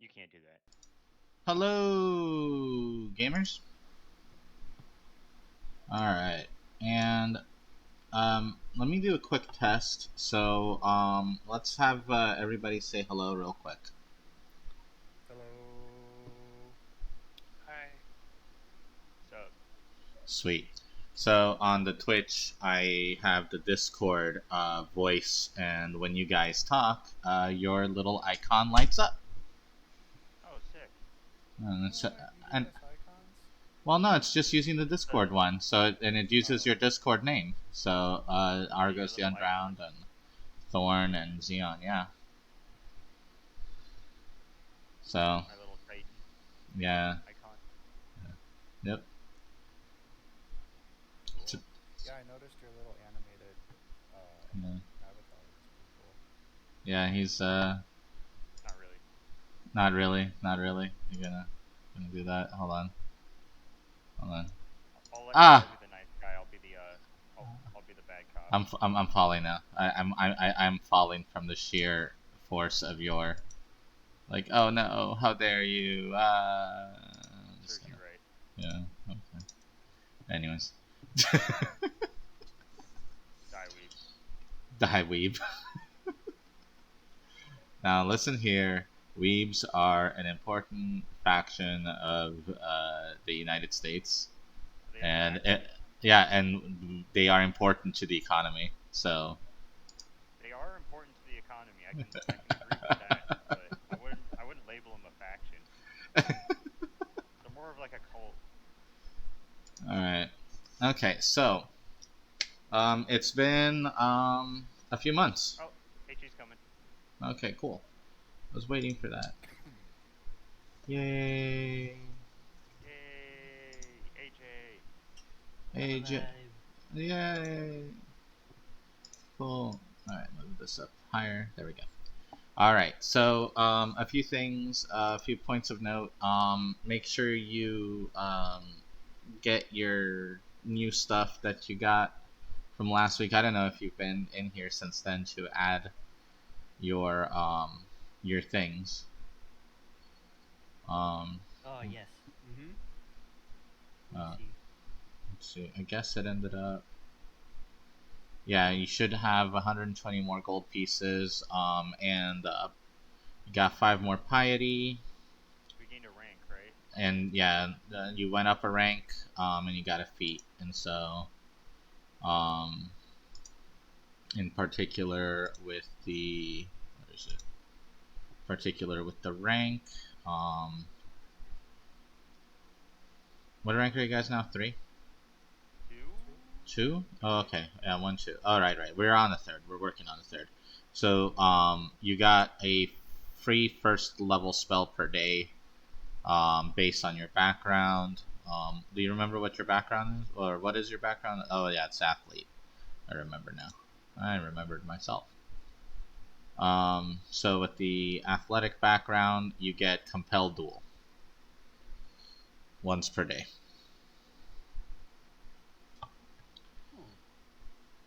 You can't do that. Hello, gamers. All right, and let me do a quick test. So let's have everybody say hello real quick. Hello. Hi. So, Sweet. So on the Twitch, I have the Discord voice, and when you guys talk, your little icon lights up. oh, sick. And, Oh, it's, you gave and us icons? well, no, it's just using the The Discord one. So and it uses Oh. your Discord name. So yeah, your Argos the little icon. Unbound and Thorn and Xeon, yeah. So My little Titan yeah, icon. yep. So, Cool. Yeah, I noticed your little animated yeah, avatar. It's pretty cool. yeah. He's Not really. not really, not really. You're gonna do that. Hold on, hold on. I'll let Kyle Ah, be the nice guy. I'll be the I'll be the bad cop. I'm falling now. I'm falling from the sheer force of your like. Oh no! How dare you? I'm just Serves you gonna right. yeah. Okay. Anyways, Die weeb. die weeb. Now listen here. Weebs are an important faction of the United States, Are they a and faction? yeah, and they are important to the economy. So They are important to the economy. I can agree with that, but I wouldn't label them a faction. They're more of like a cult. all right, okay. So it's been a few months. Oh, HE's coming. Okay, cool. I was waiting for that. Yay! Yay, AJ. I'm AJ! alive. Yay! Cool. All right, move this up higher. There we go. All right. So a few things, a few points of note. Make sure you get your new stuff that you got from last week. I don't know if you've been in here since then to add your things. Um, Oh yes. Mm-hmm. Let me uh, see. let's see. I guess it ended up. Yeah, you should have 120 more gold pieces. And you got 5 more piety. We gained a rank, right? And yeah, you went up a rank. And you got a feat. And so, um, in particular with the what is it? Particular with the rank. Um, what rank are you guys now? 3, Two? 2? Oh, okay. Yeah, 1, 2. All right, right. We're on the third. We're working on the third. So, you got a free first level spell per day, based on your background. Do you remember what your background is, or what is your background? Oh yeah, it's athlete. I remember now. I remembered myself. So with the athletic background, you get compel duel once per day, Oh.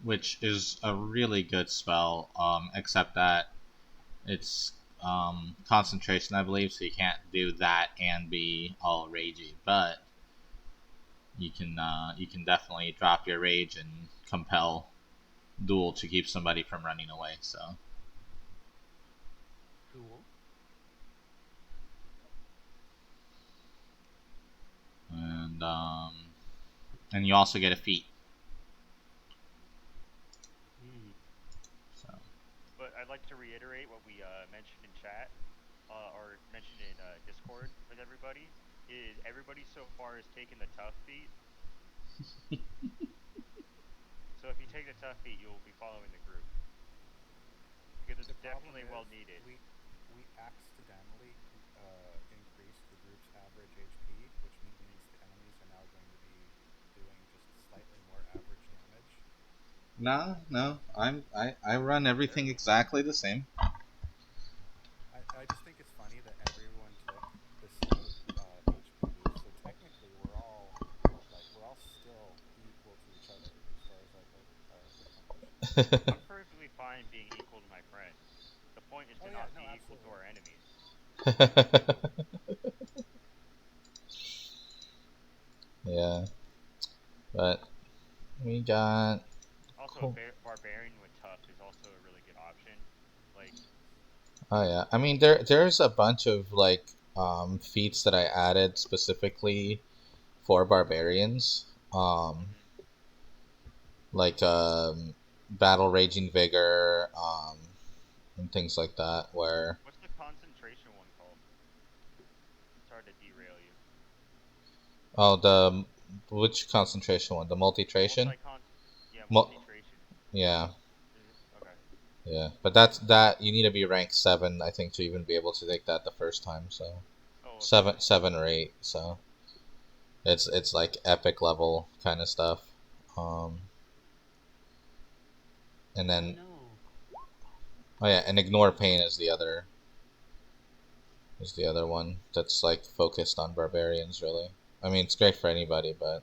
which is a really good spell. Except that it's concentration, I believe, so you can't do that and be all ragey. But you can definitely drop your rage and compel duel to keep somebody from running away. So Cool. and and you also get a feat. Hmm. So But I'd like to reiterate what we mentioned in chat, or mentioned in Discord with everybody. Is everybody so far has taken the tough feat? So if you take the tough feat, you will be following the group because The it's problem definitely well is needed. we accidentally increased the group's average HP, which means the enemies are now going to be doing just slightly more average damage. no, no, I run everything exactly the same. I just think it's funny that everyone took the same HP boost, so technically we're all still equal to each other as far as like our percentage. I'm perfectly fine being equal to my friends. The point is Oh to yeah, not no, be equal to absolutely. our enemies. Yeah, but we got Also, a cool. barbarian with tough is also a really good option. Like, Oh yeah, I mean there's a bunch of like feats that I added specifically for barbarians. mhm. Like battle raging vigor, and things like that. Where What's the concentration one called? Sorry to derail you. oh the which concentration one? The multitration. Multi-con, yeah, Mul- multi-tration. yeah, Is it? Okay. yeah, but that you need to be rank 7, I think, to even be able to take that the first time. So Oh, okay. 7 or 8. So it's like epic level kind of stuff. Um, and Oh then no. oh yeah, and ignore pain is the other one that's like focused on barbarians really. I mean, it's great for anybody, but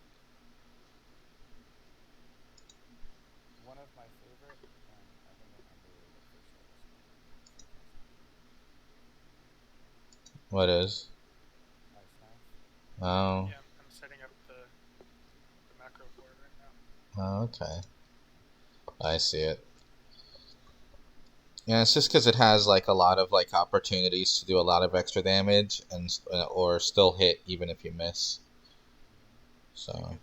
One of my favorite, and I think an underrated first level spell for casting what is? Ice Knife. Oh, Yeah, I'm setting up the macro for it right now. oh, okay. I see it. Yeah, it's just because it has like a lot of like opportunities to do a lot of extra damage and or still hit even if you miss. Mm-hmm. So,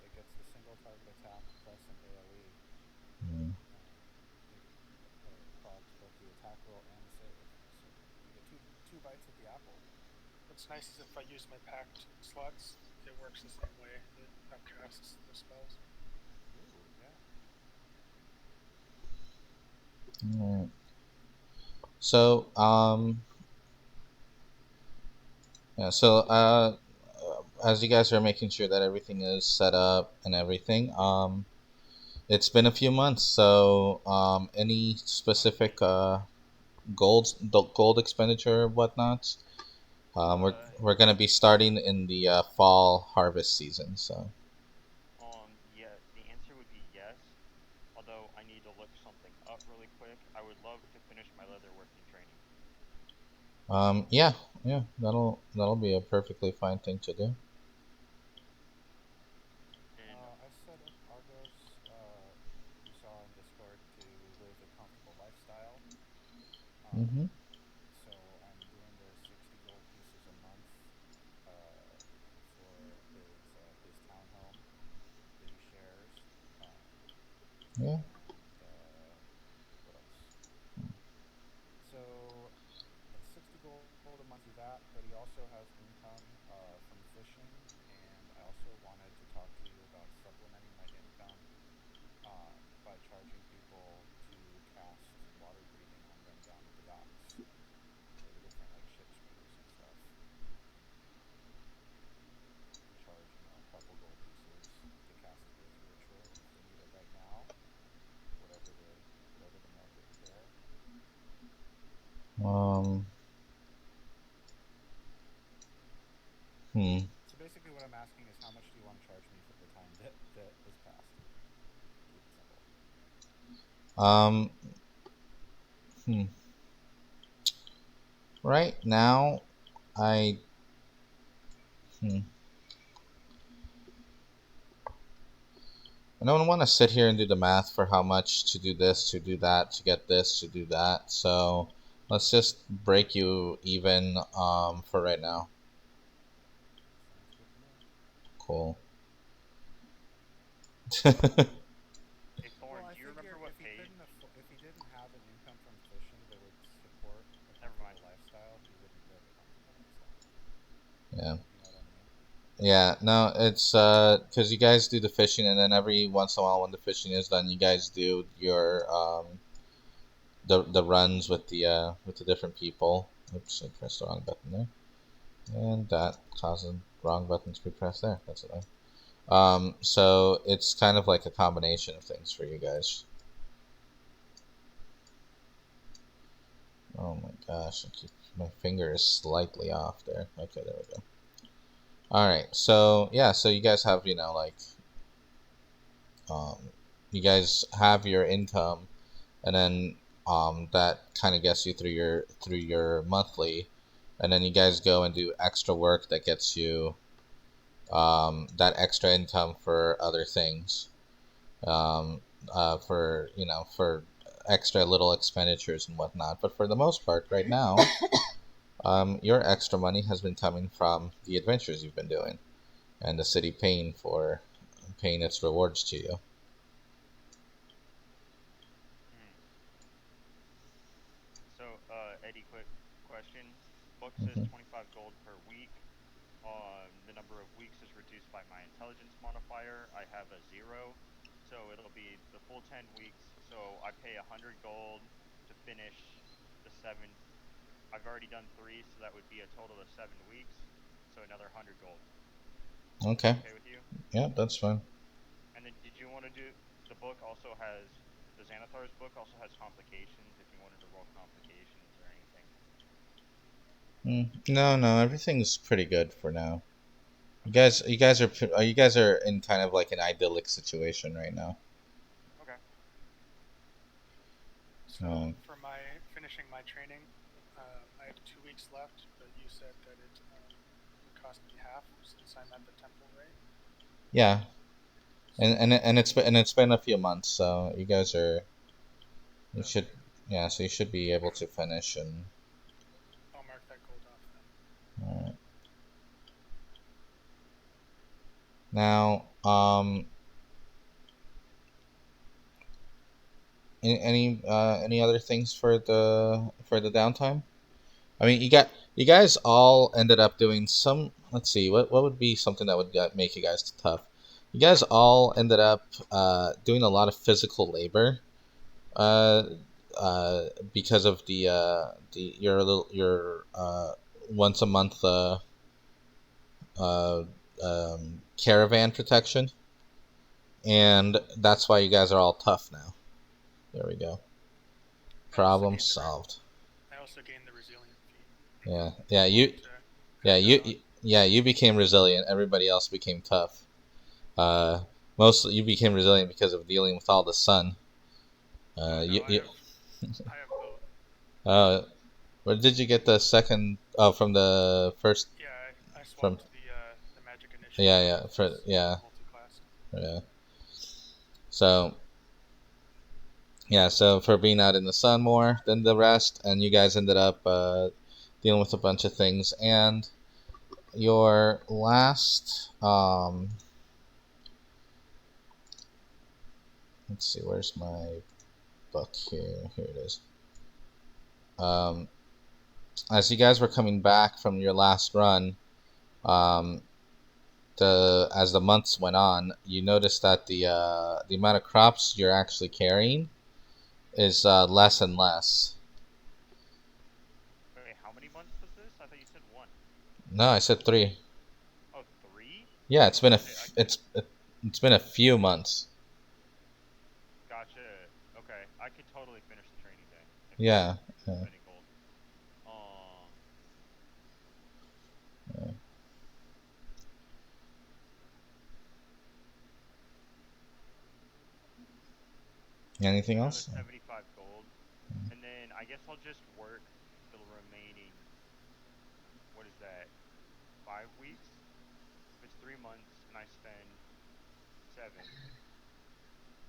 It gets the single target attack plus an AOE, mm, and it procs both the attack roll and the save. So you get two bites at the apple. What's nice is if I use my packed slots, it works the same way. It outcasts the spells. Ooh, yeah. alright. So, yeah. So, as you guys are making sure that everything is set up and everything, it's been a few months. So, any specific gold expenditure or whatnot? We're gonna be starting in the fall harvest season. So, Yeah, the answer would be yes. Although I need to look something up really quick. I would love to finish my leatherworking training. yeah, yeah, that'll be a perfectly fine thing to do. And I set up Argos. You saw in Discord to live a comfortable lifestyle. Um, Mm-hmm. so I'm doing the 60 gold pieces a month uh, for his townhome that he shares. Um, Yeah. and what else? So 60 gold a month do that, but he also has income from fishing, and I also wanted to talk to you about supplementing my income by charging people to cast water breathing on them down at the docks for the different like ship's crews and stuff. You charge, a couple gold pieces to cast the breath ritual if they need it right now, whatever the market would bear. Um. Hmm. So basically, what I'm asking is, how much do you want to charge me for the time that has passed? Keep it simple. Um. Hmm. Right now, I. Hmm. I don't want to sit here and do the math for how much to do this, to do that, to get this, to do that. So let's just break you even for right now. Sounds good to me. Cool. hey Well, Thorn, I do you remember figure what page? if he didn't have an income from fishing that would support a Never mind. comfortable lifestyle, he wouldn't live a comfortable lifestyle. Yeah. You know what I mean? Yeah, no, it's because you guys do the fishing, and then every once in a while, when the fishing is done, you guys do your the runs with the different people. Oops, I pressed the wrong button there, and that causes the wrong button to be pressed there. That's it. So it's kind of like a combination of things for you guys. Oh my gosh, my finger is slightly off there. Okay, there we go. All right, so yeah, so you guys have like um, you guys have your income, and then that kind of gets you through your monthly, and then you guys go and do extra work that gets you that extra income for other things, for for extra little expenditures and whatnot. But for the most part, right now, your extra money has been coming from the adventures you've been doing, and the city paying its rewards to you. So, Eddie, quick question. Book says Hmm. 25 gold per week. The number of weeks is reduced by my intelligence modifier. I have a 0, so it'll be the full 10 weeks. So I pay 100 gold to finish the 7. I've already done 3, so that would be a total of 7 weeks. So another 100 gold. Okay. Okay with you? Yeah, that's fine. And then, did you want to do the book? Also has the Xanathar's book also has complications. If you wanted to roll complications or anything. No, everything's pretty good for now. Okay. You guys are in kind of like an idyllic situation right now. Okay. So for my finishing my training, I have 2 weeks left, but you said that it would cost me half since I'm at the temple, right? Yeah, So and it's been a few months, so you guys are you should okay. so you should be able to finish and. I'll mark that gold off then. Alright. Now, any other things for the downtime? I mean, you guys all ended up doing some. Let's see, what would be something that would make you guys tough? You guys all ended up doing a lot of physical labor, uh, because of your once a month uh, caravan protection, and that's why you guys are all tough now. There we go. Problem solved. I also gained the resilient feat. Yeah. You became resilient. Everybody else became tough. Mostly you became resilient because of dealing with all the sun. No, You, I have both. uh, where did you get the second? Oh, from the first. Yeah, I From swapped the magic initiative. yeah. Multi-class. Yeah. So so for being out in the sun more than the rest, and you guys ended up dealing with a bunch of things, and your last let's see, where's my book here? Here it is. As you guys were coming back from your last run, um, as the months went on, you noticed that the amount of crops you're actually carrying is less and less. Wait, how many months was this? I thought you said 1. No, I said 3. Oh, 3? Yeah, it's been Okay, it's been a few months. gotcha. Okay, I could totally finish the training then if you Yeah. don't have any gold. Yeah. Anything Another else? 75 gold, and then I guess I'll just work the remaining. What is that? 5 weeks? If it's 3 months and I spend 7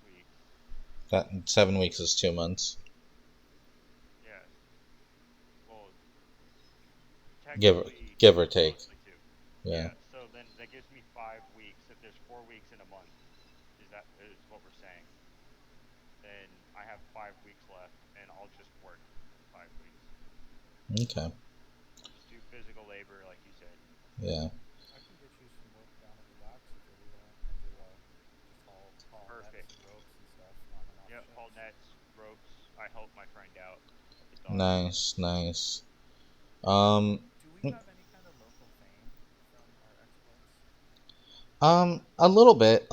weeks. That 7 weeks is 2 months. Yes. Well, Give technically, give or take. mostly 2. Yeah. Yeah. So then that gives me 5 weeks. If there's 4 weeks in a month, is what we're saying? Then I have 5 weeks left, and I'll just work 5 weeks. Okay. Just do physical labor, like you said. Yeah. I can get you some work down at the docks if you'll do that, and do just haul Perfect. nets and ropes and stuff on and off Yep, ships. haul nets, ropes. I help my friend out at the dock. Nice. Do we have any kind of local fame from our exploits? A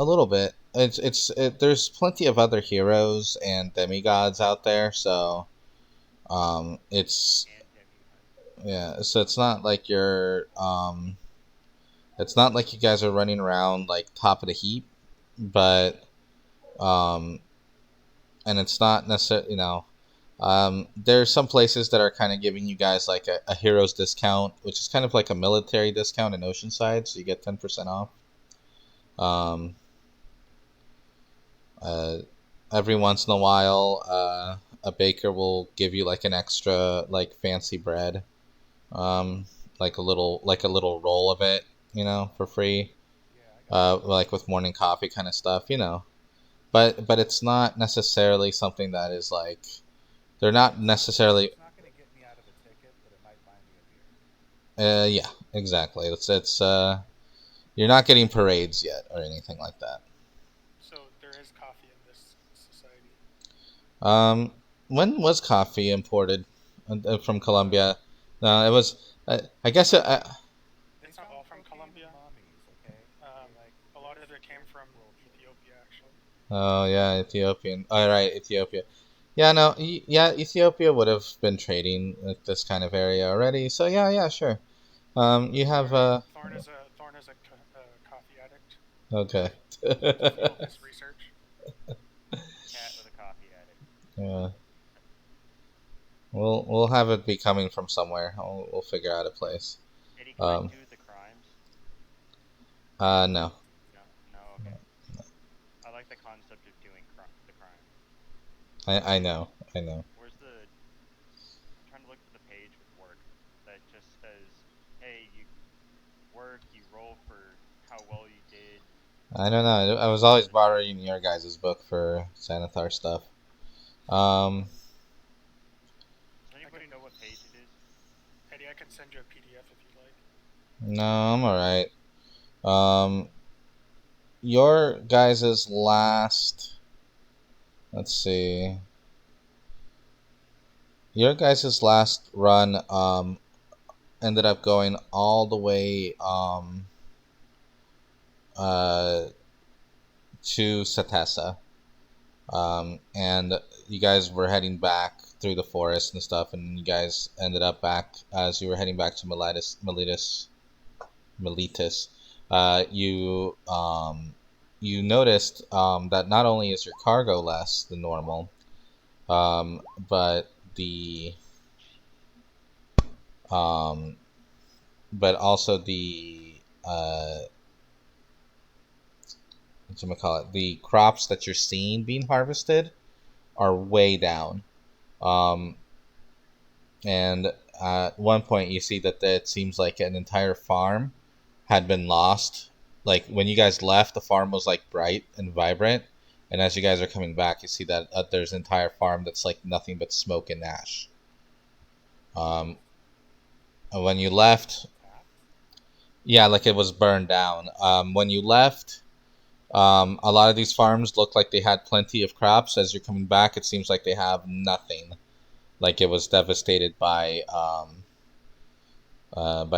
little bit. There's plenty of other heroes and demigods out there, so it's And demigods. yeah. So it's not like you guys are running around like top of the heap, but um, and it's not necessarily There's some places that are kind of giving you guys like a heroes discount, which is kind of like a military discount in Oceanside, so you get 10% off. Um, uh, every once in a while, a baker will give you like an extra like fancy bread, um, like a little roll of it, you know, for free. Yeah, I got Like with morning coffee kind of stuff, you know. But it's not necessarily something that is like they're not necessarily. It's not going to get me out of a ticket, but it might buy me a beer. Yeah, exactly. It's you're not getting parades yet or anything like that. So there is coffee in this society. Um, when was coffee imported from Colombia? No, it was. I guess. It's They not all found from cocaine Colombia. in mummies, okay? Like A lot of most it came from world shit. Ethiopia, actually. Oh yeah, Ethiopian. All right, Ethiopia. Yeah, no, yeah, Ethiopia would have been trading with this kind of area already. So yeah, yeah, sure. You have Thorn is a coffee addict okay. to fuel his research. Cat with a coffee addict. Yeah, we'll have it be coming from somewhere. We'll figure out a place. Eddie, can I Um, do the crimes? no. No, no, okay. I like the concept of doing the crimes. I know, I know. Where's the? I'm trying to look for the page with work that just says, "Hey, you work, you roll for how well you did." I don't know. I was always borrowing your guys' book for Xanathar stuff. Um, Does anybody know what page it is? Eddie, I can send you a PDF if you'd like. no, I'm alright. Um, your guys' last. Let's see. Your guys' last run ended up going all the way uh to Satessa. And you guys were heading back through the forest and stuff, and you guys ended up back as you were heading back to Miletus. You noticed that not only is your cargo less than normal, but the um, but also the the crops that you're seeing being harvested are way down. Um, and at one point you see that it seems like an entire farm had been lost. Like when you guys left, the farm was like bright and vibrant, and as you guys are coming back, you see that there's an entire farm that's like nothing but smoke and ash. Um, when you left, Tapped? yeah, like it was burned down. When you left, a lot of these farms look like they had plenty of crops. As you're coming back, it seems like they have nothing. Like it was devastated by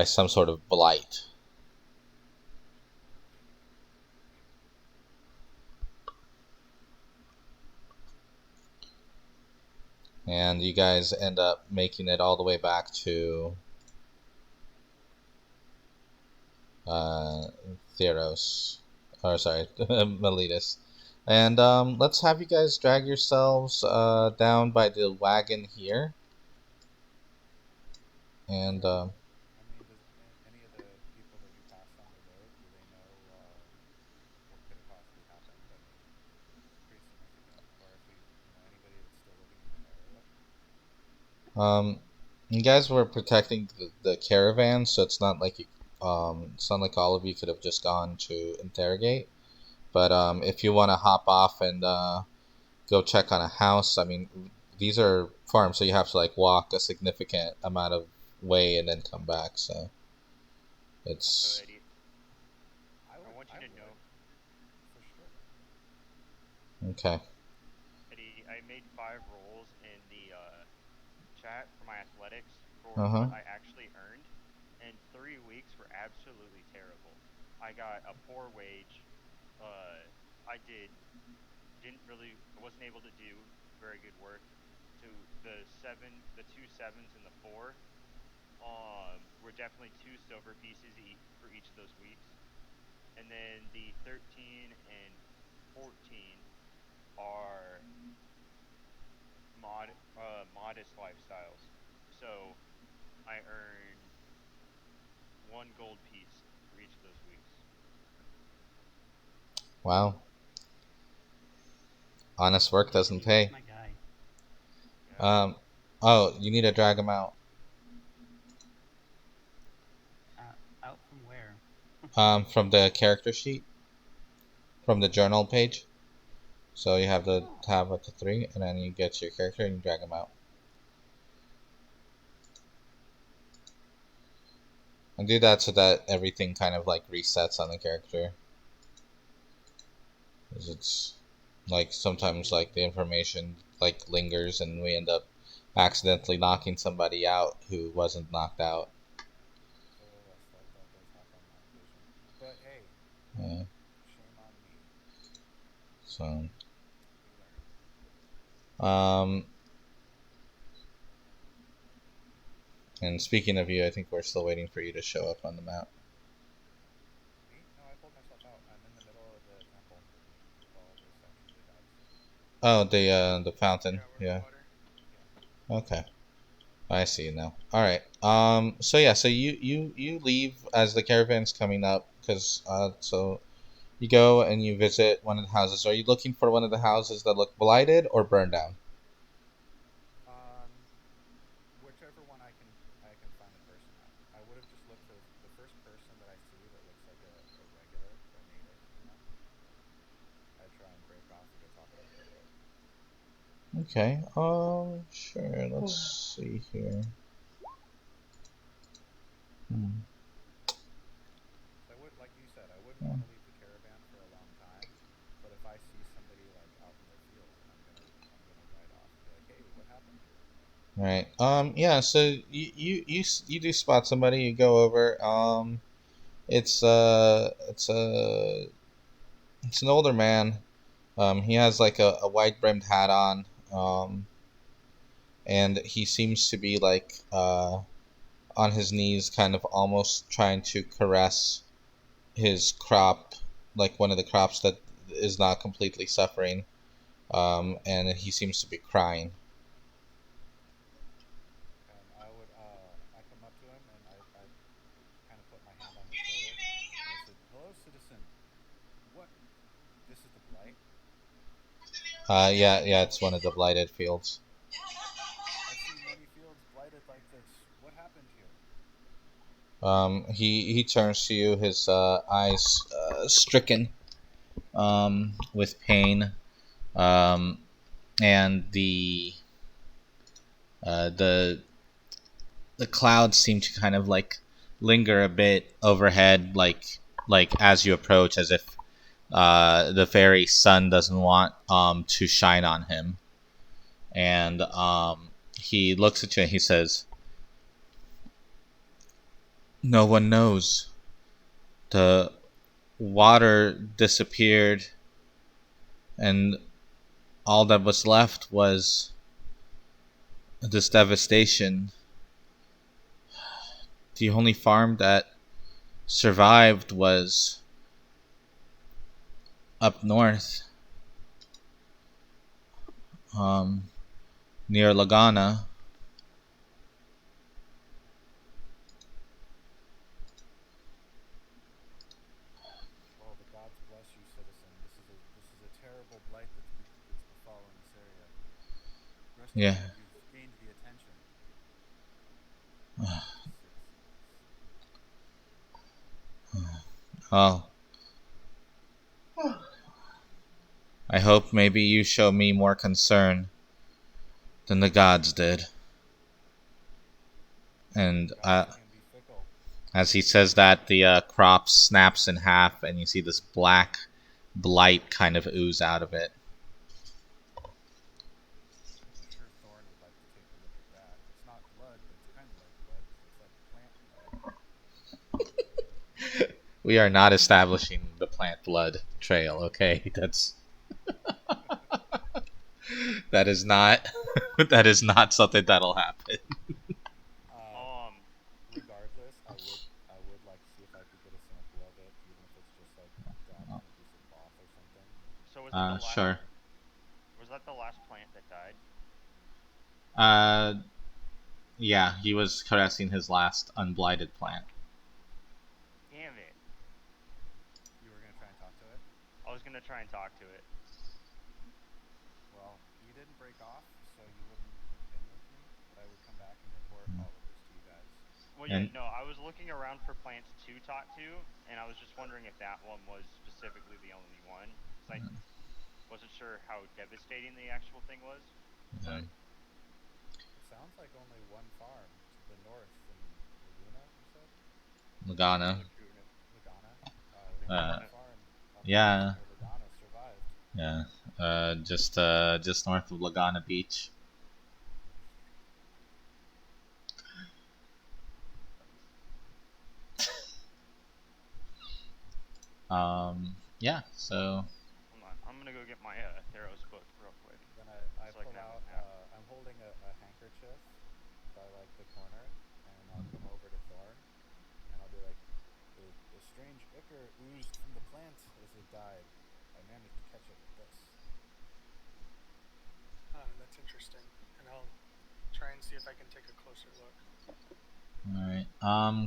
some sort of blight. And you guys end up making it all the way back to uh, Theros, or sorry, Miletus. And let's have you guys drag yourselves down by the wagon here. And I mean, does any of the people that you passed on the road, do they know what could have possibly happened? I mean, pretty significant. Or if we, anybody that's still living in the area. you guys were protecting the caravan, so it's not like all of you could have just gone to interrogate. But if you want to hop off and go check on a house, I mean, these are farms, so you have to like walk a significant amount of way and then come back. So So it's Eddie, I want you to know, For sure. okay. Eddie, I made 5 rolls in the chat for my athletics for Uh huh. what I actually earned, and 3 weeks were absolutely terrible. I got a poor wage. I wasn't able to do very good work. So the 2 7s and the 4, were definitely 2 silver pieces for each of those weeks, and then the 13 and 14 are modest lifestyles. So I earn 1 gold piece for each of those weeks. Wow. Honest work doesn't Hey, where's pay. my guy? Yeah. Oh, you need to drag him out. Out from where? From the character sheet, from the journal page. So you have the Oh. tab up to 3, and then you get your character and you drag him out. And do that so that everything kind of like resets on the character. Because it's like sometimes like the information like lingers and we end up accidentally knocking somebody out who wasn't knocked out. So yes, that does happen on occasion. But hey, Yeah. shame on me. So We learn. um and speaking of you, I think we're still waiting for you to show up on the map. Me? No, I pulled myself out. I'm in the middle of the temple with all the statues of the gods. Oh, the fountain. Yeah, we're in Yeah. the water. Yeah. Okay. I see you now. All right. So yeah. So you leave as the caravan's coming up because so you go and you visit one of the houses. Are you looking for one of the houses that look blighted or burned down? Whichever one I can find a person at. I would have just looked for the first person that I see that looks like a regular or native, you know? I try and break off and go talk to them for a bit. Okay. Sure. Let's see here. Hmm. So I would, like you said, I wouldn't want to leave the caravan for a long time. But if I see somebody like out in their field, I'm gonna ride off and be like, hey, what happened here? Right. Yeah. So you do spot somebody. You go over. It's an older man. He has like a wide brimmed hat on. And he seems to be like on his knees, kind of almost trying to caress his crop, like one of the crops that is not completely suffering. And he seems to be crying. And I come up to him and I kind of put my hand on his shoulder and I said, hello, citizen. What? This is the blight? Yeah, it's one of the blighted fields. I've seen many fields blighted like this. What happened here? He turns to you, his eyes stricken with pain, um, and uh, the the clouds seem to kind of like linger a bit overhead, like as you approach, as if the very sun doesn't want to shine on him. And he looks at you and he says, "No one knows. The water disappeared, and all that was left was this devastation. The only farm that survived was up north, um, near Lagana." Well, the gods bless you, citizen. This is a terrible blight that's befallen this area. Rest Yeah. assured, you've gained the attention of the citizens. Well, I hope maybe you show me more concern than the gods did. And Gods can be fickle. as he says that, the crop snaps in half, and you see this black blight kind of ooze out of it. I'm sure Thorn would like to take a look at that. It's not blood, but it's kind of like blood. It's like plant blood. We are not establishing the plant blood trail, okay? That is not that is not something that'll happen. Uh, Um, regardless, I would like to see if I could get a sample of it, even if it's just like dabbed on a piece of cloth or something. so was it the last? Sure. Was that the last plant that died? Yeah, he was caressing his last unblighted plant. Damn it. You were gonna try and talk to it. I was gonna try and talk to it. Well, you didn't break off, so you wouldn't have been with me. But I would come back and report all of this to you guys. Well, yeah, And no, I was looking around for plants to talk to, and I was just wondering if that one was specifically the only one, because I wasn't sure how devastating the actual thing was. yeah. It sounds like only one farm to the north in Laguna, you said? Lagana. Lagana? Uh, One farm up yeah. near Lagana survived. Yeah. Just north of Lagana Beach. Yeah. So. Hold on, I'm gonna go get my Theros book real quick. Then I So I pull can have out, a map. I'm holding a handkerchief by like the corner, and I'll come over to Thorn, and I'll be like, the strange ichor oozed from the plant as it died. I managed to catch it with this. That's interesting. And I'll try and see if I can take a closer look. All right.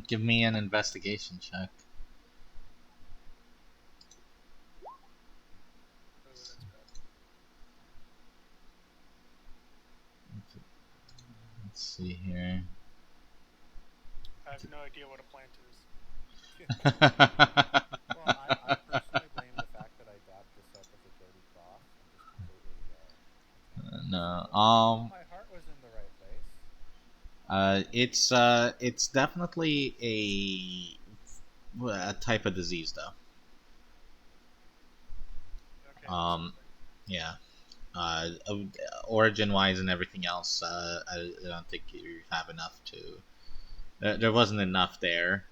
Give me an investigation check. Oh, that's bad. Let's see here. I have no idea what a plant is. Well, I personally blame the fact that I dabbed this up with a dirty cloth and just completely contaminated No. it. My heart was in the right place. It's definitely a type of disease, though. Okay. Yeah. Origin-wise and everything else, I don't think you have enough to. There wasn't enough there.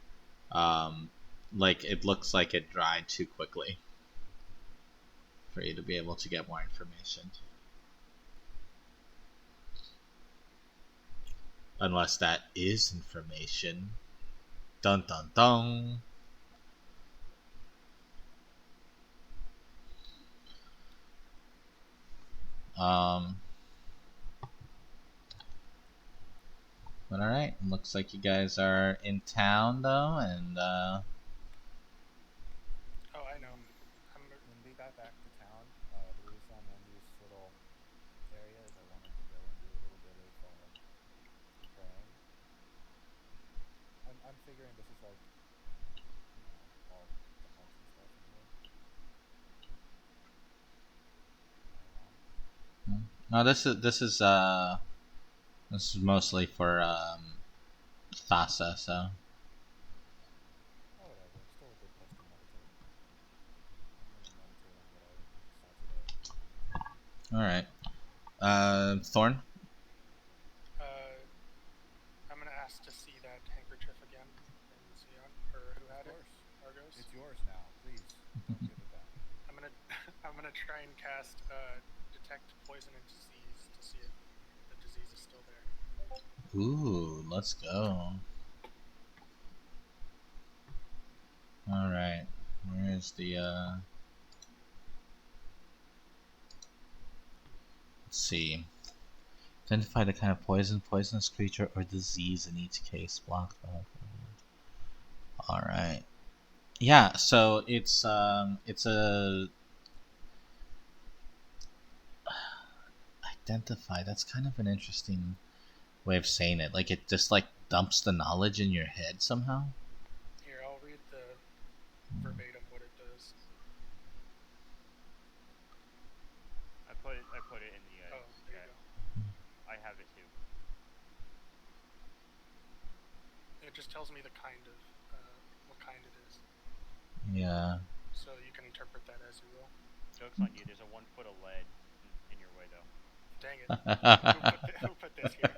Like it looks like it dried too quickly for you to be able to get more information. Unless that is information. Dun dun dun. But alright, looks like you guys are in town though, and Oh, I know. When we got back to town, the reason I'm in this little area is I wanted to go and do a little bit of praying. I'm figuring this is like, all gods and stuff in here. no, this is mostly for Thassa, so. Oh, whatever. Still a good place to meditate. I'm gonna meditate on what I saw today. Alright. Thorn? I'm gonna ask to see that handkerchief again and see or who had it. Argos. It's yours now. Please don't give it back. I'm gonna try and cast detect poison and disease to see if the disease is still there. Ooh, let's go. Alright. Where's the let's see. Identify the kind of poisonous creature, or disease in each case. Block. Alright. Yeah, so it's a identify. That's kind of an interesting way of saying it. Like it just like dumps the knowledge in your head somehow. Here, I'll read the verbatim what it does. I put it in the Oh, there you go. I have it too. It just tells me the kind of what kind it is. Yeah. So you can interpret that as you will. Joke's on you. There's a 1 foot of lead in your way, though. Dang it. Who put this here?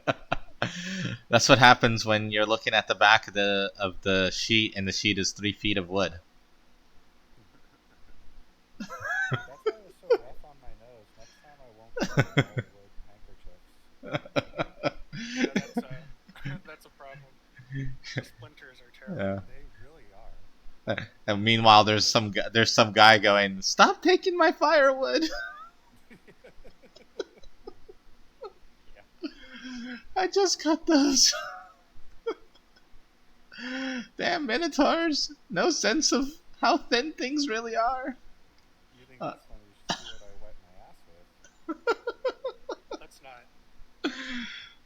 That's what happens when you're looking at the back of the sheet, and the sheet is 3 feet of wood. That's why it was so rough on my nose. Next time I won't carry wood handkerchiefs. Yeah, that's a problem. The splinters are terrible. Yeah. They really are. And meanwhile, there's some guy going, "Stop taking my firewood." Yeah. I just cut those. Damn minotaurs! No sense of how thin things really are. You think Uh, it's funny? You should see what I wet my ass with. Let's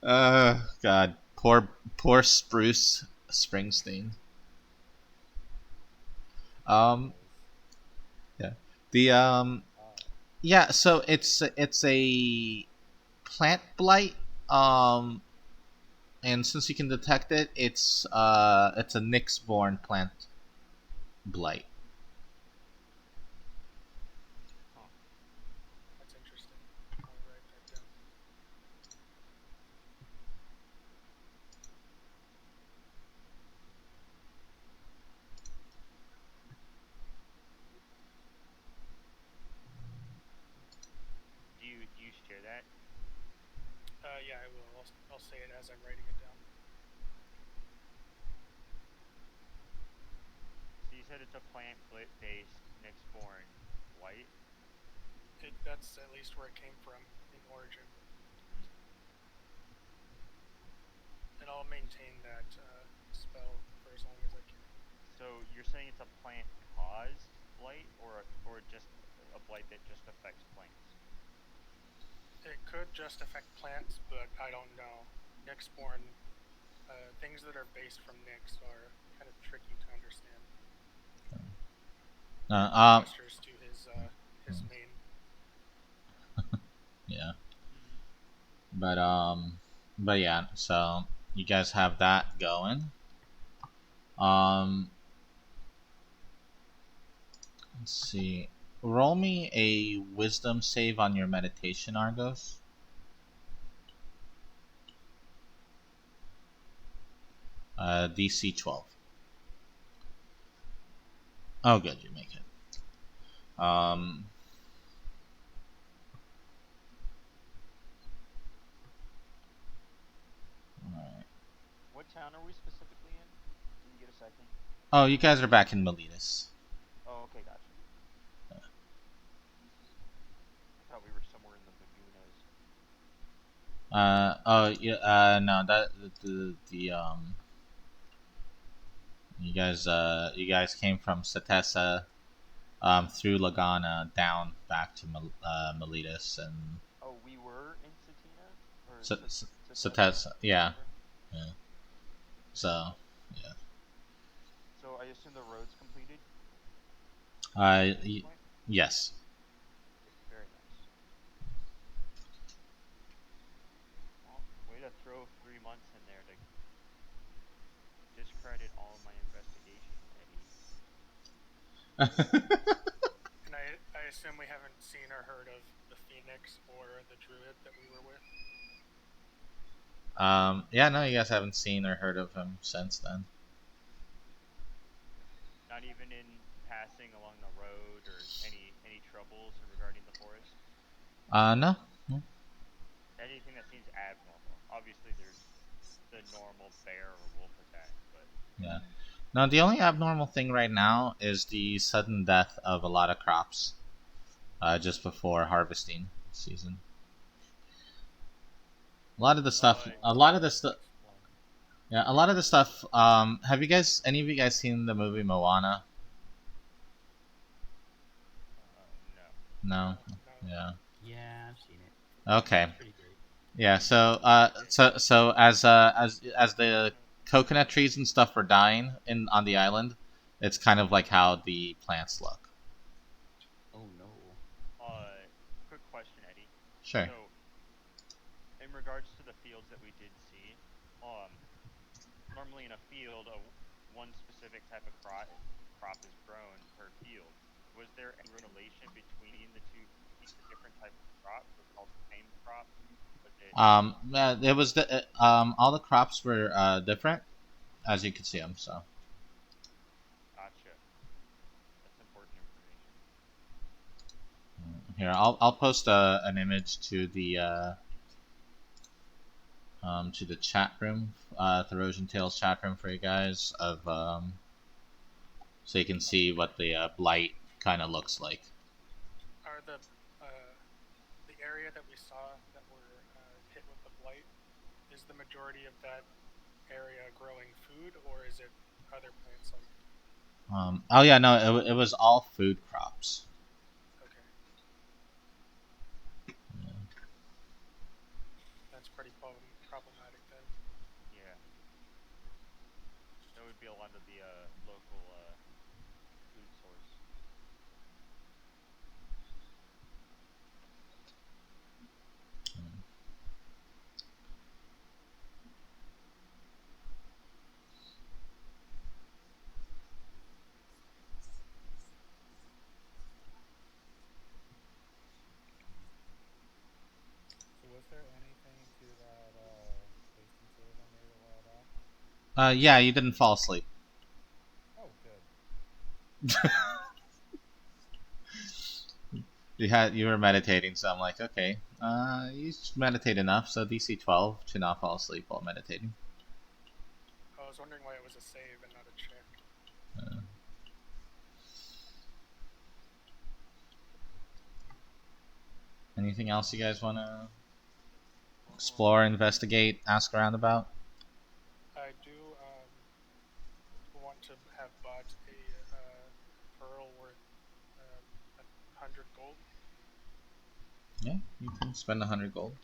not. God, poor Spruce Springsteen. Um, Anyways, yeah. The yeah. So it's a plant blight. Um, and since you can detect it, it's a Nyx-born plant blight. Huh. That's interesting. I'll write that down. Do you share that? Yeah, I will. I'll say it as I'm writing it down. So you said it's a plant-based Nyx-born blight. That's at least where it came from in origin. And I'll maintain that spell for as long as I can. So you're saying it's a plant-caused blight, or just a blight that just affects plants? It could just affect plants, but I don't know. Nyx-born things that are based from Nyx are kind of tricky to understand. Gestures to his main. Yeah. But yeah. So you guys have that going. Um, let's see. Roll me a wisdom save on your meditation, Argos. DC 12. Oh, good, you make it. Um, alright. What town are we specifically in? Can you get a second? Oh, you guys are back in Miletus. Oh, okay, gotcha. I thought we were somewhere in the Lagunas. Oh, yeah, no, you guys came from Satessa, through Lagana down back to Miletus and Oh, we were in Satina? Or Satessa, yeah, whatever? yeah. So, yeah. So I assume the road's completed Uh, at this y- point? yes. Very nice. Well, way to throw 3 months in there to discredit all of my investigation, Eddie. And I assume we haven't seen or heard of the Phoenix or the Druid that we were with. Yeah, no, you guys haven't seen or heard of him since then. Not even in passing along the road or any troubles regarding the forest? No. No. Anything that seems abnormal. Obviously, there's the normal bear or wolf attack, but Yeah. No, the only abnormal thing right now is the sudden death of a lot of crops, just before harvesting season. A lot of the stuff, a lot of the stuff, Explain. yeah, a lot of the stuff. Have you guys, any of you guys seen the movie Moana? no. No. No. Yeah. Yeah, I've seen it. Okay. It's pretty great. Yeah. So as the coconut trees and stuff are dying in on the island, it's kind of like how the plants look. Oh no. Quick question, Eddie. Sure. So, in regards to the fields that we did see, normally in a field, one specific type of crop is grown per field. Was there any relation between the different types of crops? Was it all the same crop? Was it It was all the crops were different, as you could see them. So gotcha? That's important information. here, I'll post an image to the chat room, Therosian Tales chat room for you guys of so you can see what the blight kind of looks like. Are the area that we saw that were hit with the blight, is the majority of that area growing food, or is it other plants like? Oh yeah, no, it was all food crops. Okay, that's pretty problematic then. Yeah, that would be a lot of the local food source. So was there anything to that tasting save I made a while back? Yeah, you didn't fall asleep. Oh, good. You were meditating, so I'm like, okay, you meditate enough, so DC 12 to not fall asleep while meditating. I was wondering why it was a save and not a check. Anything else you guys want to explore, investigate, ask around about? I do want to have bought a pearl worth 100 gold. Yeah, you can spend 100 gold.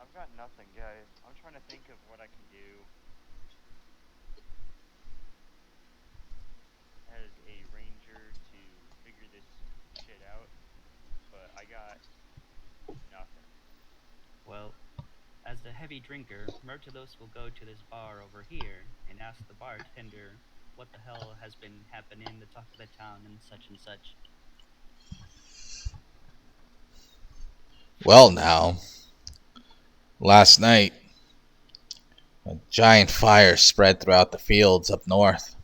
I've got nothing, guys. I'm trying to think of what I can do as a ranger to figure this shit out, but I got nothing. Well, as the heavy drinker, Myrtilus will go to this bar over here and ask the bartender what the hell has been happening, the talk of the town, and such. Well, now, last night, a giant fire spread throughout the fields up north.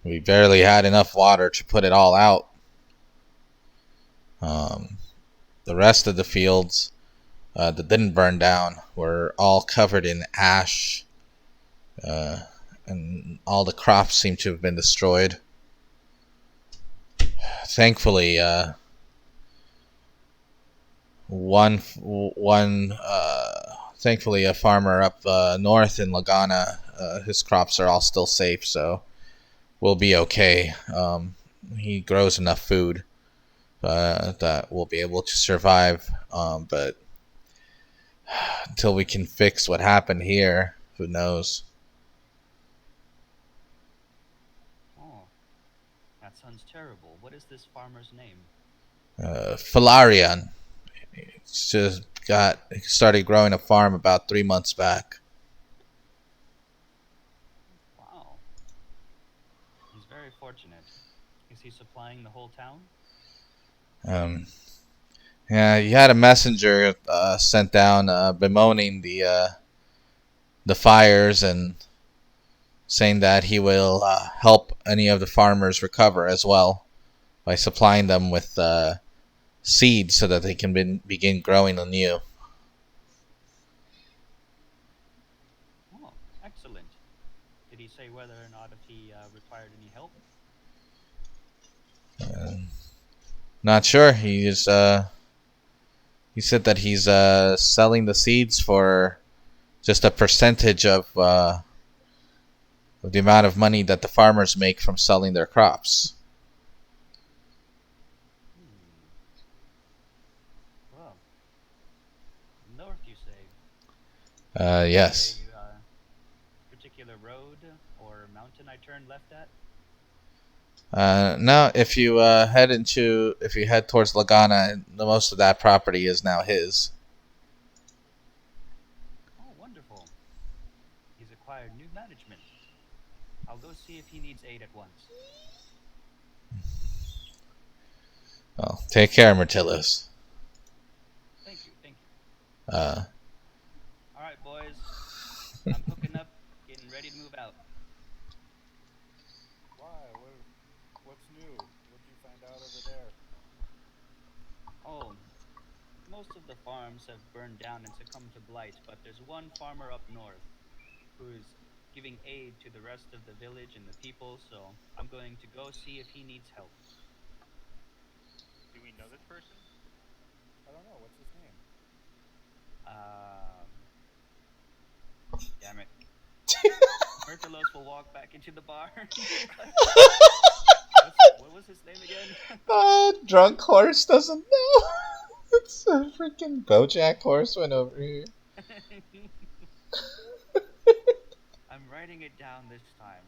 We barely had enough water to put it all out. The rest of the fields that didn't burn down were all covered in ash, and all the crops seem to have been destroyed. Thankfully, thankfully, a farmer up north in Lagana, his crops are all still safe, so we'll be okay. He grows enough food that we'll be able to survive. But until we can fix what happened here, who knows? Oh, that sounds terrible. What is this farmer's name? Falarian. It's just started growing a farm about 3 months back. Wow. He's very fortunate. Is he supplying the whole town? Yeah, he had a messenger sent down bemoaning the fires and saying that he will help any of the farmers recover as well by supplying them with seeds so that they can begin growing anew. Oh, excellent. Did he say whether or not if he required any help? Not sure. He said that he's selling the seeds for just a percentage of the amount of money that the farmers make from selling their crops. Well, north, you say? Yes. Is there a particular road or mountain I turn left at? No, if you head towards Lagana, most of that property is now his. Oh, wonderful. He's acquired new management. I'll go see if he needs aid at once. Well, take care, Myrtilus. Thank you. Uh, Alright, boys. I'm hooking up, getting ready to move out. Why? What's new? What did you find out over there? Oh, most of the farms have burned down and succumbed to blight, but there's one farmer up north who's giving aid to the rest of the village and the people, so I'm going to go see if he needs help. you know this person? I don't know. What's his name? Um, damn it. Myrtilos will walk back into the bar. What was his name again? Drunk horse doesn't know. It's a freaking BoJack Horseman over here. I'm writing it down this time.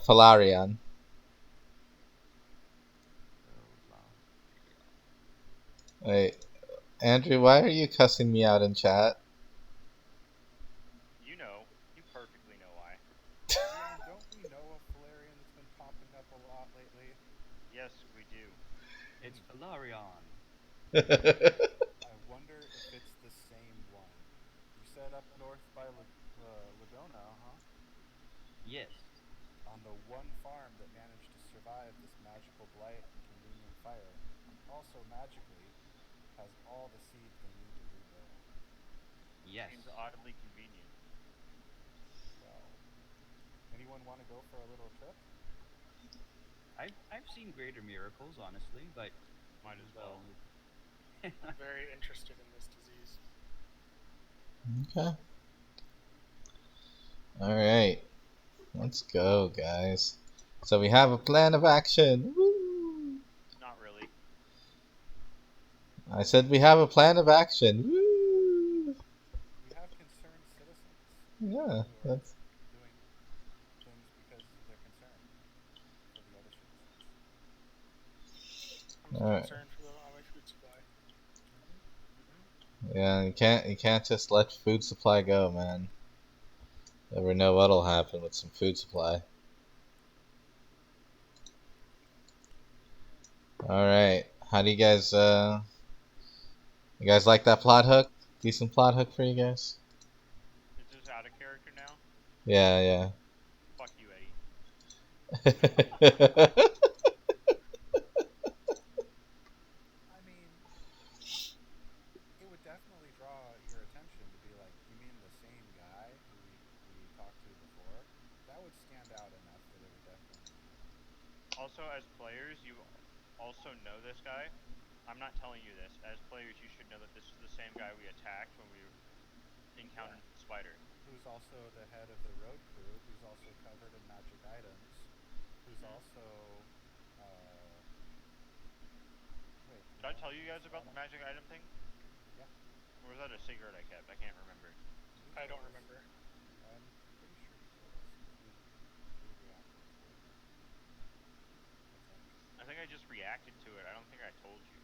Falarion. Wait, Andrew, why are you cussing me out in chat? You know. You perfectly know why. Leon, don't we know a Falarion that's been popping up a lot lately? Yes, we do. It's Valarion. I wonder if it's the same one. You said up north by Laguna, huh? Yes. On the one farm that managed to survive this magical blight and convenient fire, also magically has all the seeds they need to rebuild. Yes. Seems oddly convenient. Well, anyone want to go for a little trip? I've seen greater miracles, honestly, but Might as well. I'm very interested in this disease. Okay. Alright. Let's go, guys. So we have a plan of action. Woo! Not really. I said we have a plan of action. Woo! We have concerned citizens. Yeah, who are that's doing things because they're concerned for the other citizens. I'm Alright. concerned for my food supply. Yeah. You can't just let food supply go, man. Never know what'll happen with some food supply. Alright. How do you guys like that plot hook? Decent plot hook for you guys? Is this out of character now? Yeah, Fuck you, Eddie. yeah. I mean, it would definitely draw your attention to be like, you mean the same guy who we talked to before? That would stand out enough that it would definitely be. Also, as players, you also know this guy. I'm not telling you this. As players, you should know that this is the same guy we attacked when we encountered the spider. Who's also the head of the road crew, who's also covered in magic items, who's also, wait. Did I tell you guys about the magic item thing? Yeah. Or was that a secret I kept? I can't remember. I don't remember. I'm pretty sure you told us, because we reacted to it. I think I just reacted to it. I don't think I told you.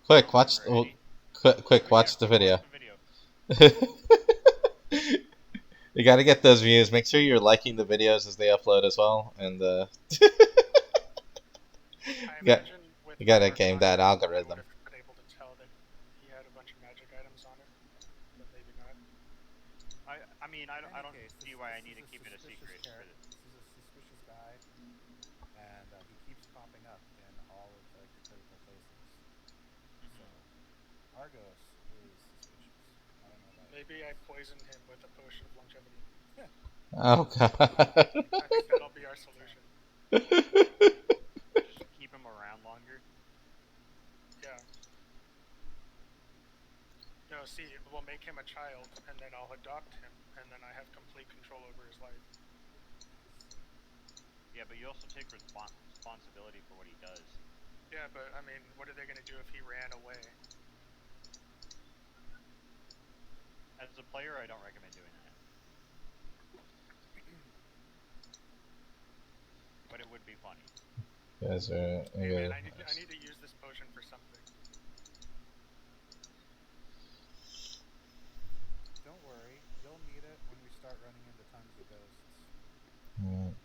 Quick, watch. Remember, Quick, watch the video. Watch the video. You gotta get those views. Make sure you're liking the videos as they upload as well, and I Yeah, imagine with you gotta more game that context, I algorithm. would have been able to tell that he had a bunch of magic items on it, but maybe not. I mean, I In any don't case, see this- why I this need is to a keep it a suspicious secret. character. This is a suspicious guy, and he keeps popping up in all of the critical places. So, Argos is suspicious. I don't know about you. Maybe I poisoned him with a potion of longevity. Oh god. I think that'll be our solution. Just keep him around longer. Yeah. No, see, we'll make him a child, and then I'll adopt him, and then I have complete control over his life. Yeah, but you also take responsibility for what he does. Yeah, but I mean, what are they gonna do if he ran away? As a player, I don't recommend doing that. But it would be funny. You guys are. Hey man, I need to use this potion for something. Don't worry, you'll need it when we start running into tons of ghosts. Alright.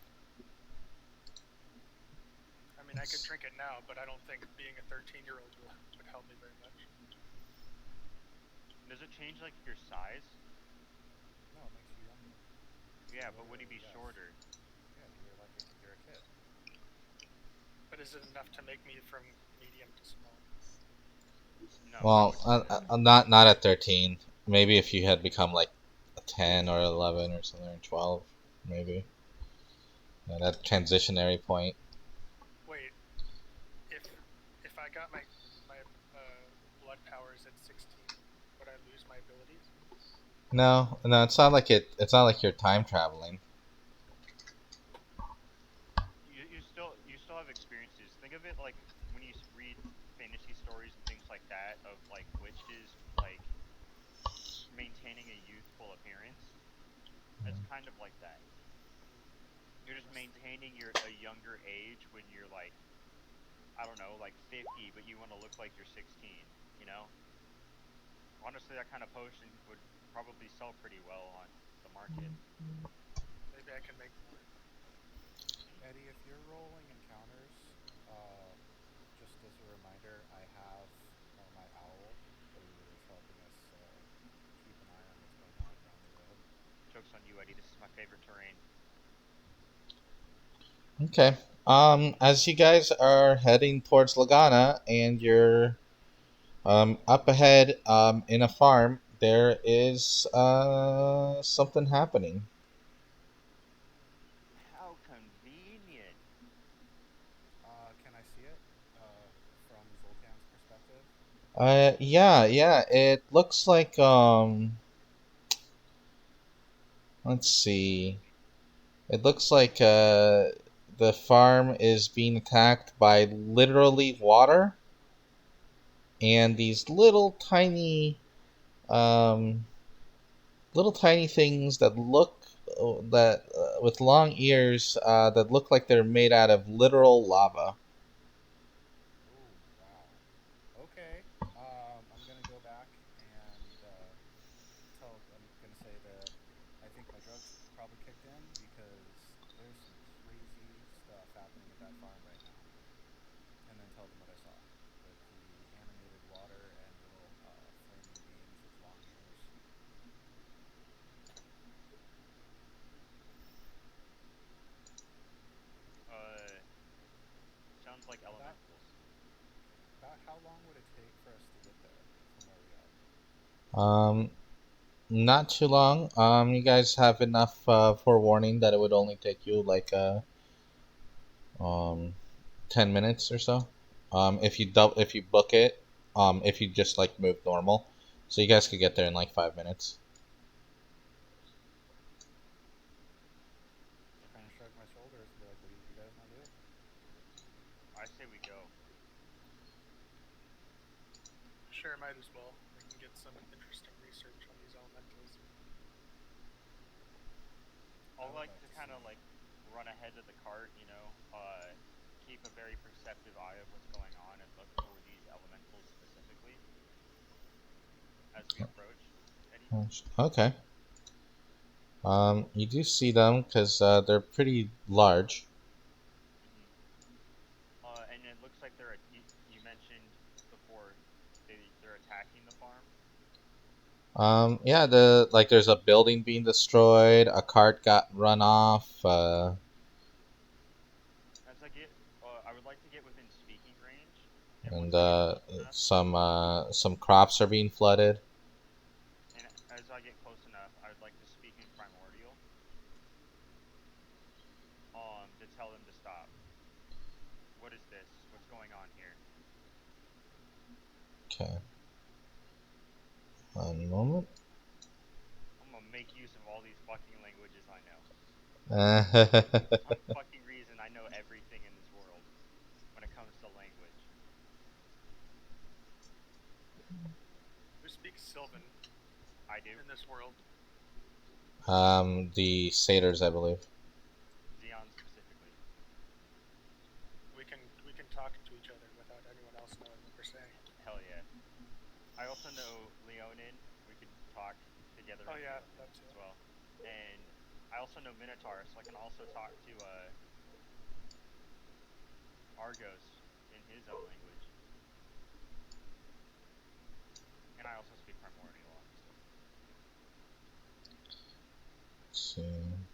I mean, I could drink it now, but I don't think being a 13-year-old would help me very much. Does it change like your size? No, it makes you younger. Yeah, but would he be Yes. shorter? Yeah, you're a kid. But is it enough to make me from medium to small? No. Well, not at 13. Maybe if you had become like a 10 or 11 or something, or 12, maybe. Yeah, that transitionary point. Wait, if I got my blood powers at 16, would I lose my abilities? No, no, it's not like it. It's not like you're time traveling. You still have experiences. Think of it like when you read fantasy stories and things like that of like witches like maintaining a youthful appearance. It's kind of like that. You're just maintaining a younger age when you're like, I don't know, like 50, but you want to look like you're 16, you know? Honestly, that kind of potion would probably sell pretty well on the market. Maybe I can make more. Eddie, if you're rolling encounters, just as a reminder, I have my owl who is helping us keep an eye on what's going on down the road. Joke's on you, Eddie. This is my favorite terrain. Okay. As you guys are heading towards Lagana and you're up ahead in a farm, there is something happening. How convenient. Can I see it from Zoltan's perspective? Yeah, yeah. It looks like let's see. It looks like the farm is being attacked by literally water and these um, little tiny things that look that with long ears that look like they're made out of literal lava. Oh, wow. Okay. I'm gonna go back and I'm gonna say that I think my drugs probably kicked in because there's some crazy stuff happening at that farm right now. And then tell them what I saw with the animated water and little flaming beings with long ears. Uh, Sounds like About elementals. about how long would it take for us to get there from where we are? Um, Not too long. You guys have enough forewarning that it would only take you like um 10 minutes or so. If you book it, if you just like move normal, so you guys could get there in like 5 minutes. I kind of shrug my shoulders and be like, "What do you guys want to do?" I say we go. Sure, might as well. We can get some interesting research on these elementals. I I'll would like love to to kind of see. like run ahead of the cart, you know, keep a very perceptive eye of what's going on and look for these elementals specifically as we approach. Eddie. Okay. You do see them because they're pretty large. Mm-hmm. And it looks like you mentioned before they're attacking the farm. Yeah, there's a building being destroyed, a cart got run off, As I get, I would like to get within speaking range, and and once I get close enough, some crops are being flooded. and as I get close enough, I would like to speak in primordial, to tell them to stop. What is this? What's going on here? Okay, one moment. I'm gonna make use of all these fucking languages I know. uh, For some fucking reason, I know everything in this world when it comes to language. Who speaks Sylvan I do. in this world? the satyrs, I believe. Xeon specifically. We can talk to each other without anyone else knowing what we're saying. Hell yeah. I also know Leonin. We could talk together Oh in yeah, Leonin that too. as well. And I also know Minotaur, so I can also talk to Argos in his own language. And I also speak Primordial, obviously. Let's see.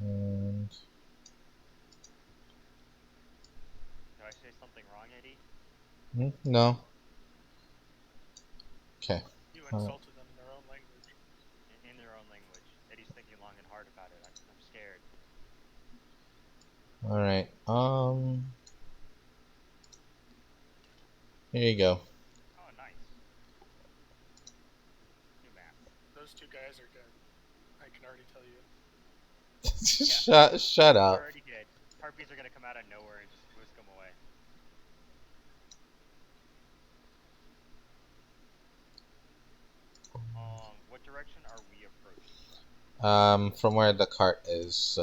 And Did I say something wrong, Eddie? no. You insulted them in their own language. In their own language. Eddie's thinking long and hard about it. I'm scared. All right. Here you go. Oh, nice. New map. Those two guys are dead. I can already tell you. Shut up. Already dead. Harpies are gonna come out of nowhere and just whisk them away. What direction are we approaching from? From where the cart is,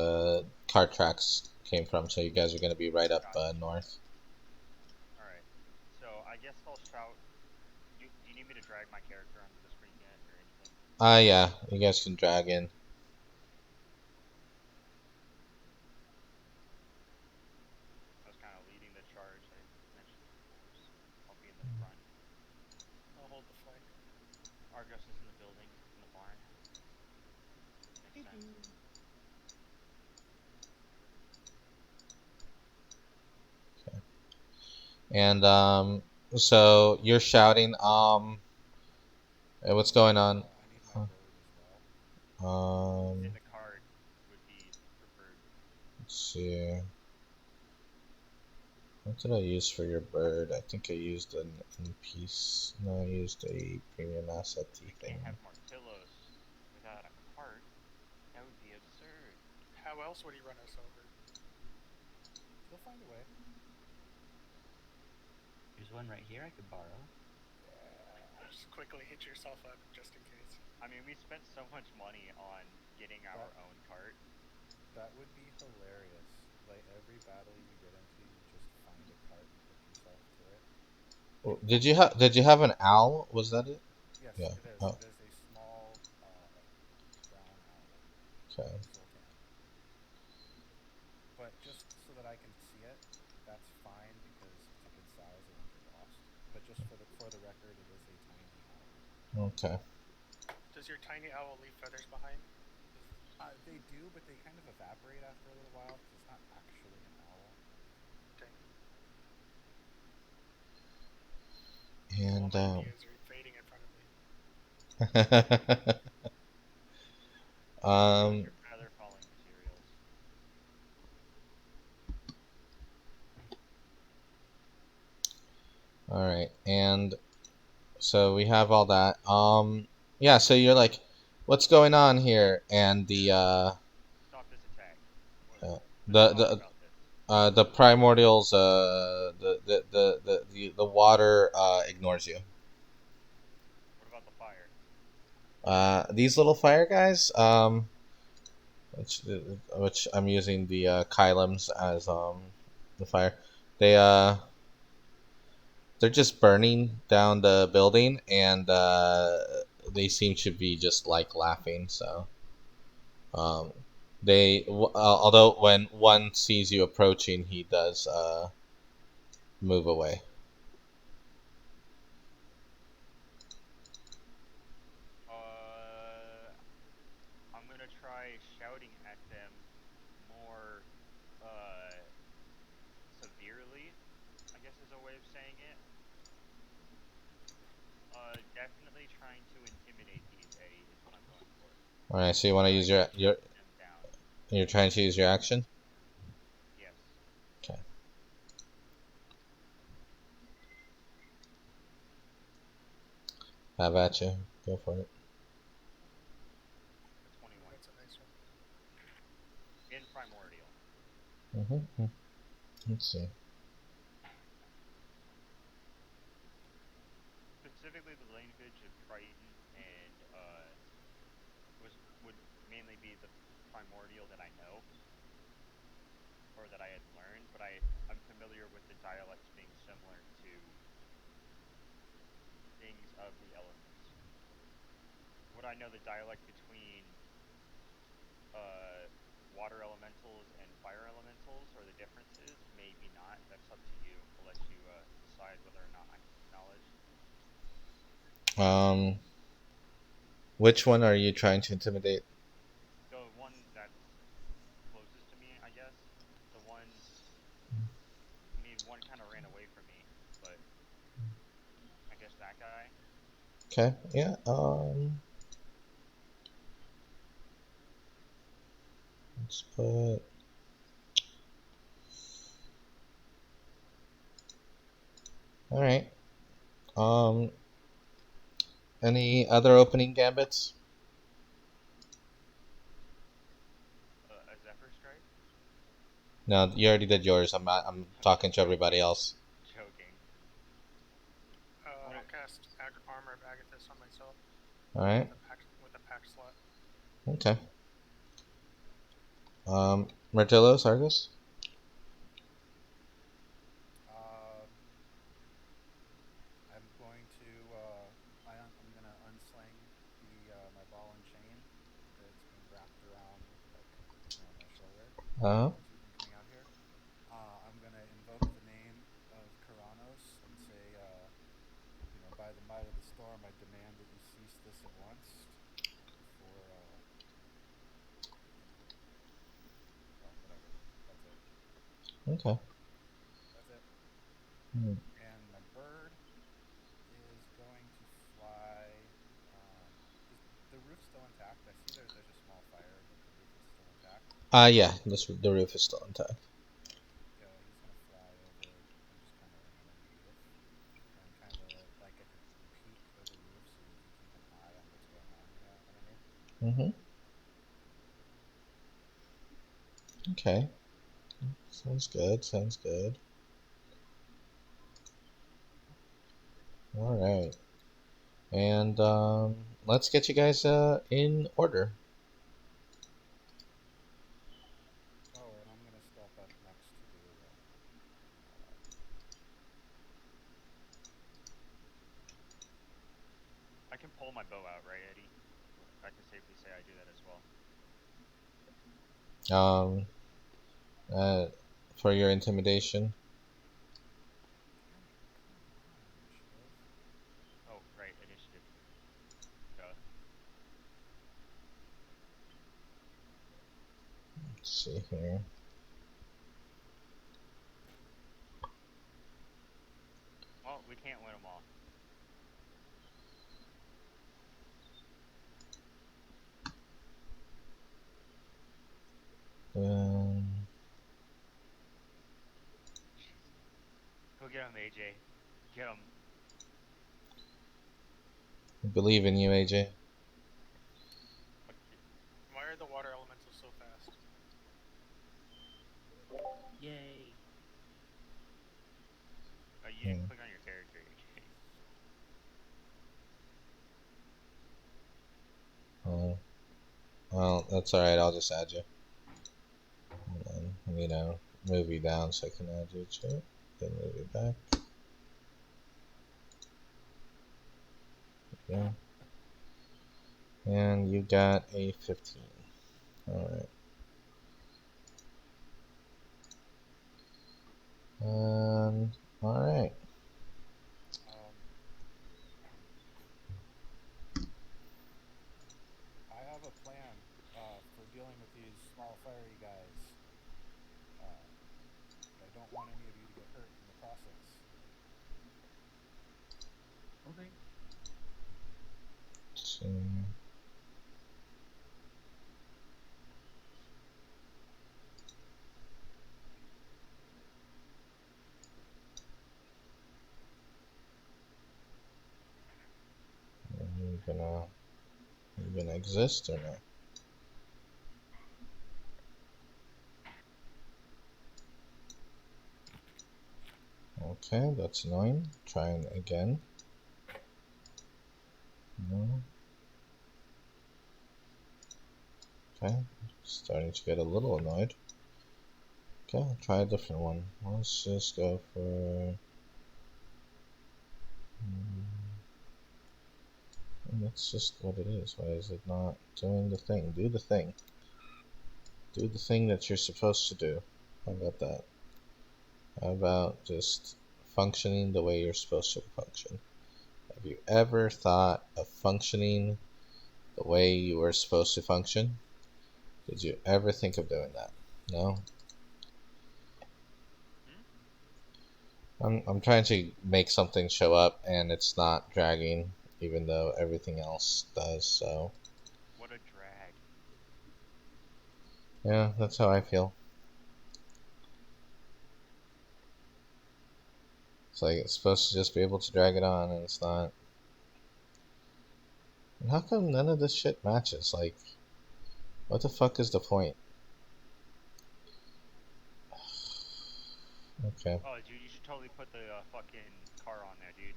cart tracks came from. So you guys are gonna be right up north. All right. So I guess I'll shout. Do you need me to drag my character onto the screen yet, or anything? Yeah. You guys can drag in. I was kind of leading the charge. I mentioned, of course. I'll be in the front. I'll hold the flank. Argos is in the building, in the barn. Makes sense. Okay. And so you're shouting. Hey, what's going on? I need my bird as well. In the cart would be preferred. Let's see. What did I use for your bird? I think I used an in-piece. No, I used a premium asset We thing. can't have Martillos without a cart. That would be absurd. How else would he run us over? He'll find a way. There's one right here I could borrow. Just quickly hit yourself up just in case. I mean, we spent so much money on getting our own cart. That would be hilarious. Like every battle you get into, you just find a cart and hook yourself to it. Did you have an owl? Was that it? Yes, Yeah. it is. Oh. It is a small brown owl. Okay. Sultan. But just so that I can see it, that's fine because it's a good size. It won't get lost. But just for the record, it is a tiny owl. Okay. Does your tiny owl leave feathers behind? They do, but they kind of evaporate after a little while because it's not actually an owl. Dang. And All my ideas are fading in front of me. Your feather falling materials. All right, and so we have all that. Yeah. So you're like, what's going on here? And the Stop this attack. the primordials, the water ignores you. What about the fire? These little fire guys, which I'm using the Kylems as the fire. They're just burning down the building, and they seem to be just like laughing. So although when one sees you approaching, he does move away. I'm gonna try shouting at them more severely, I guess is a way of saying it. Definitely trying to intimidate these, Eddie, is what I'm going for. Alright, so you want to use your you're trying to use your action? Yes. Okay. Have at you. Go for it. A 21. That's a nice one. In primordial. Let's see. Specifically, the language of Triton and would mainly be the primordial that I know, or that I had learned, but I'm familiar with the dialects being similar to things of the elements. Would I know the dialect between water elementals and fire elementals, or the differences? Maybe not. That's up to you. I'll let you decide whether or not I knowledge. Which one are you trying to intimidate? The one that's closest to me, I guess. The one. I mean, one kind of ran away from me, but I guess that guy. Okay. Yeah. Let's put. All right. Any other opening gambits? A Zephyr Strike? No, you already did yours. I'm not. I'm I'm talking just to everybody else. joking. I'll cast Armor of Agathis on myself All right. with a pack slot. Okay. Martillos, Argus. I'm going to I'm gonna unsling my ball and chain that's been wrapped around my shoulder Uh. as we've been coming out here. I'm gonna invoke the name of Karanos and say, by the might of the storm, I demand that you cease this at once. For well, whatever. That's it. Okay. That's it. Hmm. And my bird is going to fly. Is the roof still intact? I see there's a small fire, but the roof is still intact. Yeah. The roof is still intact. So he's gonna fly over and just kind of land on the roof, and kind of like at the peak of the roof, so he can keep an eye on what's going on. You know what I mean? Mm-hmm. Okay. Sounds good. Sounds good. All right. And let's get you guys in order. Oh, and I'm gonna step up next to do. I can pull my bow out, right, Eddie? I can safely say I do that as well. Um, for your intimidation. Damn it! Come on, initiative. Oh, right, initiative. Duh. Let's see here. Well, we can't win them all. Go get him, AJ. Get him. I believe in you, AJ. Why are the water elementals so fast? Yay! You didn't click on your character, AJ. Well, that's alright. I'll just add you. And then, move you down so I can add you too. Then move you back. Yeah. And you got a 15. Alright. Alright. I have a plan for dealing with these small fiery guys, but I don't want any of you to get hurt in the process. Okay. So, you gonna exist or not? Okay, that's annoying. Trying again. No. Okay, starting to get a little annoyed. Okay, I'll try a different one. Let's just go for... That's just what it is. Why is it not doing the thing? Do the thing. Do the thing that you're supposed to do. How about that? How about just functioning the way you're supposed to function? Have you ever thought of functioning the way you were supposed to function? Did you ever think of doing that? No? I'm trying to make something show up and it's not dragging. even though everything else does. So What a drag. yeah, that's how I feel. It's like it's supposed to just be able to drag it on, and it's not. And how come none of this shit matches? Like, what the fuck is the point? Okay. Oh, dude, you should totally put the fucking car on there, dude.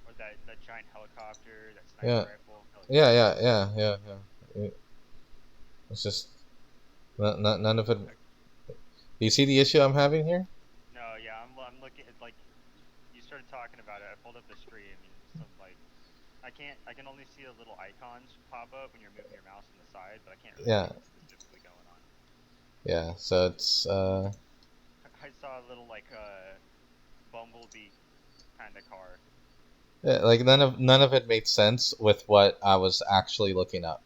Or that giant helicopter, that sniper Yeah. rifle. Hell Yeah. It's just none of it. Do you see the issue I'm having here? No, yeah, I'm looking at, like, you started talking about it. I pulled up the stream and some, like, I can only see the little icons pop up when you're moving your mouse on the side, but I can't really see Yeah. what's specifically going on. Yeah. So it's I saw a little, like, bumblebee kind of car. yeah, like none of it made sense with what I was actually looking up.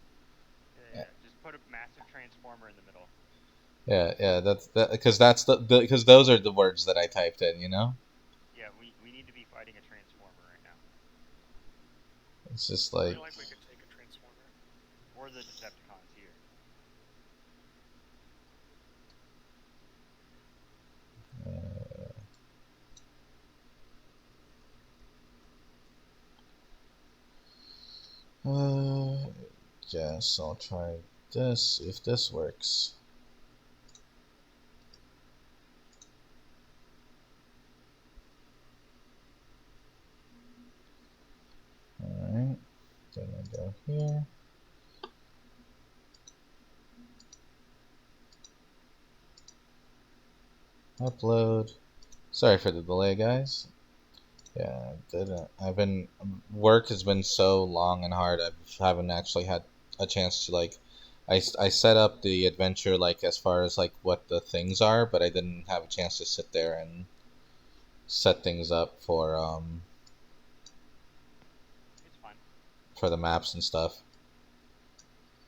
Yeah. Just put a massive transformer in the middle. Yeah, that's because because those are the words that I typed in, you know? Yeah, we need to be fighting a transformer right now. It's just I like feel like we could take a transformer. Or the Decepticons here. guess I'll try this, see if this works. Alright, then I go here. Upload. Sorry for the delay, guys. Yeah, work has been so long and hard. I haven't actually had a chance to like. I set up the adventure like as far as like what the things are, but I didn't have a chance to sit there and set things up It's fine. for the maps and stuff.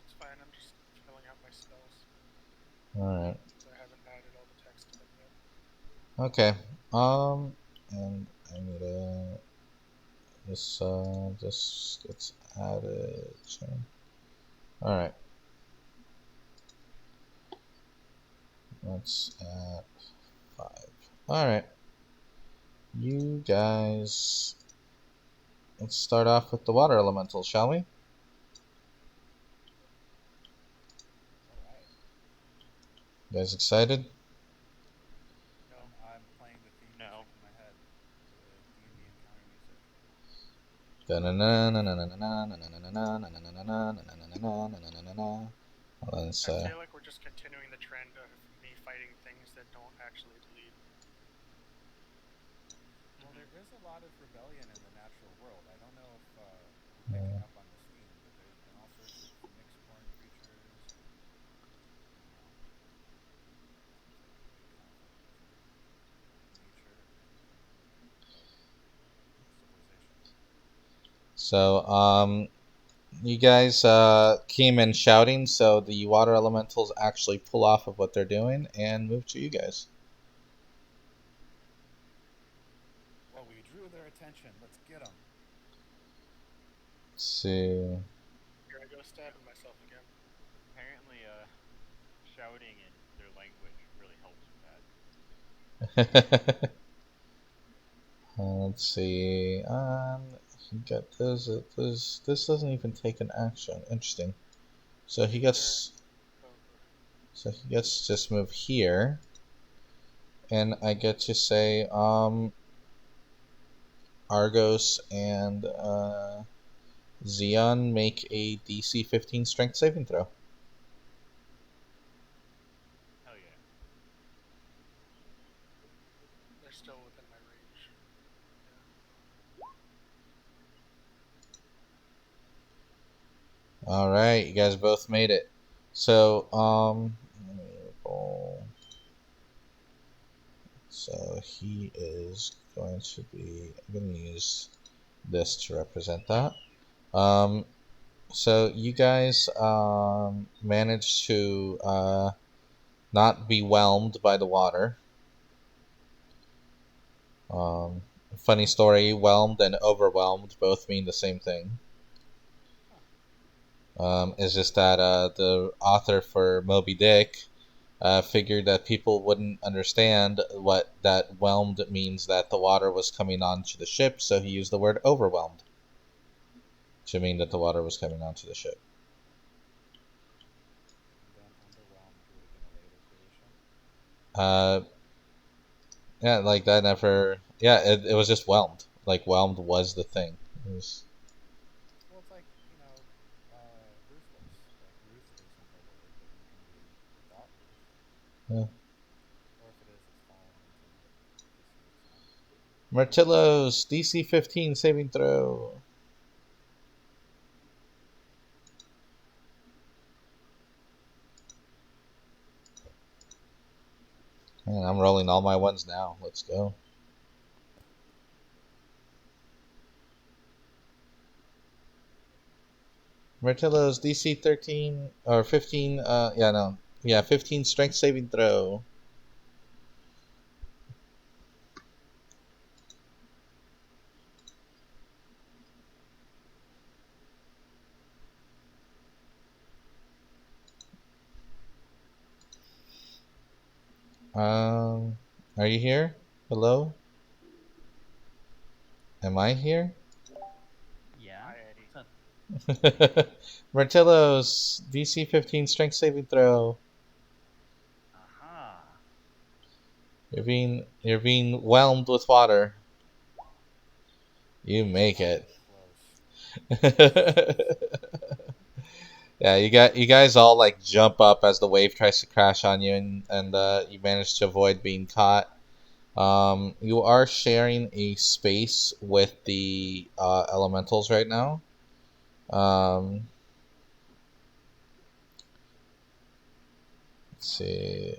It's fine. I'm just filling out my spells. All right. Since I haven't added all the text to them yet. Okay. And I need a this gets added. All right. Let's add 5. All right. You guys, let's start off with the water elemental, shall we? All right. You guys excited? No. I'm playing the theme No. music in my head, the D&D encounter music. Let's, I feel like we're just continuing the trend of me fighting things that don't actually bleed. Well, there is a lot of rebellion in the natural world. I don't know if we're picking up on this theme, but there's been all sorts of mix-born creatures, and you know, seems like a big conflict between nature and civilization. so, you guys came in shouting, so the water elementals actually pull off of what they're doing and move to you guys. Well, we drew their attention. Let's get them. Let's see. Here I go stabbing myself again. Apparently, shouting in their language really helps with that. Let's see. He got this. This doesn't even take an action. Interesting. So he gets. So he gets to just move here, and I get to say, Argos and Xeon make a DC 15 Strength saving throw. Hell yeah. They're still within my range. All right, you guys both made it. So, let me roll. So he is going to be. I'm going to use this to represent that. So you guys managed to not be whelmed by the water. Funny story, whelmed and overwhelmed both mean the same thing. It's just that the author for Moby Dick figured that people wouldn't understand what that whelmed means, that the water was coming onto the ship, so he used the word overwhelmed to mean that the water was coming onto the ship. And then underwhelmed would have been a later creation. Yeah, like that never. Yeah, it was just whelmed. Like whelmed was the thing. It was, Well, it's like, ruthless. Like ruth isn't a word, but you can do without ruth. yeah. Or if it is, it's fallen into disuse now. Martillos, DC 15 saving throw. Man, I'm rolling all my ones now. Let's go. Martillos, DC 13 or 15. Yeah, no. Yeah, 15 strength saving throw. Are you here? Hello? Am I here? Yeah. Hi, Eddie. What's up? Martillos, DC 15 strength saving throw. Aha. You're being whelmed with water. You Just make not it. even close. Yeah, you guys all like jump up as the wave tries to crash on you, and you manage to avoid being caught. You are sharing a space with the elementals right now. Let's see.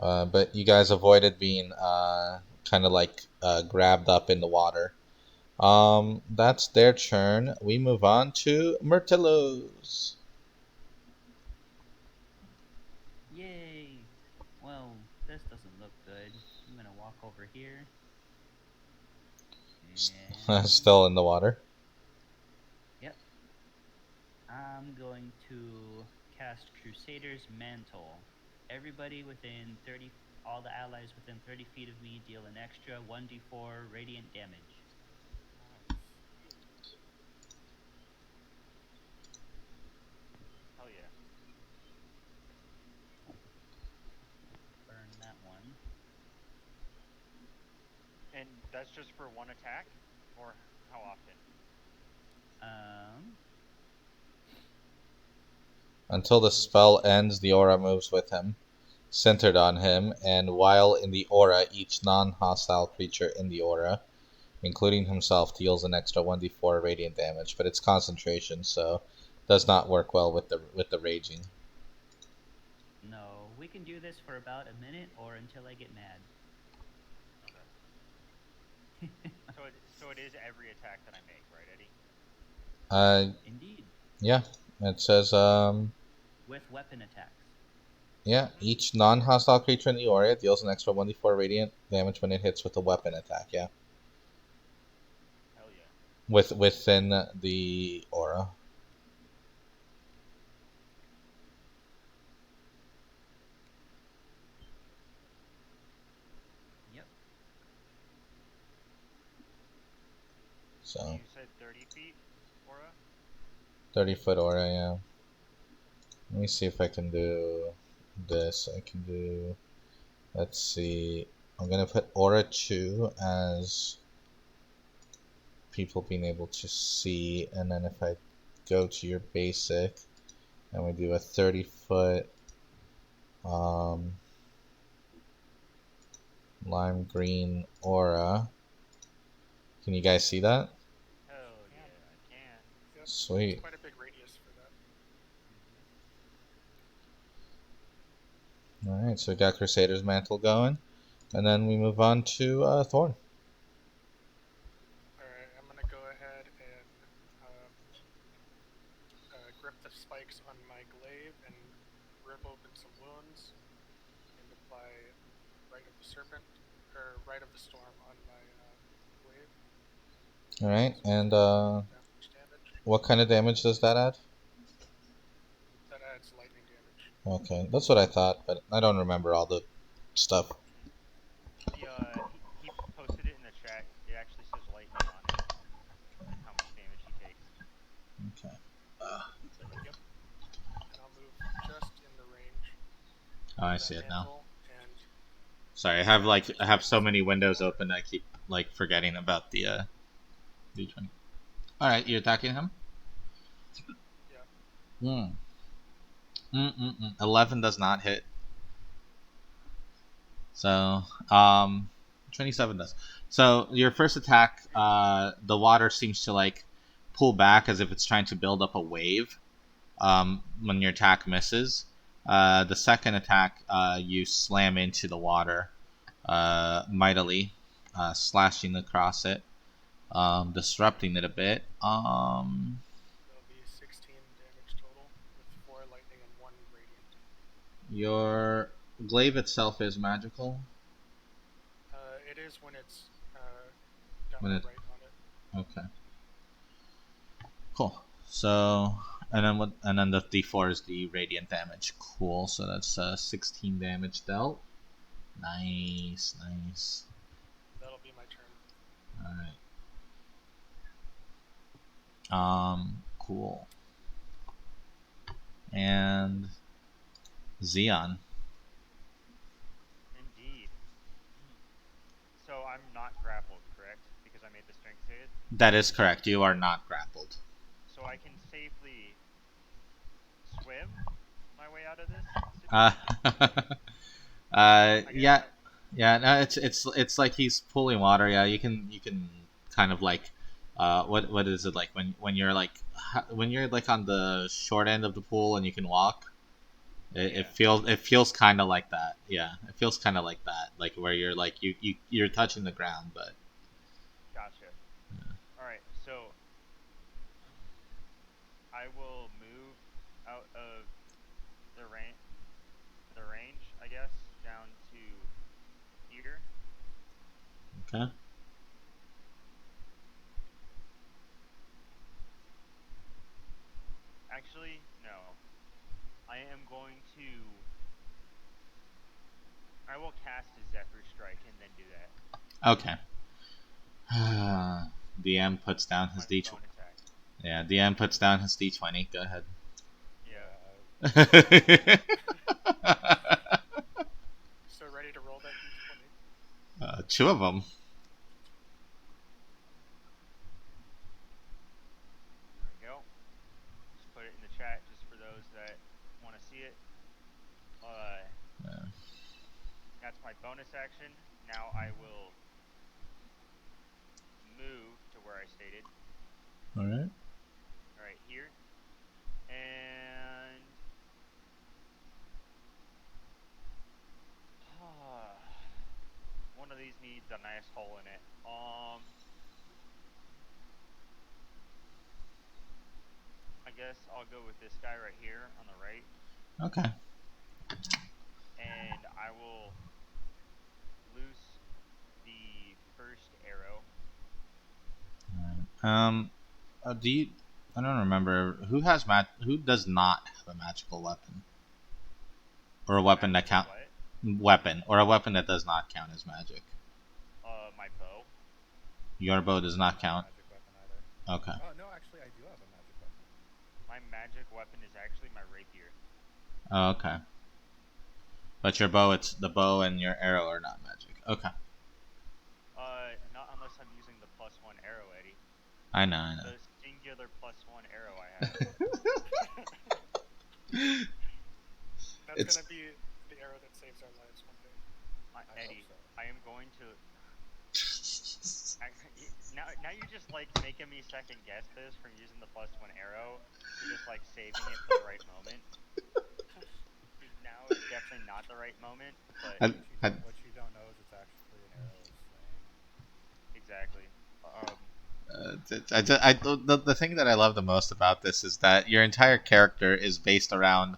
But you guys avoided being kind of like grabbed up in the water. That's their turn. We move on to Myrtillos. Yay. Well, this doesn't look good. I'm gonna walk over here. And Still in the water. yep. I'm going to cast Crusader's Mantle. Everybody within 30, all the allies within 30 feet of me deal an extra 1d4 radiant damage. Nice. Hell yeah. Burn that one. And that's just for one attack, or how often? Until the spell ends, the aura moves with him, centered on him, and while in the aura, each non-hostile creature in the aura, including himself, deals an extra 1d4 radiant damage. But it's concentration, so does not work well with the raging. No, we can do this for about a minute or until I get mad. Okay. So it is every attack that I make, right, Eddie? Indeed. Yeah. It says With weapon attacks. yeah, each non-hostile creature in the aura deals an extra 1d4 radiant damage when it hits with a weapon attack. Yeah. Hell yeah. Within the aura. Yep. So You said 30 feet, Aura? 30-foot aura, yeah. Let me see if I can do this. I can do. Let's see. I'm gonna put aura 2 as people being able to see, and then if I go to your basic and we do a 30-foot lime green aura. Can you guys see that? Hell yeah, I can. Yep. Sweet. Quite a big radius for that. Alright, so we got Crusader's Mantle going. And then we move on to Thorn. Alright, I'm gonna go ahead and grip the spikes on my glaive and rip open some wounds and apply Rite of the Serpent, or Rite of the Storm on my glaive. All right, and Damage. what kind of damage does that add? That adds lightning damage. Okay, that's what I thought, but I don't remember all the stuff. He posted it in the chat. It actually says lightning on it, and how much damage he takes. Okay. Yep. And I'll move just in the range. Oh, I of see that it now. mantle, and Sorry, I have so many windows open. I keep like forgetting about the D20. All right, you're attacking him. yeah. 11 does not hit. So 27 does. So your first attack, the water seems to like pull back as if it's trying to build up a wave. When your attack misses, the second attack, you slam into the water mightily, slashing across it, disrupting it a bit. That'll be 16 damage total, with 4 lightning and 1 radiant. Your glaive itself is magical. It is when it's got When a it- right on it. Okay. Cool. So, and then what? And then the D4 is the radiant damage. Cool. So that's 16 damage dealt. Nice, nice. That'll be my turn. All right. Cool. And Xeon. Indeed. So I'm not grappled, correct? Because I made the strength save. That is correct. You are not grappled. So I can safely swim my way out of this. Yeah, yeah. No, it's like he's pulling water. Yeah, you can kind of like, what is it like when you're like on the short end of the pool and you can walk. It feels kind of like that. Yeah, it feels kind of like that. Like where you're like you're touching the ground, but. Gotcha. All right, so I will move out of the range, I guess, down to here. Okay. Actually, no. I am going to. I will cast a Zephyr Strike and then do that. Okay. DM puts down his My D20. bone attack. Yeah, DM puts down his D20. Go ahead. Yeah. So ready to roll that d20. 2 of them. There we go. Just put it in the chat just for those that want to see it. Yeah. That's my bonus action. Now I will move to where I stated. All right. All right, here. And one of these needs a nice hole in it. I guess I'll go with this guy right here on the right. Okay. And I will loose the first arrow. Do you? I don't remember who does not have a magical weapon, or a weapon that count or a weapon that does not count as magic. My bow. Your bow does not I count. don't have a magic weapon either. Okay. Oh no, actually, I do have a magic weapon. My magic weapon is actually my rapier. Oh, okay. But your bow, the bow and your arrow are not magic. Okay. Not unless I'm using the +1 arrow, Eddie. I know. The singular +1 arrow I have. That's gonna be the arrow that saves our lives one day. Eddie, hope so. I am going to. Now you're just like making me second guess this from using the +1 arrow to just like saving it for the right moment. Now it's definitely not the right moment, but What you don't know is it's actually an arrow of slaying. exactly. The thing that I love the most about this is that your entire character is based around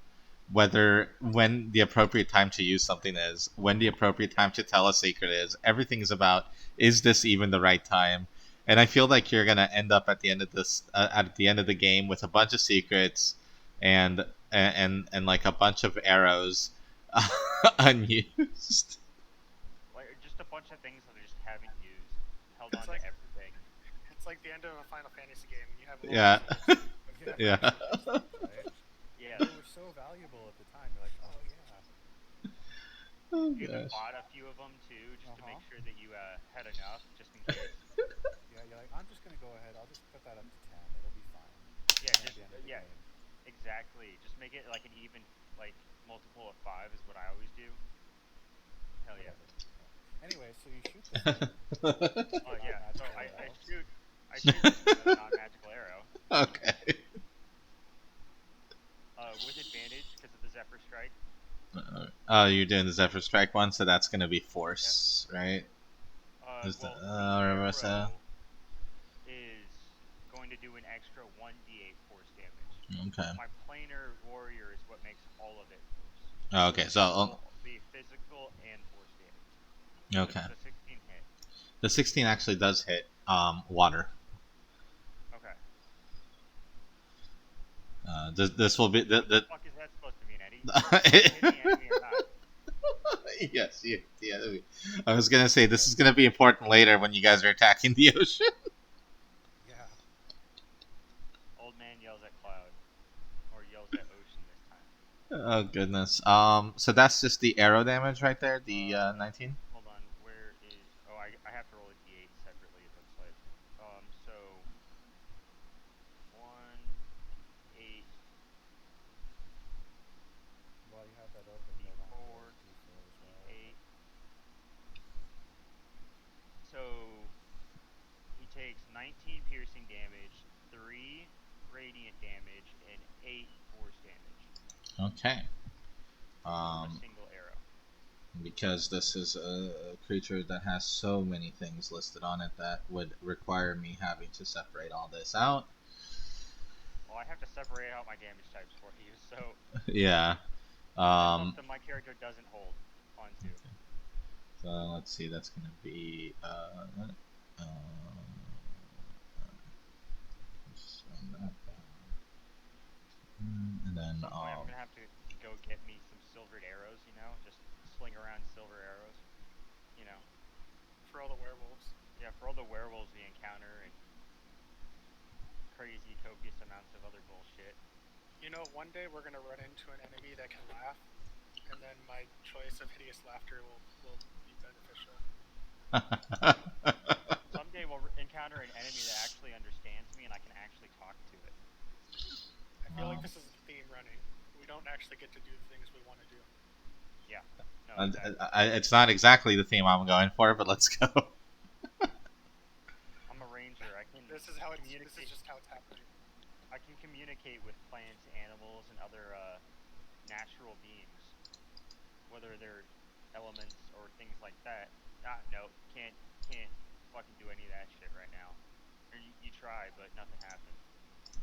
when the appropriate time to use something is, when the appropriate time to tell a secret is. Everything is about, is this even the right time? and I feel like you're gonna end up at the end of this at the end of the game with a bunch of secrets and like a bunch of arrows unused. Like just a bunch of things that I just haven't used, held It's on like- to everything. It's like the end of a Final Fantasy game. You have all Yeah. these little secrets. But you never Yeah. actually used them, right? Yeah, They were so valuable at the time. You're like, oh yeah. Oh you even gosh. bought a few of them too, just to make Uh-huh. sure that you had enough, just in case. Yeah, you're like, I'm just gonna go ahead. I'll just put that up to 10. It'll be fine. Yeah, And at just the end of the yeah, game. exactly. Just make it like an even like multiple of 5 is what I always do. Hell yeah. Whatever. Yeah. Anyway, so you shoot this thing. Oh yeah. So Non-magical I arrow. shoot this with a non-magical arrow Okay. with advantage because of the Zephyr Strike. Oh, you're doing the Zephyr Strike one, so that's gonna be force, right? Is the- reverse arrow is going to do an extra 1d8 force damage. Okay. My planar warrior is what makes all of it force. Oh, okay. So The physical and force damage. okay. The 16 hit. The 16 actually does hit water. Okay. This will be What the the fuck is that supposed to mean, Eddie? Hit the enemy or not? yes, yeah. I was gonna say this is gonna be important later when you guys are attacking the ocean. Yeah. Old man yells at cloud, or yells at ocean this time. Oh goodness. So that's just the arrow damage right there. The 19. Hold on, where is? Oh, I have to roll a d8 separately. It looks like. So 1, 8, While you have that open, you'll want to D4, do D4 as well. 8. So he takes 19 piercing damage, 3 radiant damage, and 8 force damage. Okay. A single arrow. Because this is a creature that has so many things listed on it that would require me having to separate all this out. Well, I have to separate out my damage types for you, so Yeah. that's something my character doesn't hold onto. So let's see. That's gonna be just run that down. And then At some point, I'm gonna have to go get me some silvered arrows. You know, just sling around silver arrows. You know, For all the werewolves. yeah, for all the werewolves we encounter and crazy copious amounts of other bullshit. You know, one day we're gonna run into an enemy that can laugh, and then my choice of hideous laughter will be beneficial. Someday we'll encounter an enemy that actually understands me and I can actually talk to it. I feel like this is the theme running. We don't actually get to do the things we want to do. Yeah. No, exactly. It's not exactly the theme I'm going for, but let's go. I'm a ranger. I can. This is how it's. communicate. This is just how it's happening. I can communicate with plants, animals, and other natural beings, whether they're elements or things like that. No, can't fucking do any of that shit right now. Or you try, but nothing happens.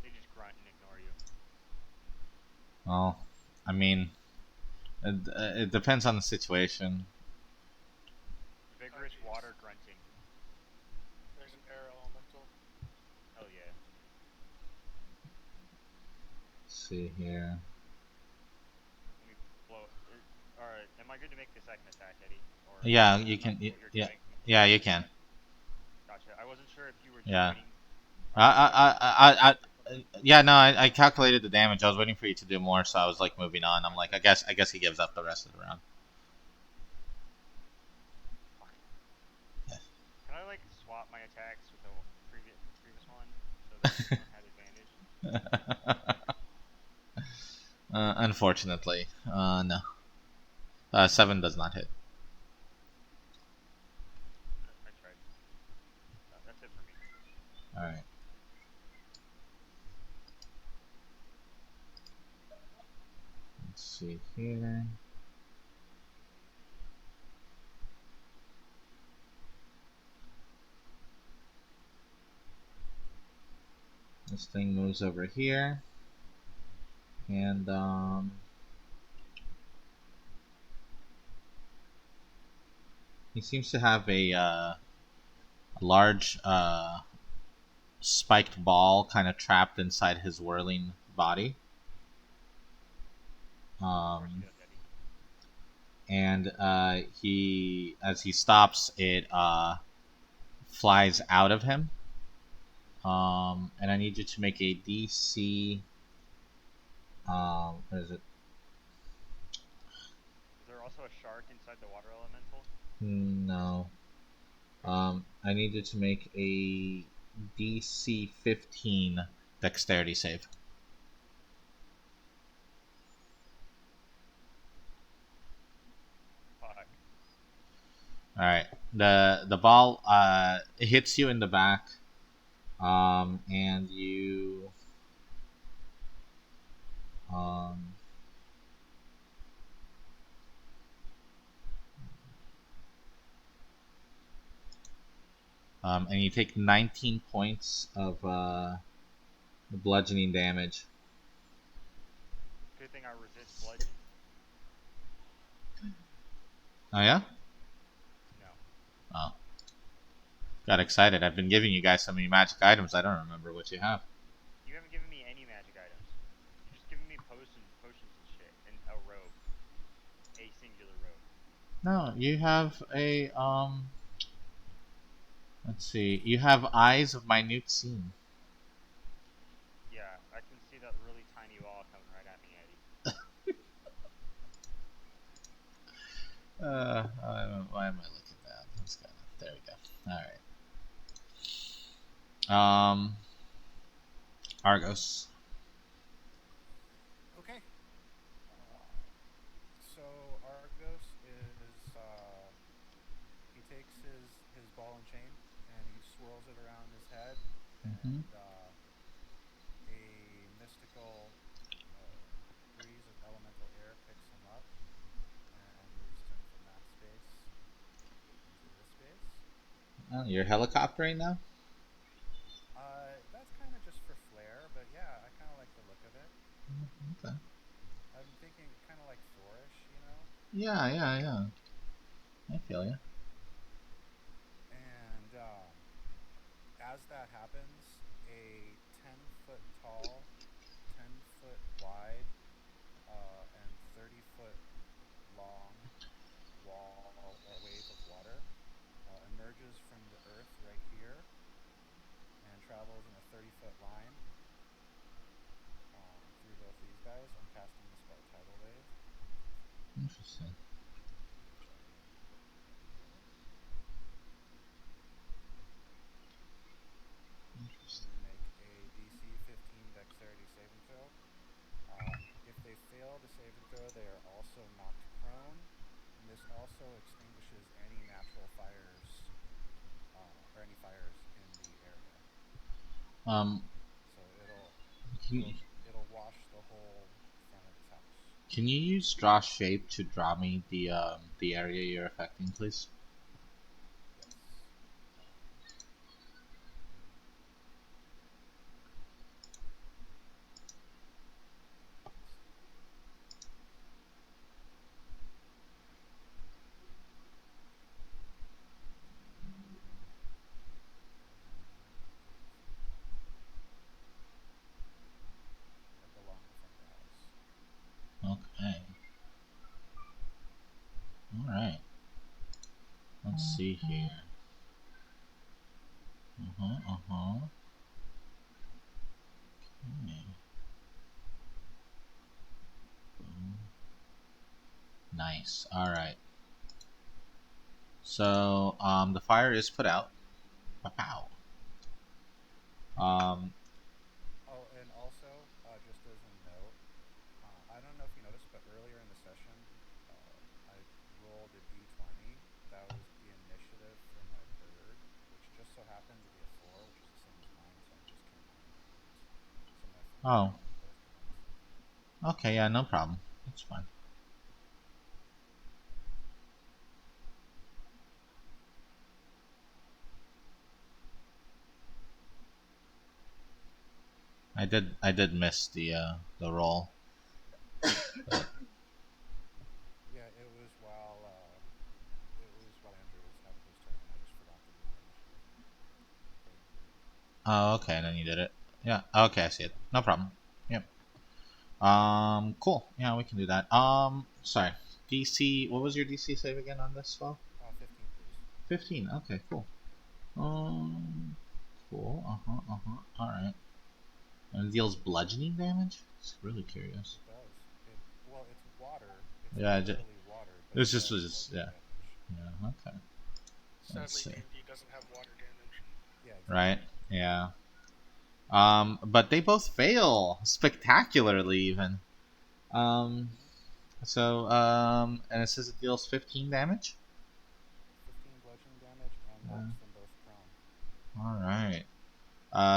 They just grunt and ignore you. Well, I mean, it depends on the situation. Vigorous jeez. water grunting. There's an air elemental. Hell yeah. Let's see here. Let me blow. Alright, am I good to make the second attack, Eddie? Or Yeah, you can. you're Yeah, trying- yeah, you can. Gotcha. I wasn't sure if you were Yeah. joining. Yeah, no, I calculated the damage. I was waiting for you to do more, so I was like moving on. I'm like, I guess he gives up the rest of the round. Can I like swap my attacks with the previous one so that this one had advantage? Unfortunately, no. 7 does not hit. I tried. That's it for me. All right. Let's see here. This thing moves over here, and he seems to have a large spiked ball kind of trapped inside his whirling body. Of course, Um, good, Eddie. and as he stops, it flies out of him. And I need you to make a DC. What is it? Is there also a shark inside the water elemental? No. I need you to make a DC 15 dexterity save. Fuck. All right. The ball hits you in the back, and you um, and you take 19 points of bludgeoning damage. Good thing I resist bludgeon. Oh yeah. No. Oh. Got excited. I've been giving you guys so many magic items. I don't remember what you have. You haven't given me any magic items. You're just giving me potions and shit, and a robe. A singular robe. No, you have a Let's see. You have eyes of minute seeing. Yeah, I can see that really tiny wall coming right at me, Eddie. Why am I looking down? Let's go. There we go. All right. Argos. Okay. So Argos is he takes his ball and chain and he swirls it around his head, Mm-hmm. and a mystical breeze of elemental air picks him up and moves him from that space into this space. Oh, you're helicoptering now. That's kind of just for flair, but yeah, I kind of like the look of it. Okay. I'm thinking kind of like Thorish, you know? Yeah. I feel you. And as that happens, a 10-foot tall, 10-foot wide, and 30-foot long wall or wave of water emerges from the earth right here and travels in a 30-foot line through both these guys. I'm casting the spell Tidal Wave. Interesting. Which I will put right here. Interesting. And make a DC 15 Dexterity saving throw. If they fail the saving throw, they are also knocked prone, and this also extinguishes any natural fires or any fires in the area. Um, So it'll can you, it'll it'll wash the whole front of his house. can you use draw shape to draw me the area you're affecting, please? Yes. Let's see. Like along the front of the house. Okay. All right. Let's see here. Okay. Boom. Nice. All right. So the fire is put out. Pow. Oh, and also, just as a note, I don't know if you noticed, but earlier in the session, I rolled a d20. That was the initiative for my bird, which just so happened to be a 4, which is the same as mine, so I'm just combining those. So my friend and I Oh. both got on the same. Okay. Yeah. No problem. That's fine. I did miss the roll. Yeah, it was while Andrew was having his turn, and I just forgot to do my initiative. Playing bird. Oh, okay, then you did it. Yeah. Okay, I see it. No problem. Yep. Cool. Yeah, we can do that. Sorry. DC. What was your DC save again on this spell? 15, please. 15. Okay, cool. Cool. All right. And it deals bludgeoning damage. It's really curious. It does. Well, it's water. It's Yeah, literally water, but it's it just does yeah. bludgeoning damage. Yeah. Okay. Let's Sadly, see. D&D doesn't have water damage. Yeah, exactly. Right. Yeah. But they both fail spectacularly, even. Um. So, and it says it deals 15 damage. 15 bludgeoning damage and knocks them both prone. All right.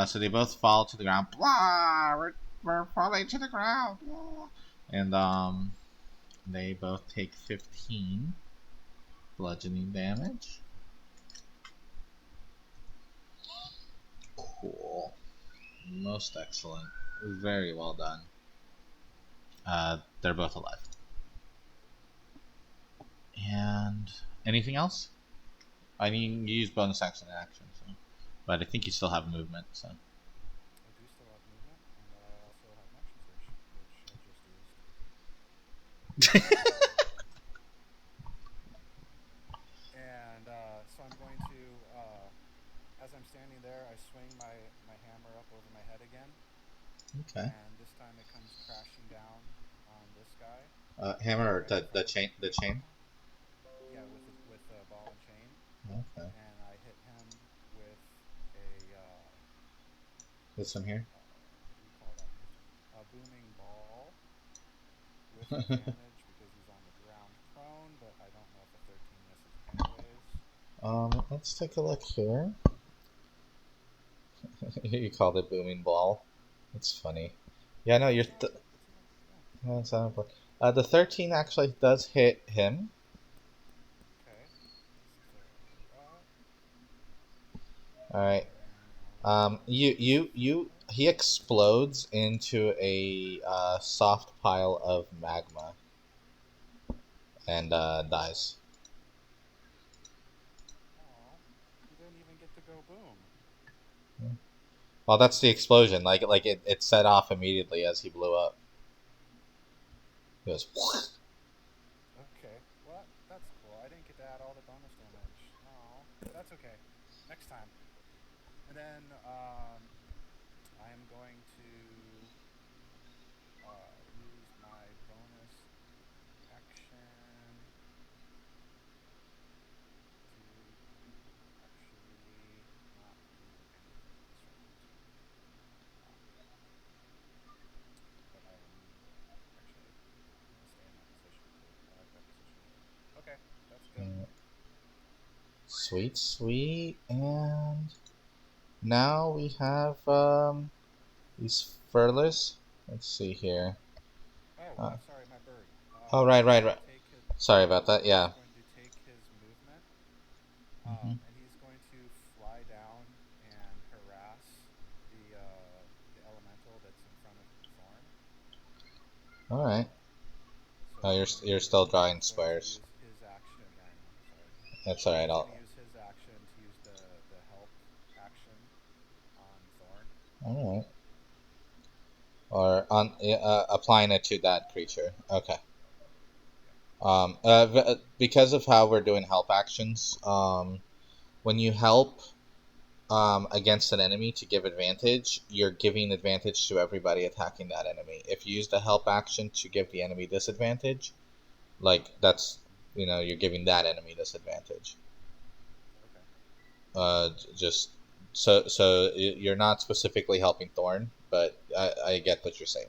So they both fall to the ground. Blah! We're falling to the ground. Blah. And they both take 15 bludgeoning damage. Cool. Most excellent. Very well done. They're both alive. And anything else? I mean, you use bonus action and action, so. But I think you still have movement, so. I do still have movement, and I also have an action search, which I just used. And so I'm going to, as I'm standing there, I swing my hammer up over my head again. Okay. And this time it comes crashing down on this guy. Hammer, the chain. Yeah, with a ball and chain. Okay. And I hit him with a. This one here. What do you call that? A booming ball with advantage because he's on the ground prone, but I don't know if a 13 misses anyways. Let's take a look here. You called it booming ball. That's funny. Yeah, no, you're. That's not important. The 13 actually does hit him. Okay. All right. He explodes into a soft pile of magma and dies. Oh, he didn't even get to go boom. Well, that's the explosion. Like it set off immediately as he blew up. It goes. Okay, well, that's cool. I didn't get to add all the bonus damage. Oh, that's okay. Next time. And then I am going to use my bonus action to actually not do anything this round. But I am actually going to stay in that position too. I like that position. Okay, that's good. Sweet, and now we have these furlers. Let's see here. Oh, sorry, my bird. Oh, right. His, Sorry about that. Yeah. He's going to take his movement, and he's going to fly down and harass the elemental that's in front of Thorn. All right. So you're still drawing squares. Use his action. Yeah, I know. Sorry. That's all right. He's going to use his action to use the help action on Thorn. All right. Or on applying it to that creature. Okay. Because of how we're doing help actions, when you help against an enemy to give advantage, you're giving advantage to everybody attacking that enemy. If you use the help action to give the enemy disadvantage, that's you're giving that enemy disadvantage. Okay. Just so you're not specifically helping Thorn, but I get what you're saying.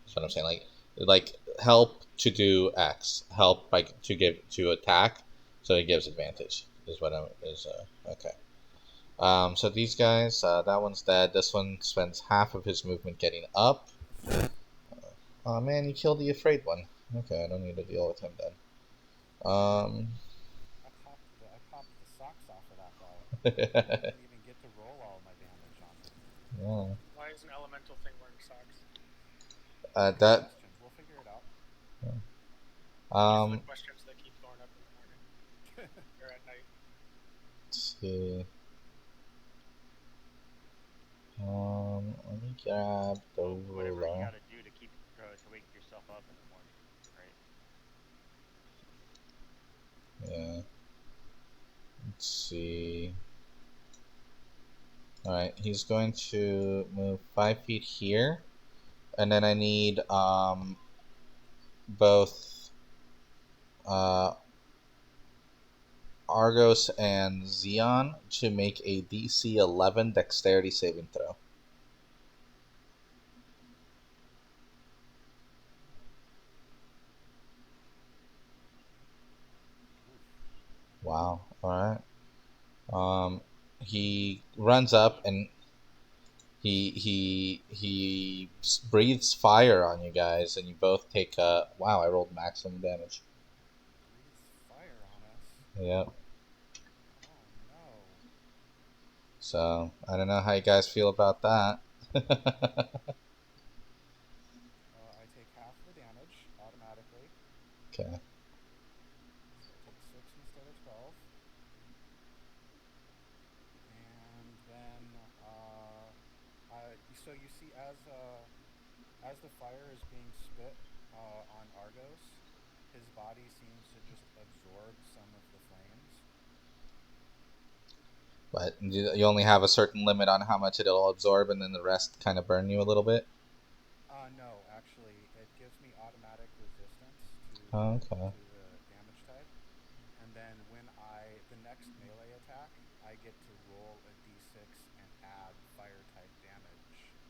That's what I'm saying. Like help to do X, help to attack, so it gives advantage. Is what okay. So these guys, that one's dead. This one spends half of his movement getting up. Oh man, you killed the afraid one. Okay, I don't need to deal with him then. I popped the socks off of that guy. I didn't even get to roll all my damage on him. Yeah. Why is an elemental thing wearing socks? That. Question. We'll figure it out. These are the questions that keep Thorn up in the morning or at night. Let's see. Let me grab the Well, whatever you ruler. gotta do to keep to wake yourself up in the morning, right? Yeah. Let's see. Alright, he's going to move 5 feet here. And then I need both Argos and Xeon to make a DC 11 dexterity saving throw. Oof. Wow. Alright. He runs up and he breathes fire on you guys, and you both take wow, I rolled maximum damage. Breathes fire on us. Yep. Oh no. So I don't know how you guys feel about that. I take half the damage automatically. Okay. So I take 6 instead of 12. And then, so you see, as the fire is being spit on Argos, his body seems to just absorb some of the flames. But you only have a certain limit on how much it'll absorb, and then the rest kind of burn you a little bit. No, actually, it gives me automatic resistance Oh, okay. to the damage type. And then the next melee attack, I get to roll a d6 and add fire type damage.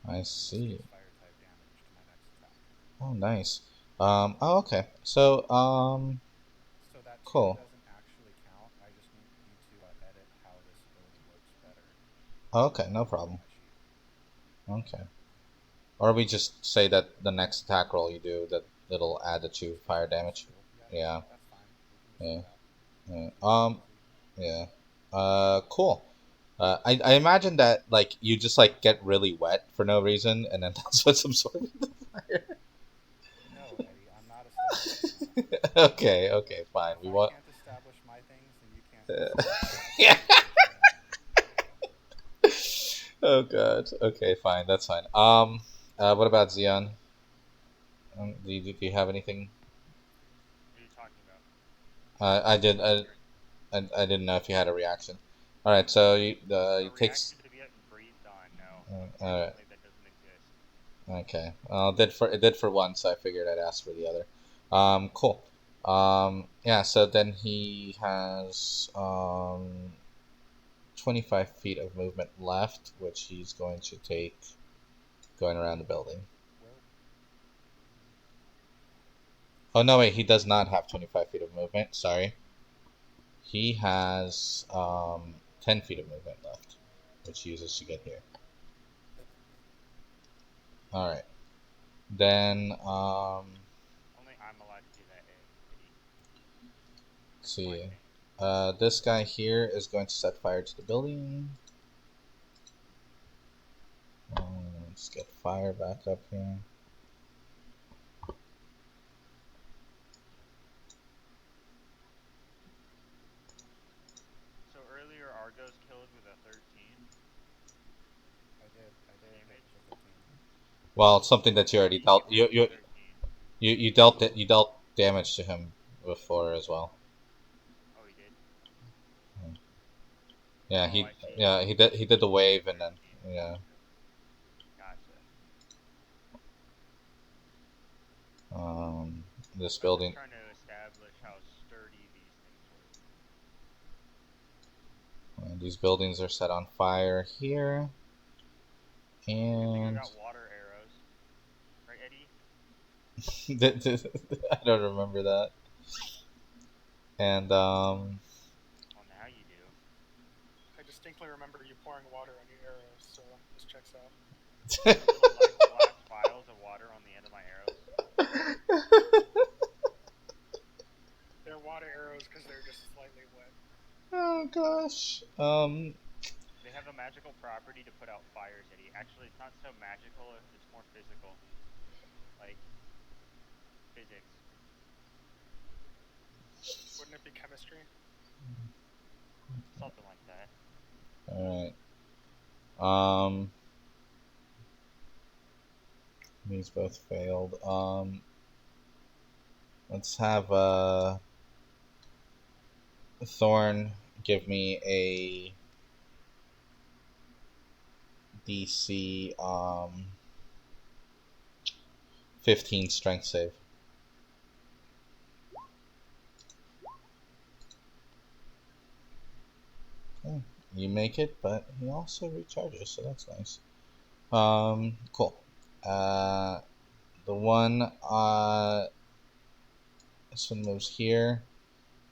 I In this see. case, fire type damage to my next attack. Oh, nice. Oh, okay. So, So that 2 cool. doesn't actually count. I just need to edit how this ability works better. Okay, no On problem. my sheet. Okay. Or we just say that the next attack roll you do, that it'll add the 2 Just make fire it plus damage. 2. Yeah, Yeah. that's fine. We can just Yeah. do that. Yeah. Keep it easy. Yeah. Cool. I imagine that like you just like get really wet for no reason, and then that's what's absorbing the fire. No, Eddie, I'm not establishing that. Okay. Okay. Fine. If We I want. can't establish my things, then you can't establish Yeah. your own. Oh god. Okay. Fine. That's fine. What about Xeon? Do you have anything? What are you talking about? I did. My turn. I didn't know if you had a reaction. All right. So A it takes. reaction to be breathed on? No, All right. unfortunately, that doesn't exist. Okay. Well, it did for one, so I figured I'd ask for the other. Cool. Yeah. So then he has 25 feet of movement left, which he's going to take going around the building. Where? Oh no, wait. He does not have 25 feet of movement. Sorry. He has 10 feet of movement left, which he uses to get here. All right. Then Only I'm allowed to do that, Eddie. let's That's my see. thing. This guy here is going to set fire to the building. Let's get fire back up here. So earlier, Argos killed with a 13 I did hit damage. with a 13. Well, something that you already Eddie hit dealt. with a 13. You dealt damage to him before as well. Oh, he did. Yeah, Oh, I see. he did the wave and then 13. yeah. Gotcha. This I'm just building. trying to establish how sturdy these things were. These buildings are set on fire here, Good thing I and got water arrows. Right, Eddie? I don't remember that. And Well, now you do. I distinctly remember you pouring water on your arrows, so this checks out. Little like glass vials of water on the end of my arrows. They're water arrows because they're just slightly wet. Oh gosh. They have a magical property to put out fires, Eddie. Actually, it's not so magical, it's more physical. Like, physics. Wouldn't it be chemistry? Something like that. All right. These both failed. Let's have Thorn give me a DC 15 strength save. Okay. You make it, but he also recharges, so that's nice. Cool. The one this one moves here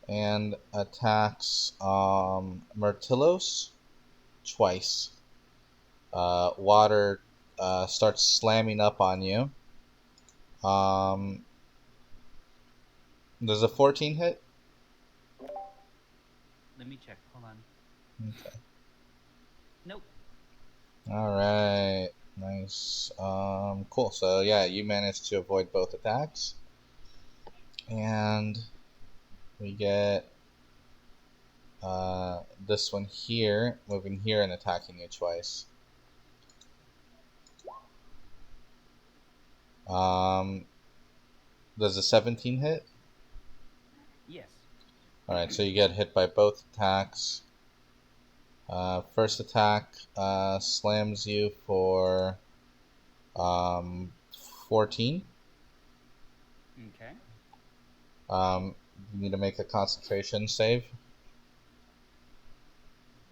and attacks Myrtillos twice. Water starts slamming up on you. Does a 14 hit? Let me check. Hold on. Okay. Nope. All right. Nice. Cool. So yeah, you managed to avoid both attacks, and we get this one here, moving here and attacking you twice. Does a 17 hit? Yes. Alright, so you get hit by both attacks. First attack slams you for 14. Okay. You need to make a concentration save.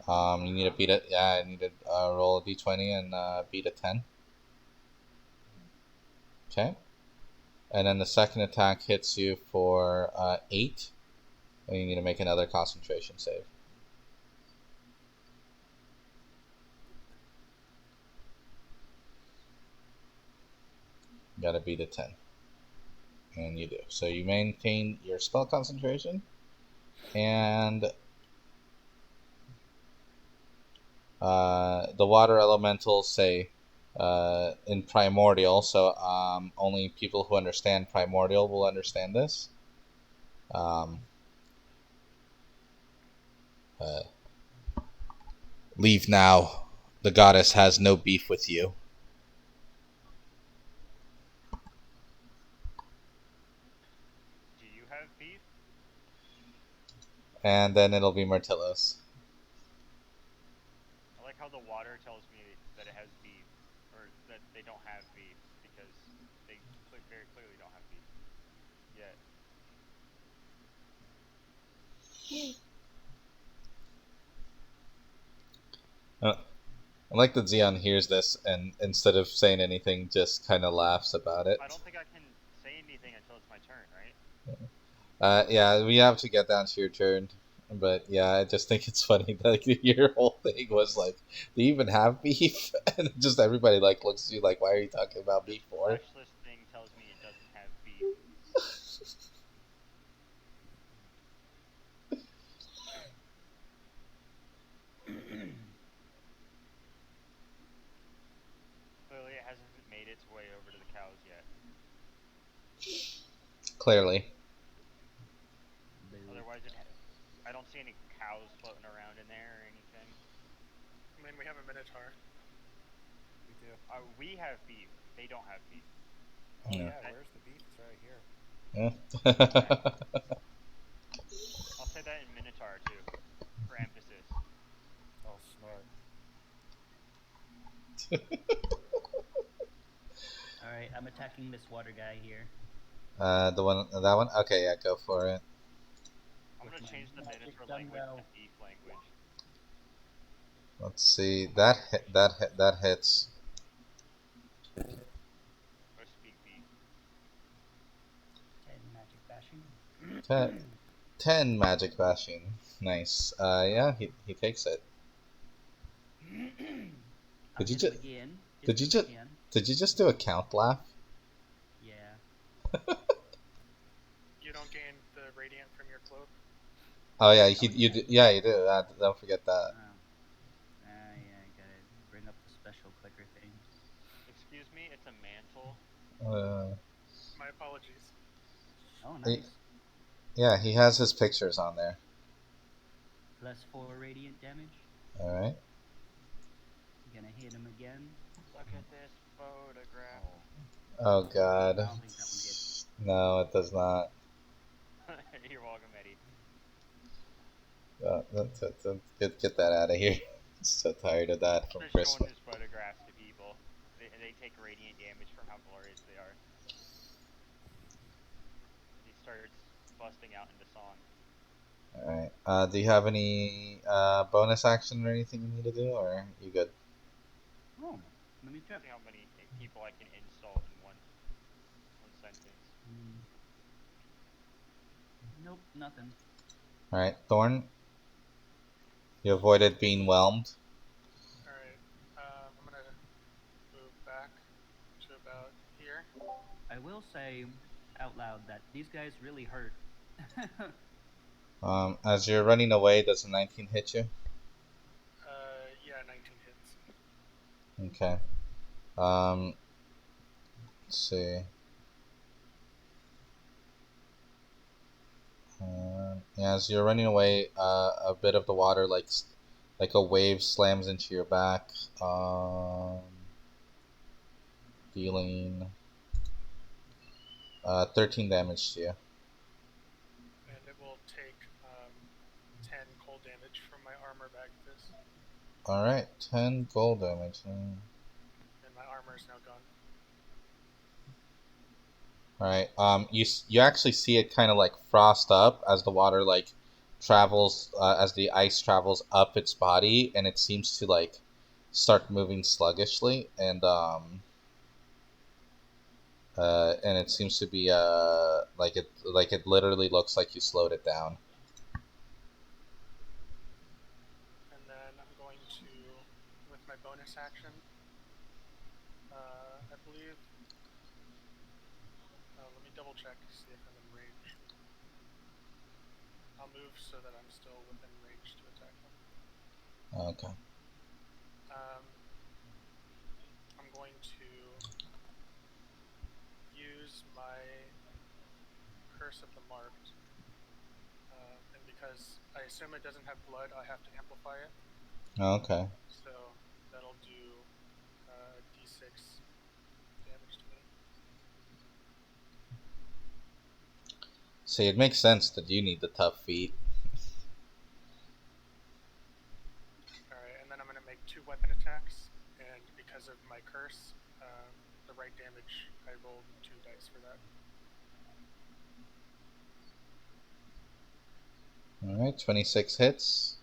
You need to beat it. Yeah, I need to roll a d20 and beat a 10. Okay. And then the second attack hits you for 8. And you need to make another concentration save. You gotta beat a 10. And you do. So you maintain your spell concentration. And the water elementals say in primordial, so only people who understand primordial will understand this. Uh, Leave now. The goddess has no beef with you. Do you have beef? And then it'll be Martillos. I like how the water tells me that it has beef, or that they don't have beef, because they very clearly don't have beef yet. I like that Xeon hears this and instead of saying anything, just kind of laughs about it. I don't think I can say anything until it's my turn, right? Yeah, we have to get down to your turn. But yeah, I just think it's funny that like, your whole thing was like, do you even have beef? And just everybody like looks at you like, why are you talking about beef for? Fleshless thing tells me it doesn't have beef. Clearly, it hasn't made its way over to the cows yet. Clearly. Otherwise, I don't see any cows floating around in there or anything. I mean, we have a Minotaur. We do. We have beef. They don't have beef. Oh Yeah. yeah, where's the beef? It's right here. Yeah. I'll say that in Minotaur too, for emphasis. Oh snort. Alright, I'm attacking this water guy here. That one? Okay, yeah, go for it. I'm gonna change the magic Minotaur language dumbbell. to beef language. Let's see. That hits. Or speak beef. 10 magic bashing. 10 magic bashing. Nice. Yeah, he takes it. I'll Did you hit him just again. did you if I just can. did you just do a count laugh? Yeah. You don't gain the radiant from your cloak. Oh yeah, you do, yeah you do. Don't forget that. Yeah, I gotta bring up the special clicker thing. Excuse me, it's a mantle. My apologies. Oh, nice. Yeah, he has his pictures on there. Plus 4 radiant damage. All right. Gonna hit him again. Look at this photograph. Oh. Oh god. I don't think that one hits. No, it does not. You're welcome, Eddie. Get that out of here. So tired of that from Just showing Christmas. his photographs to people. They take radiant damage from how glorious they are. He starts busting out into song. Alright. Do you have any bonus action or anything you need to do, or you good? Oh, let me check. See how many people I can insult in one sentence. Nope, nothing. Alright, Thorn. You avoided being whelmed. Alright. I'm gonna move back to about here. I will say out loud that these guys really hurt. As you're running away, does a 19 hit you? Yeah, 19 hits. Okay. Let's see. Yeah, as you're running away, a bit of the water, like a wave, slams into your back, dealing 13 damage to you. And it will take 10 cold damage from my armor bag this. All right, 10 gold damage. And my armor is now gone. All right. You actually see it kind of like frost up as the water like travels, as the ice travels up its body, and it seems to like start moving sluggishly, and it seems to be like it literally looks like you slowed it down. And then I'm going to, with my bonus action, I believe. Let me double check to see if I'm in range. I'll move so that I'm still within range to attack him. Okay. I'm going to use my Curse of the Marked. And because I assume it doesn't have blood, I have to amplify it. Okay. So that'll do d6 damage to me. See, it makes sense that you need the tough feet. Alright, and then I'm going to make 2 weapon attacks. And because of my curse, the right damage, I rolled 2 dice for that. All right, 26 hits.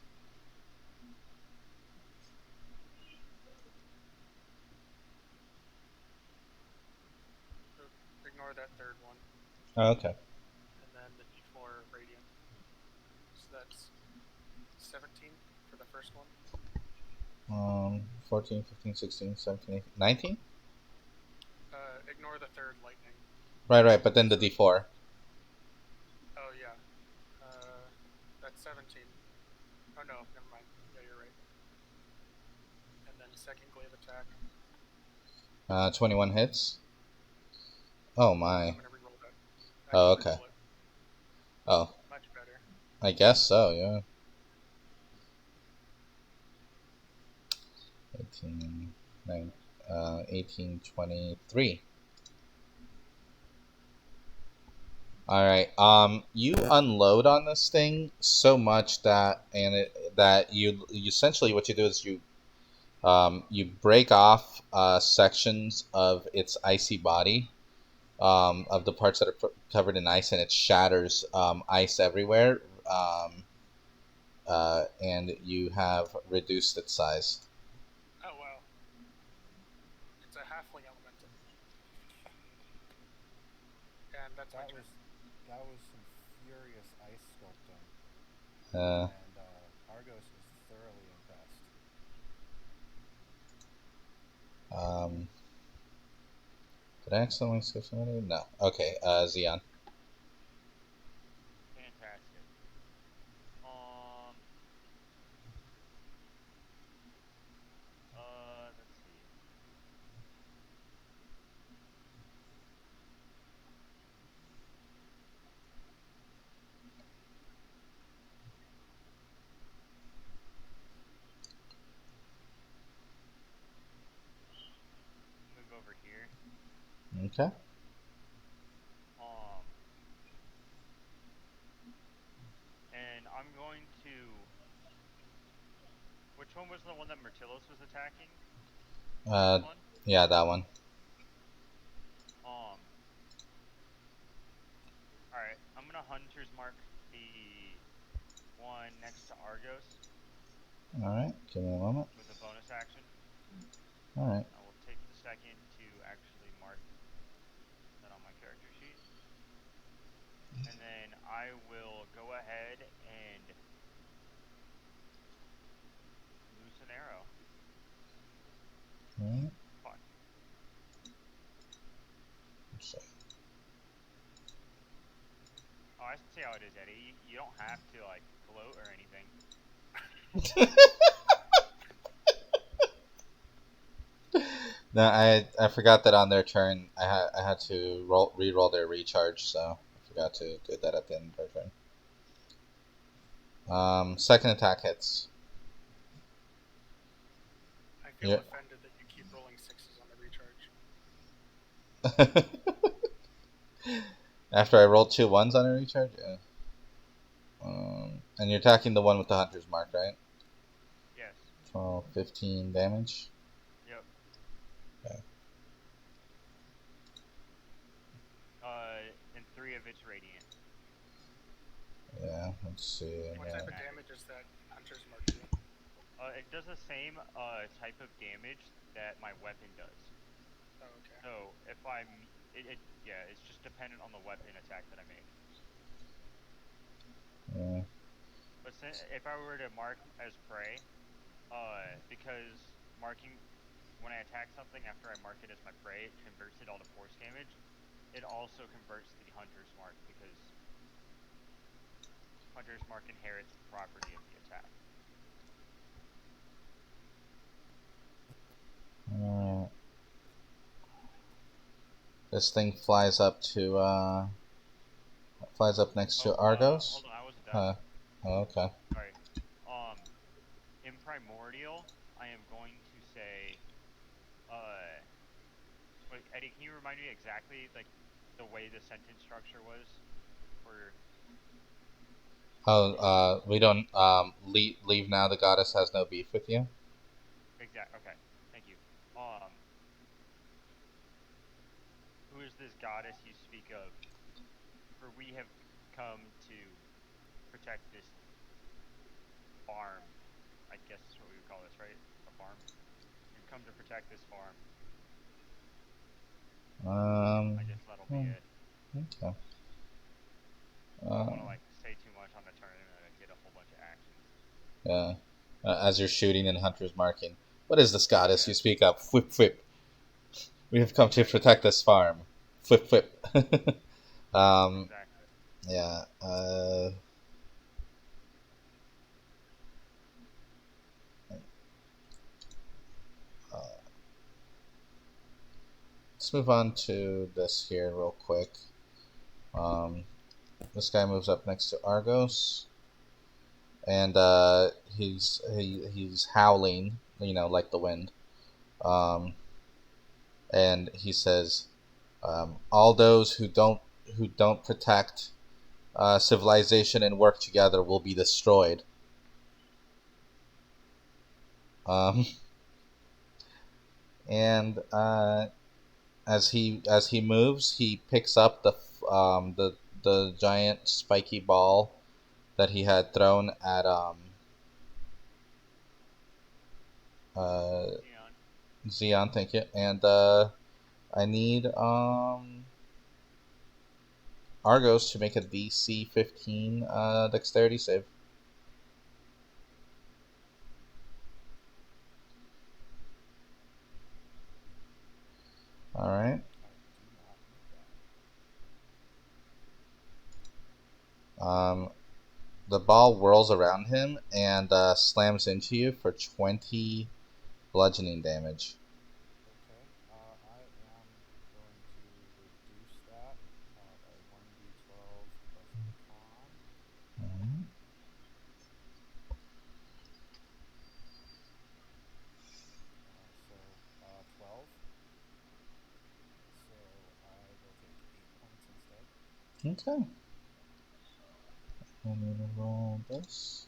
Ignore that third one. Oh, okay. And then the d4 radiant. So that's 17 for the first one. 14, 15, 16, 17, 18, 19? Ignore the third lightning. Right, but then the D4. Oh, yeah. That's 17. Oh, no, never mind. Yeah, you're right. And then second glaive attack. 21 hits. Oh my. I'm going to reroll that. Oh, okay. Oh. Much better. I guess so, yeah. 18, 23. Alright, you unload on this thing so much that, that you essentially what you do is you break off sections of its icy body, of the parts that are covered in ice, and it shatters ice everywhere, and you have reduced its size. Oh, wow. It's a halfling elemental. And that's my turn. That was some furious ice sculpting. Uh, And Argos was thoroughly impressed. Did I accidentally skip somebody? No. Okay, Xeon. Fantastic. Let's see. Move over here. Okay. And I'm going to. Which one was the one that Myrtilus was attacking? This one? Yeah, that one. Alright, I'm gonna Hunter's Mark the one next to Argos Alright, give me a moment. with a bonus action. Alright. I will take the second to actually mark that on my character sheet. And then I will go ahead and loose an arrow. Alright. Fuck. Oh, I see how it is, Eddie. You don't have to, like, gloat or anything. No, I forgot that on their turn I had to re-roll their recharge, so I forgot to do that at the end of their turn. Second attack hits. I feel offended that you keep rolling 6s on the recharge. After I rolled 2 1s on a recharge? Yeah. And you're attacking the one with the Hunter's Mark, right? Yes. 12, 15 damage? Yep. Okay. And 3 of it's radiant. Yeah, let's see. What Yeah. type of damage does that Hunter's Mark do? It does the same type of damage that my weapon does. Oh, okay. So if I'm, yeah, it's just dependent on the weapon attack that I make. Yeah. But if I were to mark as prey, because marking when I attack something after I mark it as my prey, it converts it all to force damage. It also converts the Hunter's Mark because Hunter's Mark inherits the property of the attack. This thing flies up next to Argos. Hold on, I wasn't done. Oh, okay. Sorry. In Primordial, I am going to say, wait, Eddie, can you remind me exactly, like, the way the sentence structure was for... We don't, leave now, the goddess has no beef with you? Okay, thank you. Who is this goddess you speak of? For we have come to protect this farm. I guess is what we would call this, right? A farm? We've come to protect this farm. I guess that'll be it. Okay. I don't want to, like, say too much on the turn and I get a whole bunch of actions. Yeah. As you're shooting and Hunter's marking. What is this goddess you speak of? Whip, whip. We have come to protect this farm. Whip, whip. Exactly. Yeah. Let's move on to this here real quick. This guy moves up next to Argos, and he's howling, like the wind. And he says, "All those who don't protect civilization and work together will be destroyed." And as he moves, he picks up the giant spiky ball that he had thrown at Xeon, thank you. And I need Argos to make a DC 15 dexterity save. All right. The ball whirls around him and slams into you for 20 bludgeoning damage. Okay, I am going to reduce that by 1d12 plus con. Mm-hmm. So 12. So Okay. I'm gonna roll this.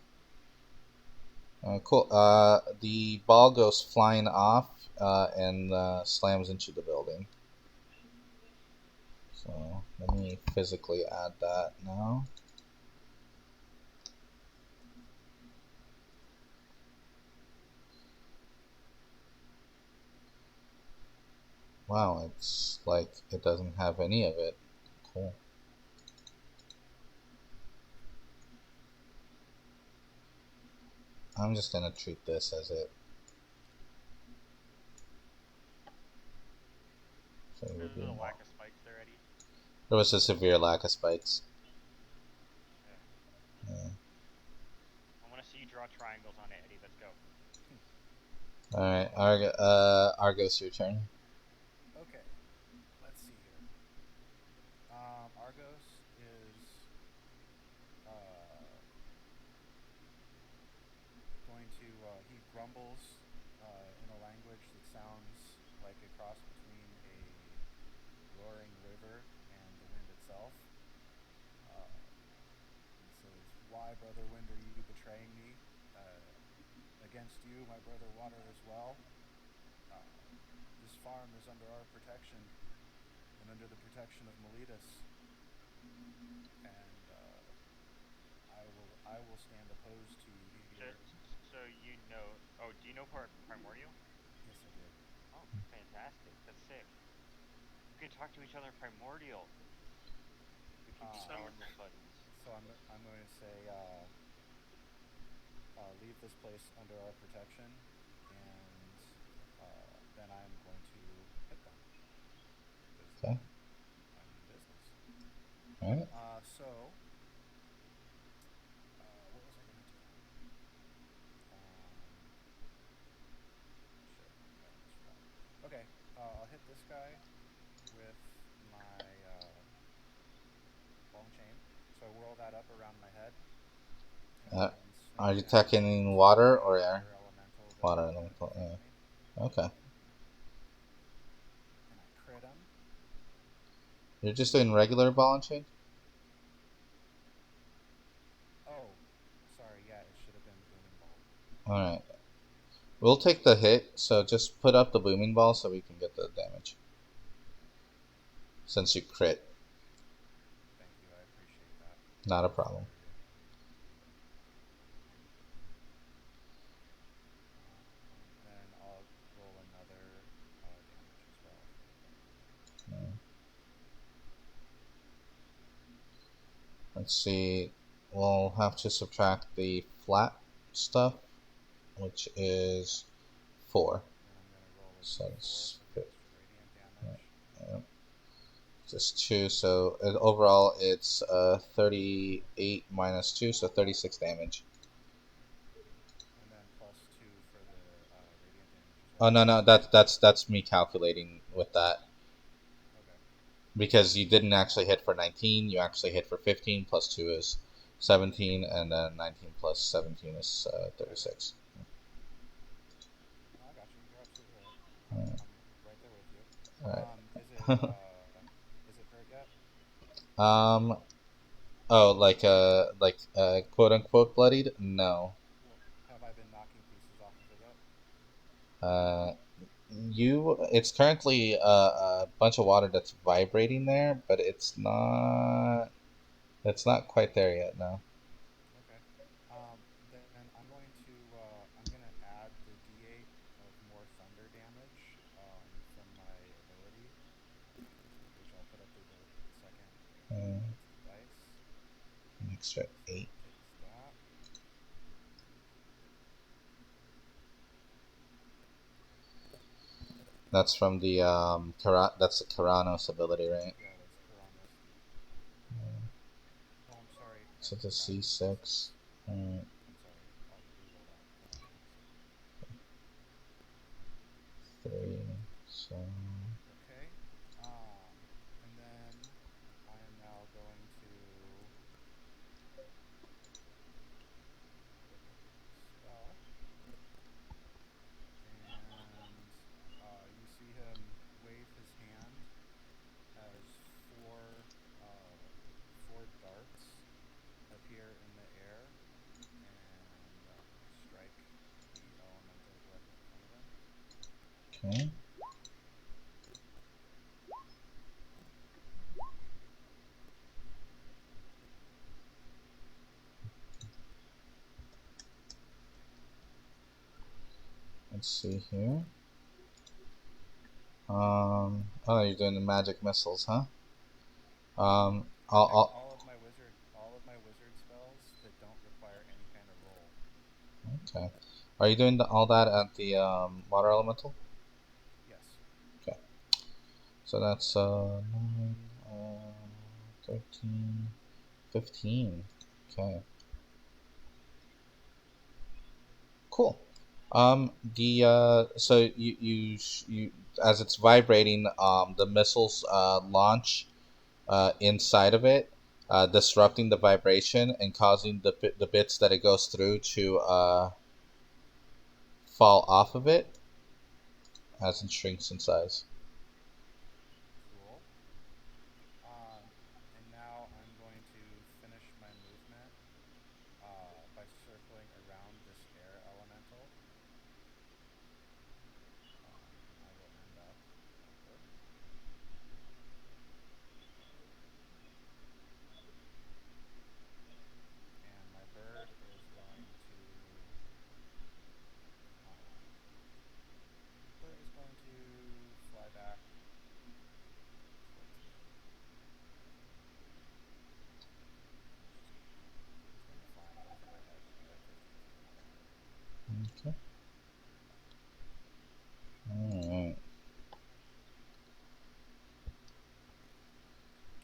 Cool. The ball goes flying off and slams into the building. So let me physically add that now. Wow, it's like it doesn't have any of it. Cool. I'm just gonna treat this as it. So it would There's be a more. lack of spikes there, Eddie. There was a severe lack of spikes. Yeah. Yeah. I want to see you draw triangles on it, Eddie. Let's go. Alright, Argos, your turn. Okay, let's see here. Argos is going to. He grumbles in a language that sounds like a cross between a roaring river and the wind itself. He says, "Why, brother wind, are you betraying me? Against you, my brother water as well. This farm is under our protection and under the protection of Meletus, and I will stand opposed to you here." So you know. Oh, do you know Primordial? Yes, I did. Oh, fantastic. That's sick. We can talk to each other in Primordial. We can be normal buddies. So I'm going to say leave this place under our protection, and then I'm going to hit them because Okay. I mean business. Alright. So what was I going to do? Shit, I almost forgot. Okay, I'll hit this guy with my ball and chain. So I whirl that up around my head. And then swing Are you it down attacking into water a or air? air elemental that Water in elemental, front yeah. of me. Okay. And I crit him. You're just doing regular ball and chain? Oh, sorry. Yeah, it should have been booming ball. Alright. We'll take the hit, so just put up the booming ball so we can get the damage. Since you crit. Thank you. I appreciate that. Not a problem. Then I'll roll another damage as well. Yeah. Let's see. We'll have to subtract the flat stuff, which is 4. And I'm going to roll a So d4 it's for the extra radiant damage. yeah. Just 2. So overall, it's 38 minus 2, so 36 damage. And then plus 2 for the radiant damage as Oh well. no, that's me calculating with that. Okay. Because you didn't actually hit for 19, you actually hit for 15. Plus 2 is 17, and then 19 plus 17 is 36. I got you. You're absolutely right. Alright. I'm right there with you. Alright. Is it hurt yet? Oh, like quote unquote bloodied? No. Well, have I been knocking pieces off of it yet? It's currently a bunch of water that's vibrating there, but it's not quite there yet. No. Okay. Then I'm going to add the D8 of more thunder damage from my ability, which I'll put up the ability in a second. That's the dice. An extra 8. Takes that. That's from the that's the Karanos ability, right? Yeah, that's Karanos. Oh, I'm sorry. So the I forgot C6. I'm sorry. I'll re-roll that. Hold on 1 second. 3. So Okay. And then I am now going to spell. And you see him wave his hand as 4 Okay. Let's see here. Oh, you're doing the magic missiles, huh? I'll, all of my wizard spells that don't require any kind of roll. Okay. Are you doing all that at the water elemental? Yes. Okay. So that's 9, 13, 15. Okay. Cool. So you as it's vibrating, the missiles launch inside of it, disrupting the vibration and causing the bits that it goes through to fall off of it as it shrinks in size. Cool. And now I'm going to finish my movement by circling around this air elemental. And I will end up over. And my bird is going to fly back towards me. It's going to be flying over my head, like 15 feet in the air. Okay. Alright.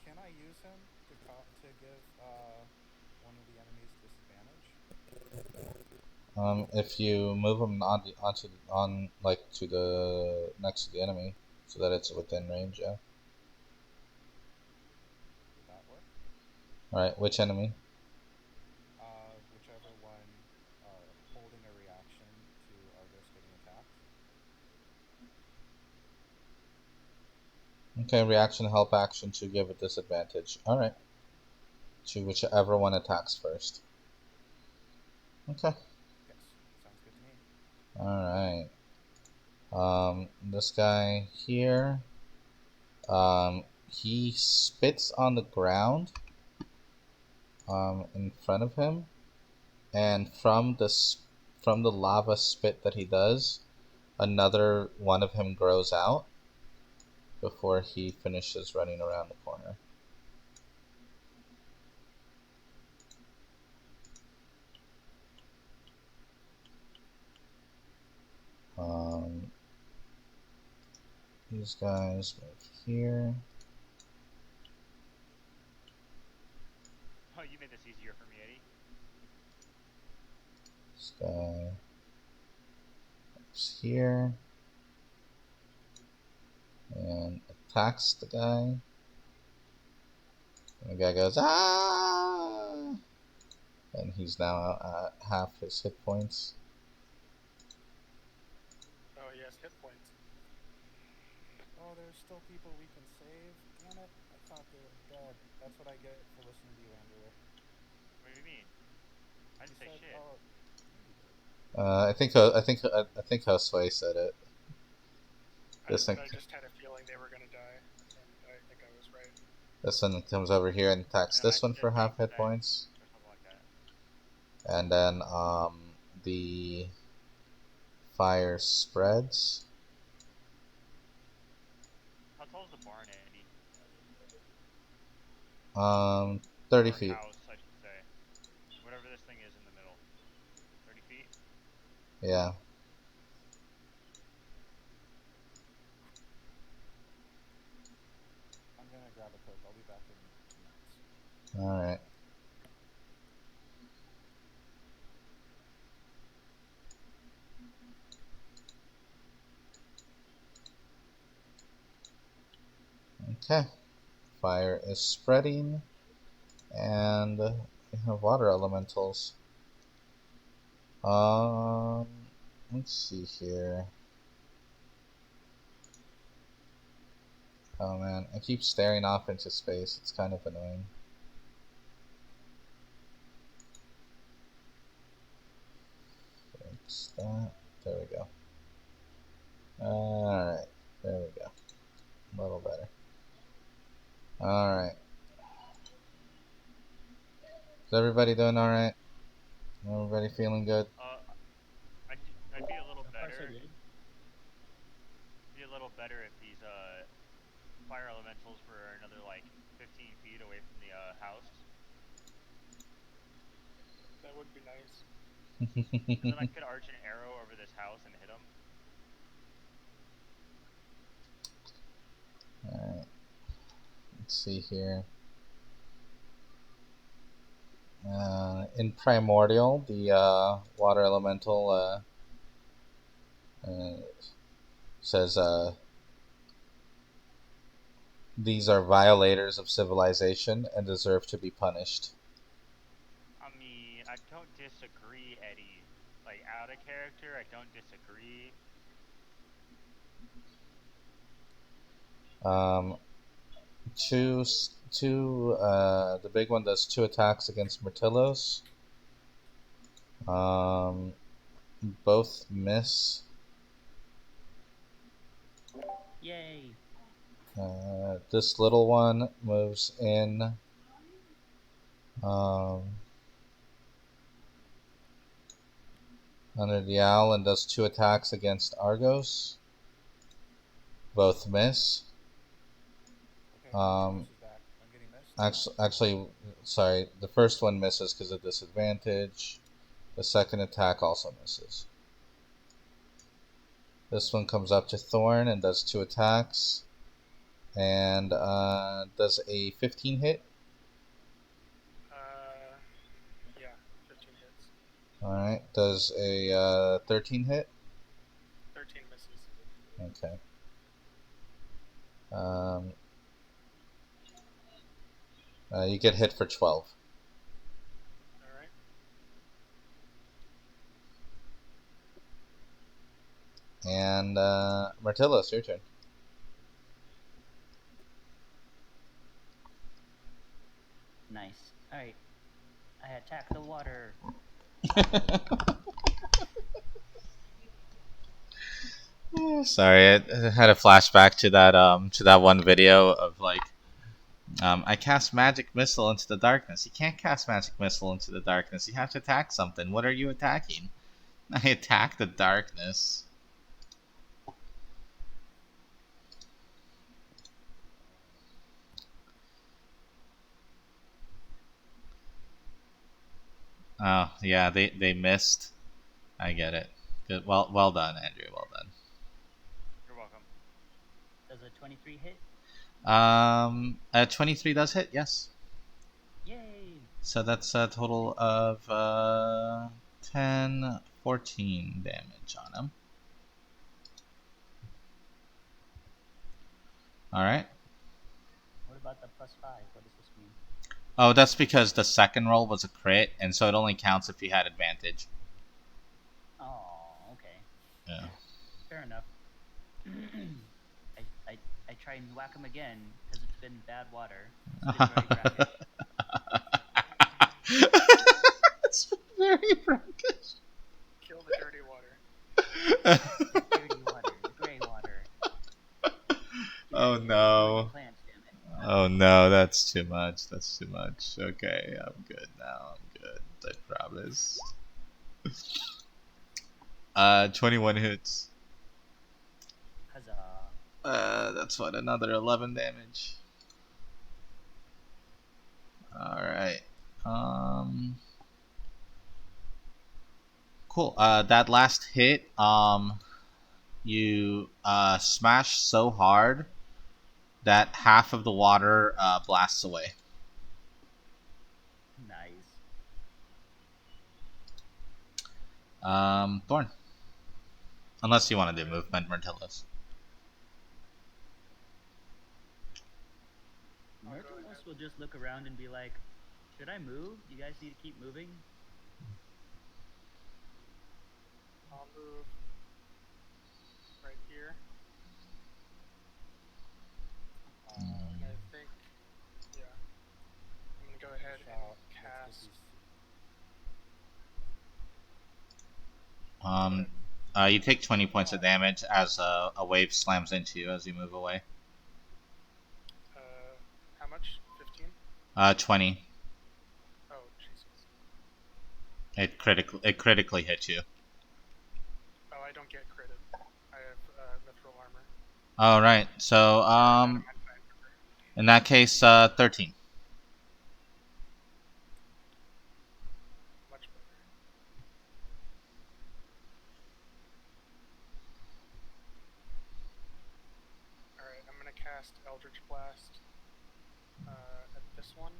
Can I use him to give one of the enemies disadvantage? If you move them on like to the next to the enemy, so that it's within range, yeah. Would that work? All right, which enemy? Whichever one holding a reaction to Argos getting attacked. Okay, reaction, help action to give a disadvantage. All right, to whichever one attacks first. Okay. Yes, sounds good to me. All right. This guy here. He spits on the ground. In front of him, and from the lava spit that he does, another one of him grows out before he finishes running around the corner. Um, these guys move here. Oh, you made this easier for me, Eddie. This guy moves here and attacks the guy. And the guy goes, ah! And he's now at half his hit points. Oh yes, hit points. Oh, there's still people we can save. Damn it! I thought they were dead. That's what I get for listening to you, Andrew. What do you mean? I You didn't say said, shit. "Oh, yeah, you did." I think Josue said it. This thing, I just had a feeling they were gonna die, and I think I was right. this one comes over here and attacks No, I this one said for half hit makes sense points, or something like that. and then the fire spreads. How tall is the barn, Eddie? 30 Or feet. house, I should say. Whatever this thing is in the middle. 30 feet? Yeah. I'm gonna grab a Coke. I'll be back in 2 minutes. All right. Okay. Fire is spreading, and we have water elementals. Let's see here. Oh man, I keep staring off into space. It's kind of annoying. Fix that. There we go. Alright, there we go. A little better. Alright. Is everybody doing alright? Everybody feeling good? I'd be a little So far, so better. good. Be a little better if these fire elementals were another like 15 feet away from the house. That would be nice. And then I could arch an arrow over this house and hit them. Alright. Let's see here. In Primordial, the water elemental says these are violators of civilization and deserve to be punished. I mean, I don't disagree, Eddie. Like, out of character, I don't disagree. The big one does 2 attacks against Myrtillos. Both miss. Yay! This little one moves in. Under the owl and does 2 attacks against Argos. Both miss. Okay, Marcellus is back. I'm getting missed. Actually, sorry. The first one misses because of disadvantage. The second attack also misses. This one comes up to Thorn and does 2 attacks. And does a 15 hit? Yeah, 15 hits. Alright. Does a 13 hit? 13 misses. Okay. You get hit for 12. Alright. And Martillos, your turn. Nice. Alright. I attack the water. Sorry, I had a flashback to that one video of like, I cast magic missile into the darkness. You can't cast magic missile into the darkness. You have to attack something. What are you attacking? I attack the darkness. Oh yeah, they missed. I get it. Good. Well done, Andrew. Well done. You're welcome. Does a 23 hit? 23 does hit. Yes. Yay! So that's a total of 10, 14 damage on him. Alright. What about the +5? What does this mean? Oh, that's because the second roll was a crit, and so it only counts if you had advantage. Oh, okay. Yeah. Fair enough. I try and whack him again because it's been bad water. It's been very brackish. It's very brackish. Kill the dirty water. The dirty water, the gray water. Oh no. Plants, damn it. Oh no, that's too much. That's too much. Okay, I'm good now. I'm good. I promise. 21 hits. Huzzah. That's what, another 11 damage. Alright. Cool. That last hit, you smash so hard that half of the water blasts away. Nice. Thorn. Unless you want to do movement, Myrtillos. Myrtillos will just look around and be like, should I move? You guys need to keep moving? I'll move right here. And I think, yeah, I'm gonna go ahead and cast. You take 20 points of damage as a wave slams into you as you move away. How much? 15? 20. Oh, Jesus. It critically hits you. Oh, I don't get critted. I have mithril armor. All right. So in that case, 13. Much better. Alright, I'm gonna cast Eldritch Blast at this one,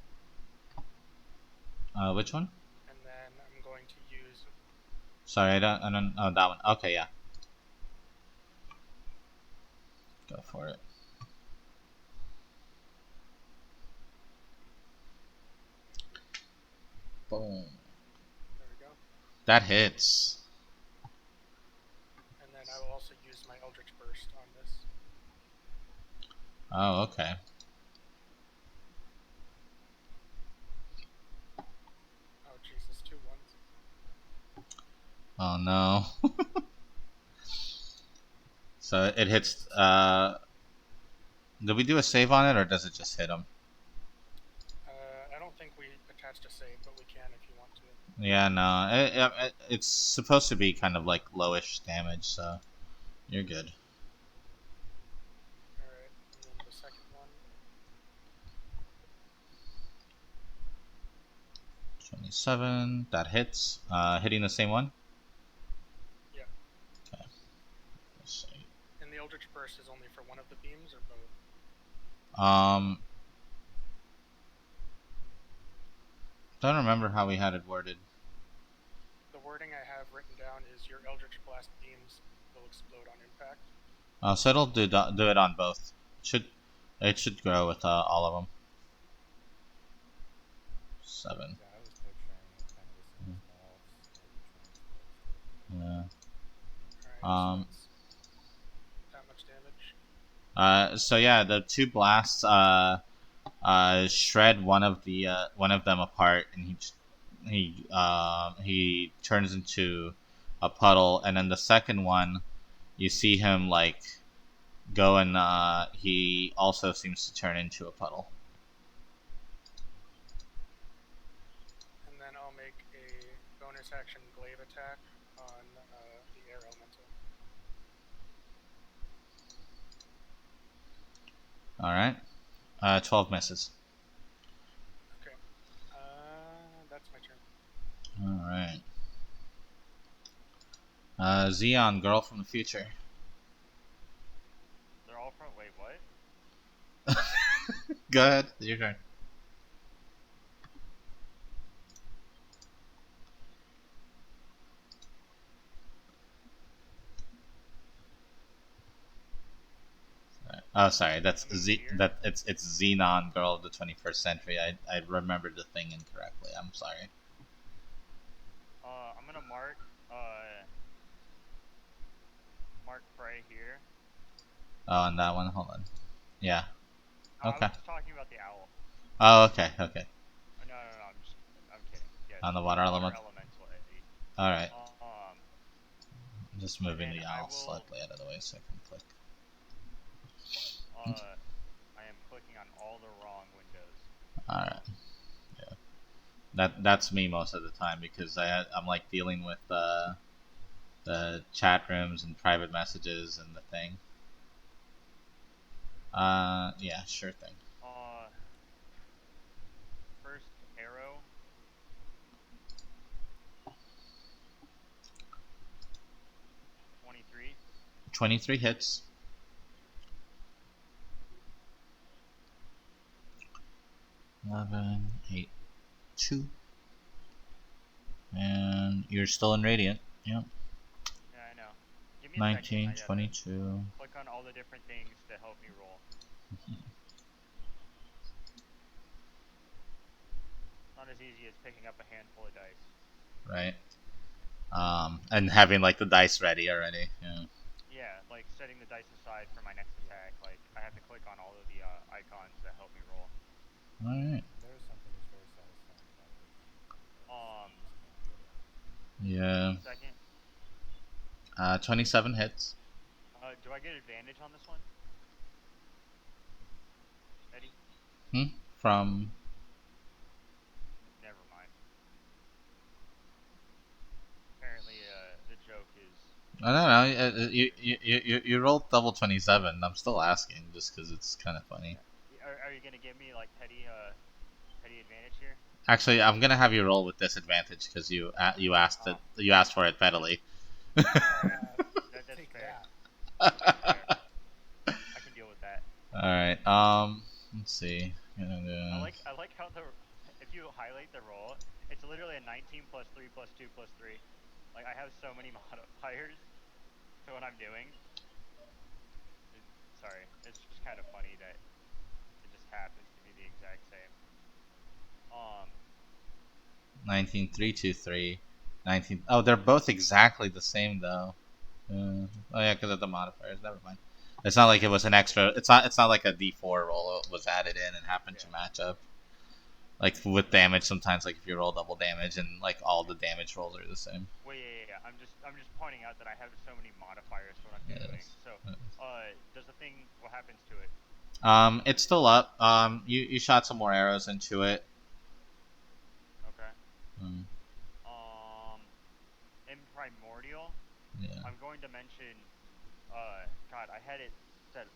Which one? and then I'm going to use. Sorry, I don't. Oh, that one. Okay, yeah. Go for it. Boom. There we go. That hits. And then I will also use my Eldritch Burst on this. Oh, okay. Oh, Jesus, 2 ones. Oh no. So it hits. Did we do a save on it, or does it just hit him? I don't think we attached a save, but we can if you want to. Yeah, no. It's supposed to be kind of like lowish damage, so you're good. Alright, and then the second one. 27. That hits. Hitting the same one. Yeah. Okay. Let's see. And the Eldritch Burst is only for one of the beams or both? Don't remember how we had it worded. The wording I have written down is your Eldritch Blast beams will explode on impact. So it'll do it on both. It should grow with all of them. 7. Yeah, I was picturing it kind of the same as Mel's, maybe transposed it. Yeah. Alright, so that's that much damage. So yeah, the 2 blasts shred one of them apart, and he turns into a puddle, and then the second one, you see him like go, and he also seems to turn into a puddle. And then I'll make a bonus action glaive attack on the air elemental. All right. 12 misses. Okay. That's my turn. All right. Xeon, girl from the future. They're all from. Wait, what? Go ahead. Your turn. Oh, sorry. That's it's Xenon, girl of the 21st century. I remembered the thing incorrectly. I'm sorry. I'm gonna mark Prey here. Oh, on that one. Hold on. Yeah. No, Okay. I was just talking about the owl. Oh, okay. Okay. No, I'm kidding. Yeah. On the water element. Elemental Eddie. All right. Um, Just moving the I owl will- slightly out of the way so I can click. I am clicking on all the wrong windows. All right. Yeah. That's me most of the time because I'm like dealing with the chat rooms and private messages and the thing. Yeah, sure thing. First arrow. 23. 23 hits. 11, 8, 2. And you're still in Radiant. Yep. Yeah, I know. Give me a 19, second. 22. Click on all the different things to help me roll. Not as easy as picking up a handful of dice. Right. And having like the dice ready already. Yeah. Yeah, like setting the dice aside for my next attack. Like I have to click on all of the icons that help me roll. All right. There is something that's very satisfying about it. Yeah. Second. 27 hits. Do I get advantage on this one, Eddie? From. Never mind. Apparently, the joke is. I don't know. You rolled double 27. I'm still asking just because it's kind of funny. Yeah. Are you gonna give me like petty advantage here? Actually, I'm gonna have you roll with disadvantage because you asked it. You asked for it pettily. All right, that's Take fair. that. That's fair. I can deal with that. All right. Let's see. I like how if you highlight the roll, it's literally a 19 plus 3 plus 2 plus 3. Like I have so many modifiers to what I'm doing. Sorry, it's just kind of funny that it just happens to be the exact same. 19, 3, 2, 3. 19. Oh, they're both exactly the same though. Oh yeah, because of the modifiers. Never mind. It's not like it was an extra. It's not. It's not like a D4 roll was added in and happened to match up. Like with damage, sometimes like if you roll double damage and like all the damage rolls are the same. Well, yeah. I'm just pointing out that I have so many modifiers to what I'm doing. So, does the thing? What happens to it? It's still up. You shot some more arrows into it. Okay. In Primordial, Yeah. I'm going to mention. God, I had it said.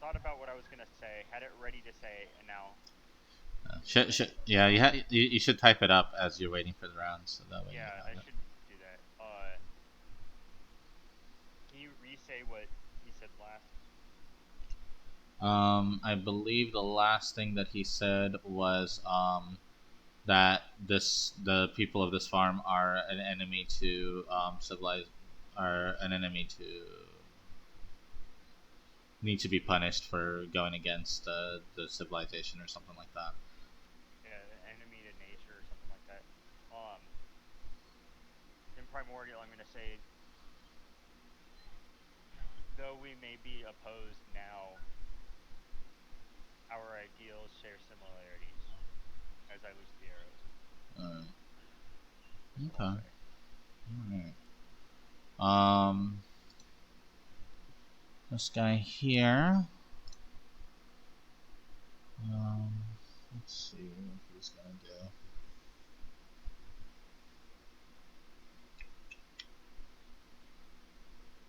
Thought about what I was gonna say. Had it ready to say, and now. Yeah, you should type it up as you're waiting for the round, so that way. Yeah, I should do that. Can you re-say what he said last? I believe the last thing that he said was that the people of this farm are an enemy to civilized, are an enemy to need to be punished for going against the civilization or something like that. Yeah, enemy to nature or something like that. In Primordial, I'm gonna say, though we may be opposed now, our ideals share similarities. As I lose the arrows. Okay. Alright. This guy here. Let's see what he's gonna do.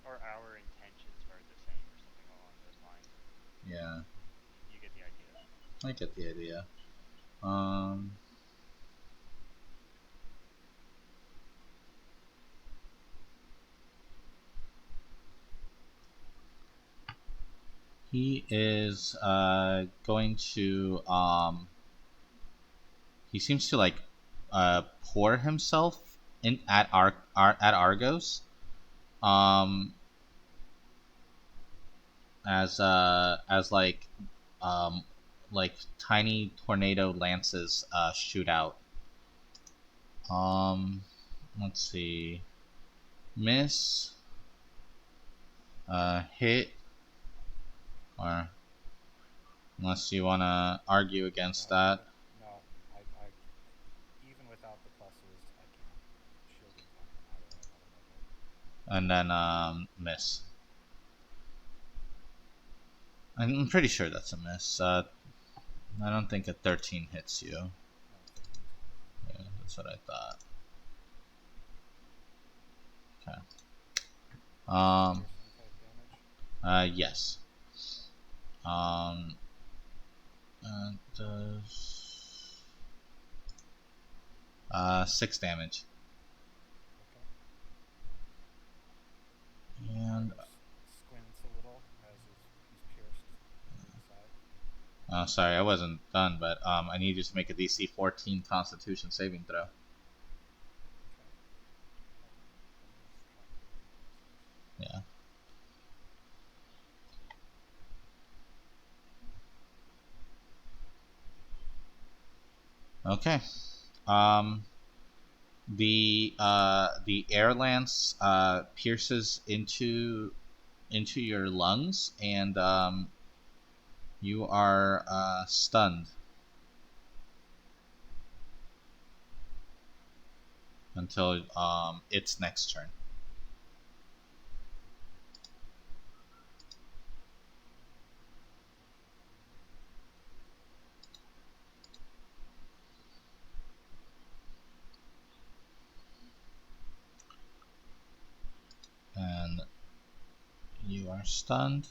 Or our intentions are the same, or something along those lines. Yeah. You get the idea. I get the idea. He is going to he seems to like pour himself in at Argos as like tiny tornado lances shoot out. Let's see. Miss, hit, or unless you want to argue against that. No, I even without the pluses, I can't. Shielding's not gonna matter. I gotta make it. And then miss. I'm pretty sure that's a miss. I don't think a 13 hits you. No, 13's Yeah, that's what I thought. Okay. piercing type damage. Yes. Does 6 damage. Okay. And Squints a little as he's pierced through the side. sorry, I wasn't done, but I need you to make a DC 14 Constitution saving throw. Yeah. Okay. The air lance pierces into your lungs, and you are stunned until its next turn. stunned.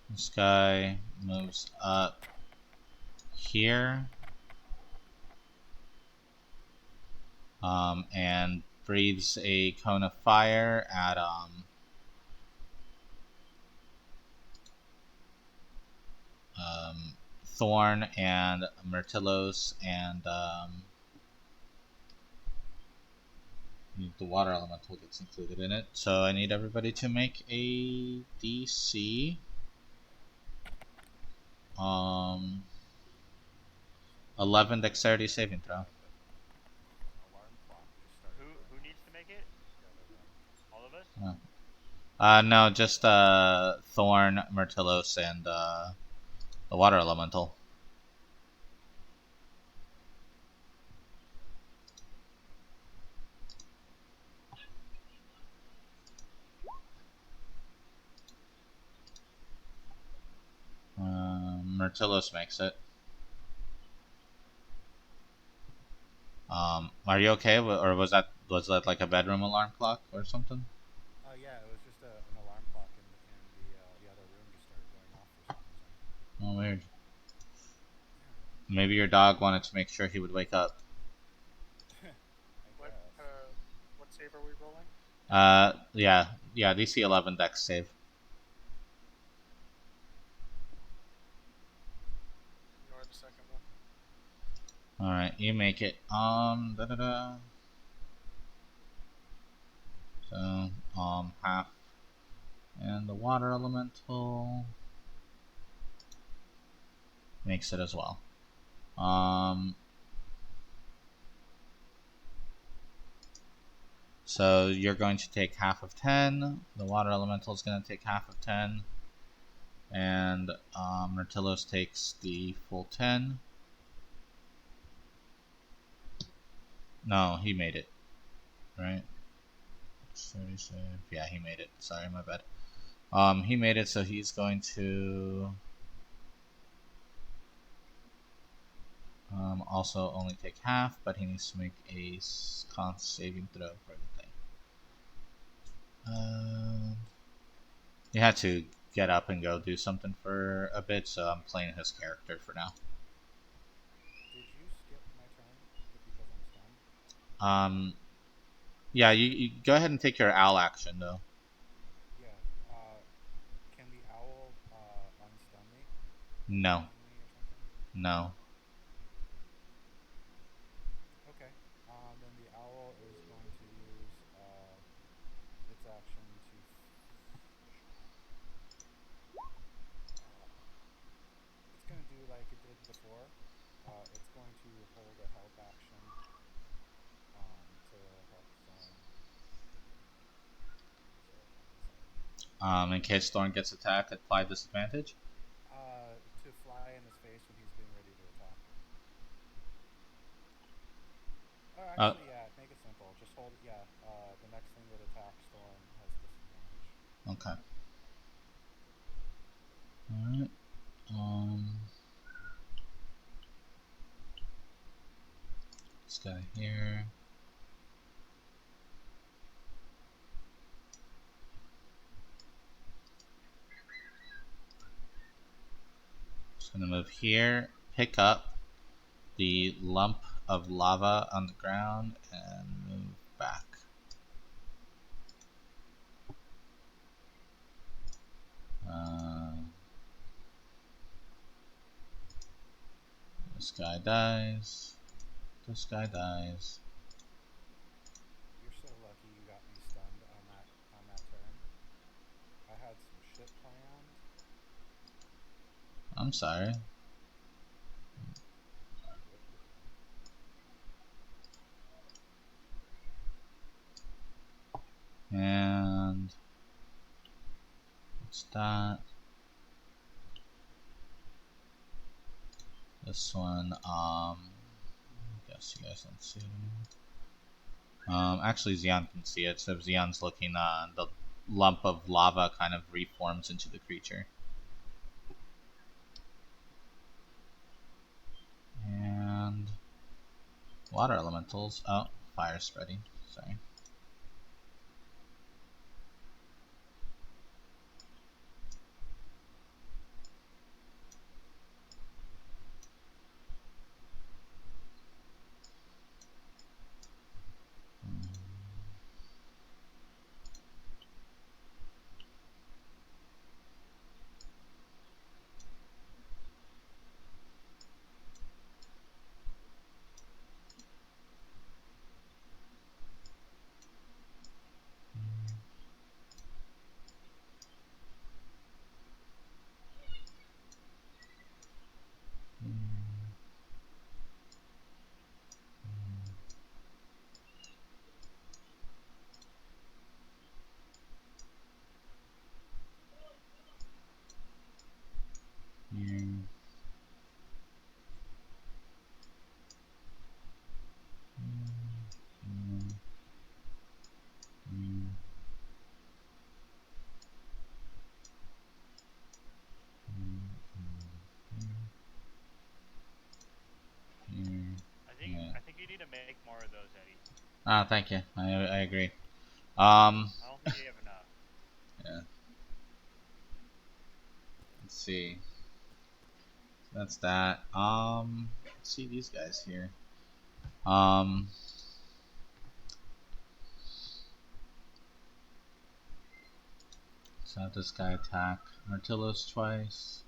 This guy moves up here. And breathes a cone of fire at Thorn and Myrtillos and the water elemental gets included in it. So I need everybody to make a DC 11 dexterity saving throw. An alarm clock just started going Who off needs to make it? in the other room. All of us? No, just Thorn, Myrtillos, and the water elemental. Myrtillos makes it. Are you okay? Or was that like a bedroom alarm clock or something? Yeah, it was just an alarm clock in the other room just started going off for some reason. Oh, weird. Yeah. Maybe your dog wanted to make sure he would wake up. I What guess. what save are we rolling? Yeah, DC 11 dex save. Ignore the second one. All right, you make it. So, half, and the water elemental makes it as well. So you're going to take half of 10. The water elemental is going to take half of 10, and Myrtillos takes the full 10. No, he made it. Right? 30 save. Yeah, he made it. Sorry, my bad. He made it, so he's going to also only take half, but he needs to make a con saving throw for the thing. He had to get up and go do something for a bit, so I'm playing his character for now. Did you skip my turn because I'm stunned? Yeah, you go ahead and take your owl action though. Yeah. Can the owl unstun me? No, Stun me or something? no. Okay. Then the owl is going to use its action to. It's going to do like it did before. It's going to hold a help action to help Thorn. In case Thorn gets attacked, apply disadvantage. To fly in his face when he's getting ready to attack. Oh, actually, yeah. Make it simple. Just hold it. Yeah. The next thing that attacks Thorn has disadvantage. Okay. Alright. This guy here. Just gonna move here, pick up the lump of lava on the ground, and move back. This guy dies. This guy dies. You're so lucky you got me stunned on that turn. I had some shit planned. I'm sorry. And what's that? This one, I guess you guys don't see it anymore. Actually, Xian can see it. So if Xian's looking, the lump of lava kind of reforms into the creature. And water elementals. Oh, fire spreading. Sorry. Here. I think you need to make more of those, Eddie. Ah, thank you. I agree. I don't think you have enough. Yeah. Let's see. That's that. Let's see these guys here. Let's have this guy attack Martillos twice.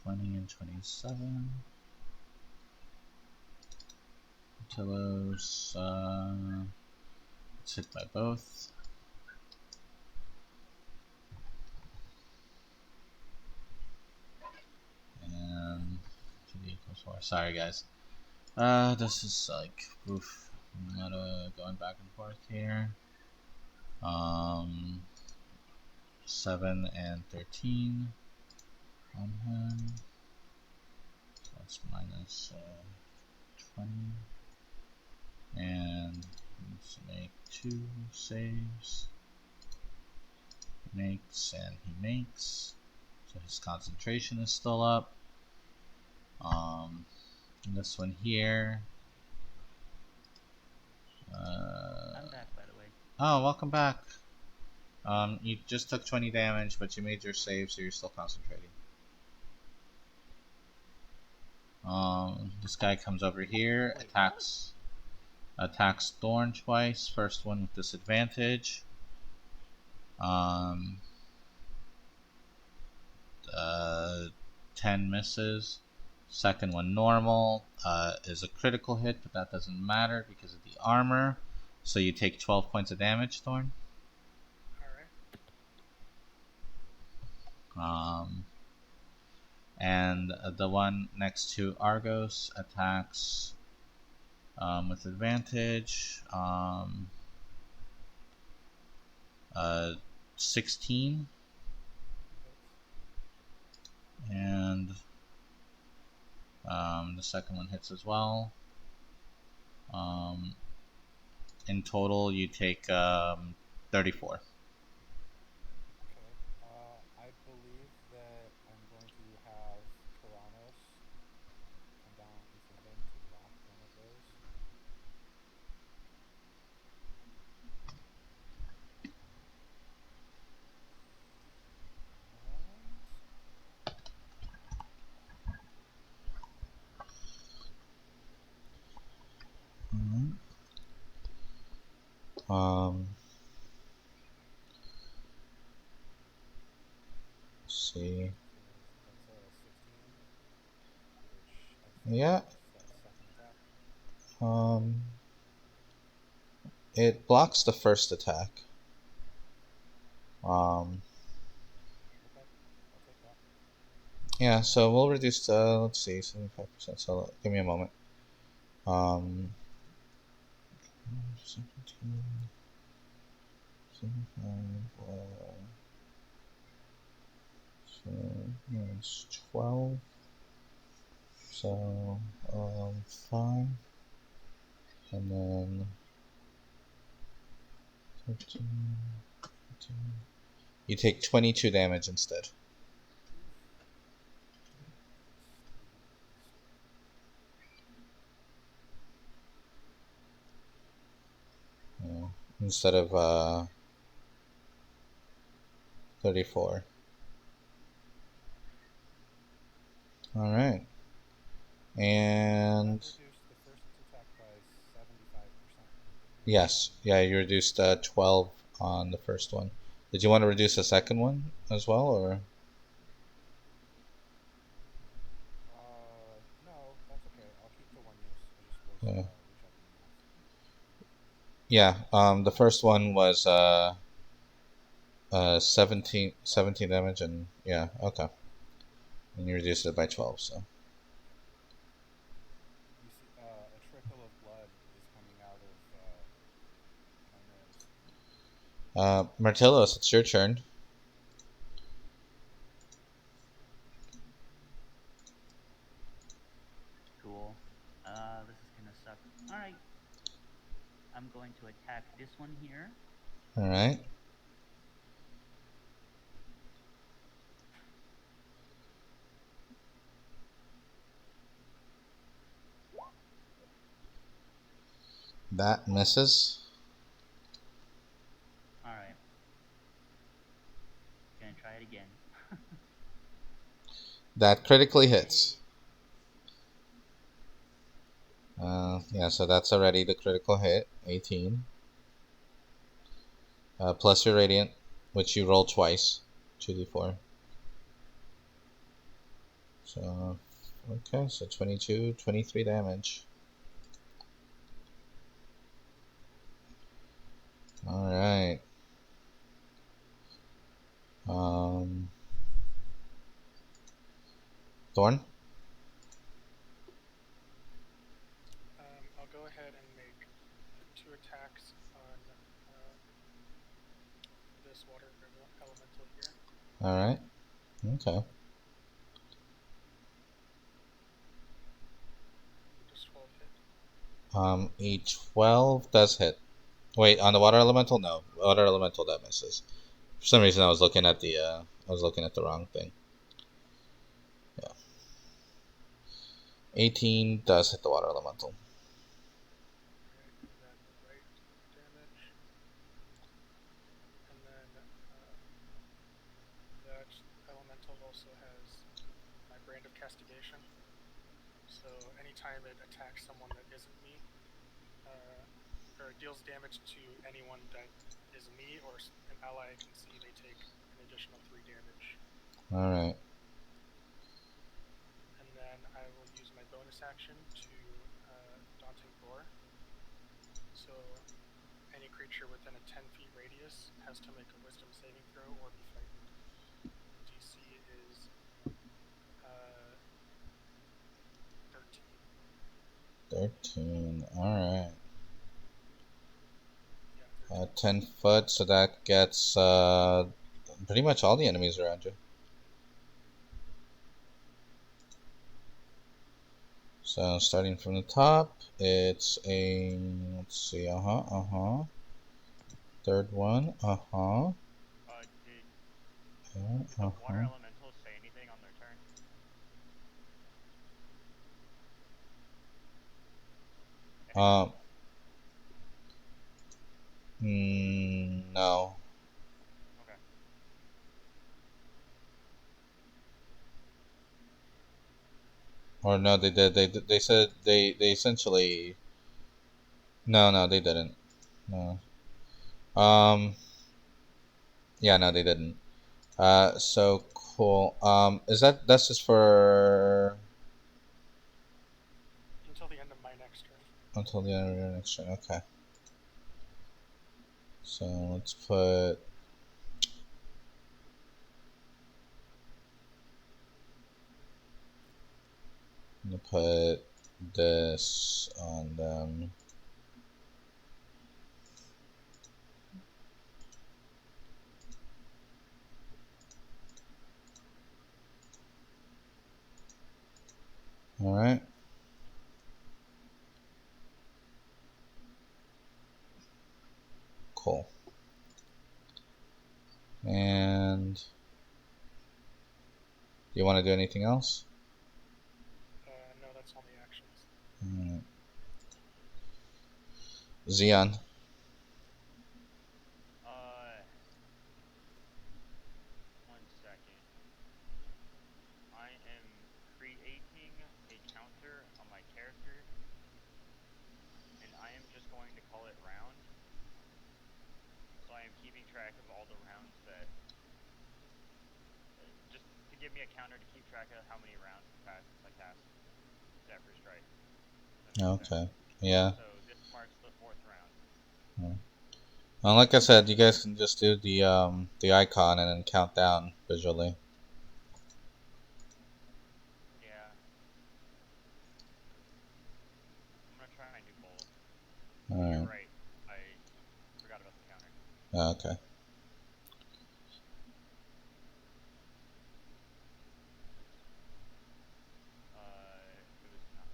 20 and 27. Martillos, it's hit by both. And 2d equals 4. Sorry, guys. This is like, oof. I'm not going back and forth here. 7 and 13 on him. So that's minus 20. And let's make 2 saves. He makes and he makes. So his concentration is still up. This one here. I'm back, by the way. Oh, welcome back. You just took 20 damage, but you made your save, so you're still concentrating. This guy comes over here, attacks Thorn twice. First one with disadvantage. 10 misses. Second one normal, is a critical hit, but that doesn't matter because of the armor. So you take 12 points of damage, Thorn. Alright. And the one next to Argos attacks with advantage. 16. And the second one hits as well. In total, you take 34. Okay. I believe that I'm going to have Karanos come down for him to block one of those. Let's see. That's a 16, which I think Yeah. is that second attack. It blocks the first attack. Okay, I'll take that. Yeah, so we'll reduce let's see, 75%. So give me a moment. 17, 75, so yeah, it's 12. So 5, and then 13, 14. You take 22 damage instead. Yeah, instead of 34. All right. And That reduced the first attack by 75%. yes, yeah, you reduced 12 on the first one. Did you want to reduce the second one as well, or? No, that's okay. I'll keep the one use. I just was Yeah. rechecking the math. Yeah, the first one was 17 damage, and yeah, okay. And you reduced it by 12, so. You see, a trickle of blood is coming out of my nose. Martillos, it's your turn. to attack this one here. All right. That misses. All right. Gonna try it again. That critically hits. Yeah, so that's already the critical hit. 18. Plus your radiant, which you roll twice. 2d4. So, okay, so 22, 23 damage. Alright. Thorn? I'll go ahead and make 2 attacks on this water elemental here. Alright. Okay. Does 12 hit? A 12 does hit. Wait, on the water elemental? No. Water elemental, that misses. For some reason I was looking at the wrong thing. Yeah. 18 does hit the water elemental. Alright, and then right damage. And then that elemental also has my brand of castigation. So anytime it attacks someone that isn't me, or deals damage to anyone that is me or an ally I can see, they take an additional 3 damage. Alright. And then I will use my bonus action to Daunting Roar. So any creature within a 10 feet radius has to make a wisdom saving throw or be frightened. DC is 13. 13. Alright. Yeah, 10 13. foot, so that gets pretty much all the enemies around you. So starting from the top, it's a, let's see, third one, Did the water elementals say anything on their turn? No. Okay. Or no, they did. They said they essentially. No, they didn't. No. Yeah, no, they didn't. So cool. That's just for Until the end of my next turn. until the end of your next turn. Okay. So let's put. I'm gonna put this on them. All right. Cool. And do you want to do anything else? No, that's all the actions. All right. Xeon. One second. I am creating a counter on my character, and I am just going to call it round. So I am keeping track of all the rounds that, just to give me a counter to keep track of how many rounds passed since I cast Zephyr Strike. Okay. Yeah. So this marks the 4th round. Well, like I said, you guys can just do the icon and then count down visually. Yeah. I'm gonna try and do both. All right. You're right. I forgot about the counter. Okay. It was enough.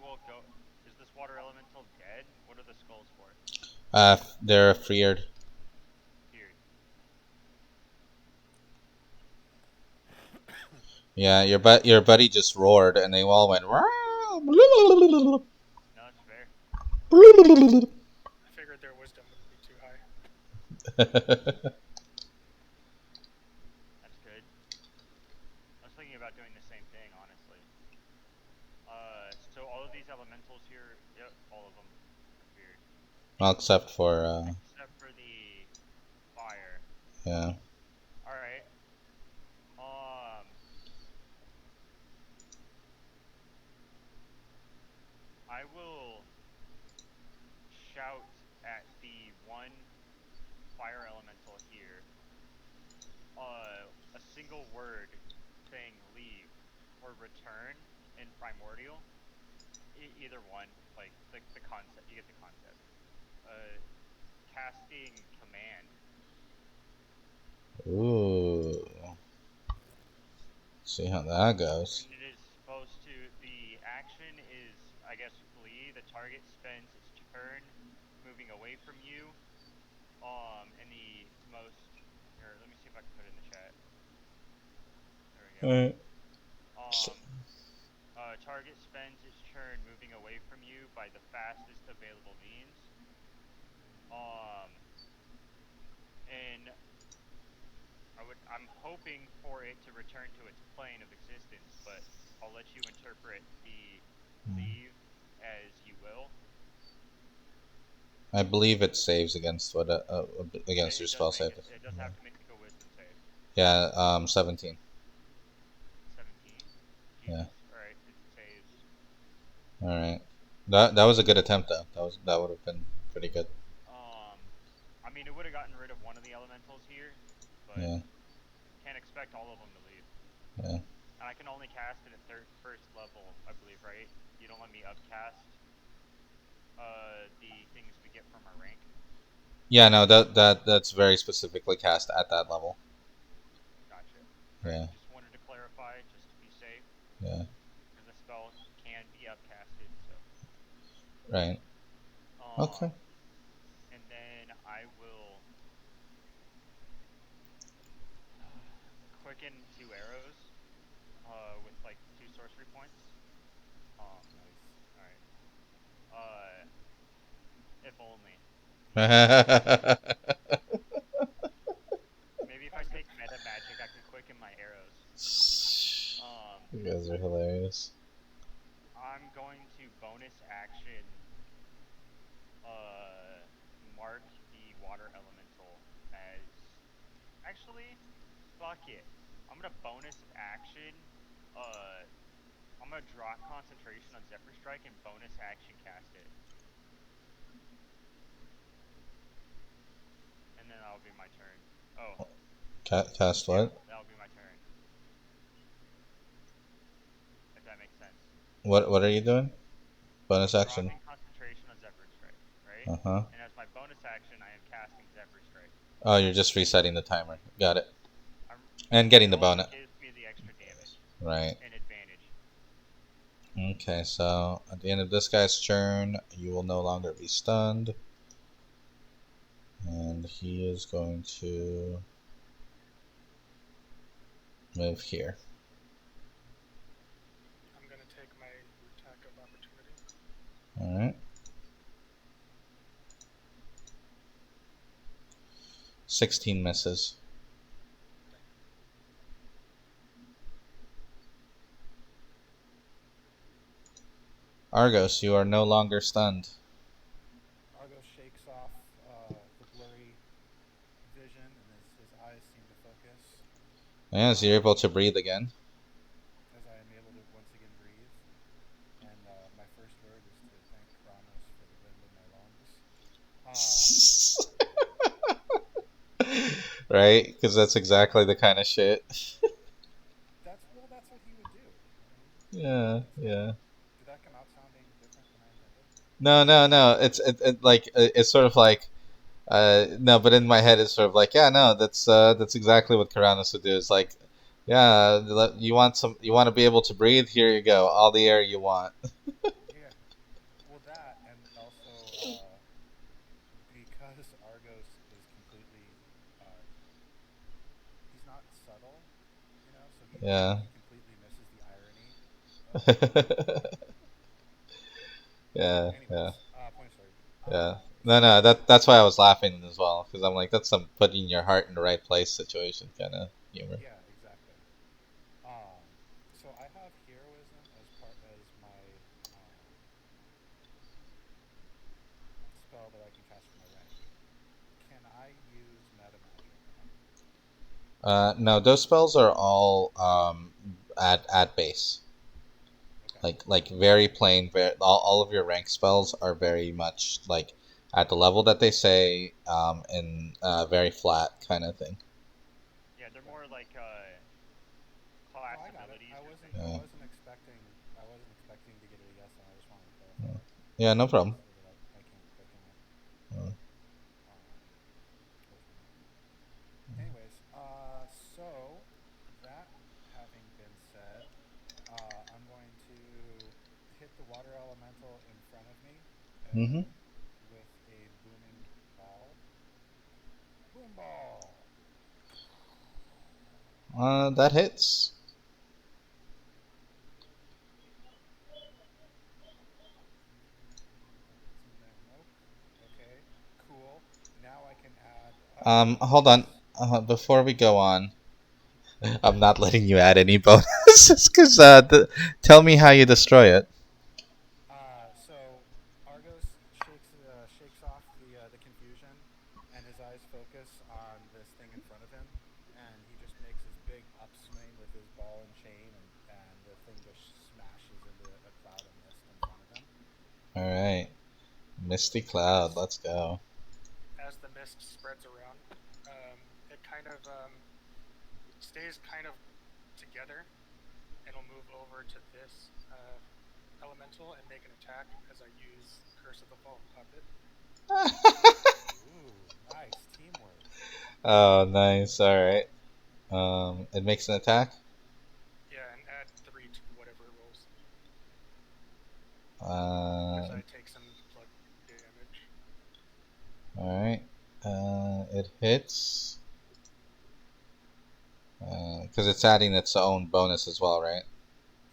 will go. Is this water elemental dead? What are the skulls for? They're feared. Feared. Yeah, your buddy just roared, and they all went. No, that's fair. I figured their wisdom wouldn't be too high. That's good. I was thinking about doing the same thing, honestly. So all of these elementals here, yep, all of them are feared. Well, except for Except for the fire. yeah. All right. I will shout at the one fire elemental here. A single word saying leave or return in primordial. Either one, like the concept. You get the concept. Casting command. Ooh. See how that goes. And it is supposed to. The action is, I guess, flee. The target spends its turn moving away from you. And the most. Here, let me see if I can put it in the chat. There we go. Alright. Target spends its turn moving away from you by the fastest available means. And I'm hoping for it to return to its plane of existence, but I'll let you interpret the leave as you will. I believe it saves against what against your spell save. It does have to make a wisdom save. Yeah, 17. 17. Jesus. Yeah. All right, it saves. All right. That was a good attempt though. That would have been pretty good. I mean, it would have gotten rid of one of the elementals here, but Yeah. can't expect all of them to leave. Yeah. And I can only cast it at first level, I believe, right? You don't let me upcast the things we get from our rank. Yeah, no, that's very specifically cast at that level. Gotcha. Yeah. Just wanted to clarify, just to be safe. Yeah. Because the spell can be upcasted, so. Right. Okay. And then I will quicken 2 arrows with like 2 sorcery points. Nice. Alright. If only. Maybe if I take meta magic, I can quicken my arrows. You guys are hilarious. I'm going to bonus action mark the water elemental as. Actually, fuck it. I'm gonna bonus action. I'm gonna draw concentration on Zephyr Strike and bonus action cast it. And then that'll be my turn. Oh. Cast what? Yeah, that'll be my turn. If that makes sense. What are you doing? Bonus action. Dropping concentration on Zephyr Strike, right? Uh-huh. And as my bonus action, I am casting Zephyr Strike. Oh, you're just resetting the timer. Got it. And getting the bonus. Gives me the extra damage. Right. And advantage. Okay, so at the end of this guy's turn, you will no longer be stunned. And he is going to move here. I'm going to take my attack of opportunity. Alright. 16 misses. Argos, you are no longer stunned. Argos shakes off the blurry vision, and his eyes seem to focus. Yeah, so you're able to breathe again. As I am able to once again breathe. And my first word is to thank Kronos for the wind in my lungs. Right? Because that's exactly the kind of shit. That's what he would do. Yeah, yeah. Did that come out sounding different than I intended? No. It's sort of like, no, but in my head it's sort of like, yeah, no, that's exactly what Karanos would do. It's like, yeah, you want to be able to breathe. Here you go, all the air you want. Yeah, Yeah. he completely misses the irony of it. Yeah, yeah, Anyways, point story. yeah. No, So no, that's why I was laughing as well, because I'm like, that's some putting your heart in the right place situation kind of humor. yeah, exactly. Um, so I have heroism as part as my spell that I can cast for my rank. Can I use meta magic now? No, those spells are all at base. Okay. Like very plain. All of your rank spells are very much like at the level that they say, and very flat kind of thing. Yeah, they're Okay. more like No, class I got it. abilities I or wasn't. I things. Yeah, wasn't expecting. I wasn't expecting to get a yes, and I just wanted to clarify it. yeah, no problem. So that I can't click in it. Uh, Where's my note? Anyways, so that having been said, I'm going to hit the water elemental in front of me mm-hmm. with a booming ball. Boom ball. That hits. Isn't there? Nope. Okay. Cool. Now I can add Hold on. bonus. Before we go on, I'm not letting you add any bonuses because tell me how you destroy it. So Argos shakes off the confusion, and his eyes focus on this thing in front of him, and he just makes his big upswing with his ball and chain, and the thing just smashes into a cloud of mist in front of him. All right, Misty Cloud. As Let's go. as the mist spreads around, it kind of stays kind of together, and will move over to this elemental and make an attack as I use Curse of the Fallen Puppet. Ooh, nice teamwork. Oh, nice. All right. It makes an attack. Yeah, and add 3 to whatever it rolls, as Uh, I take some plug damage. all right. It hits. Because it's adding its own bonus as well, right?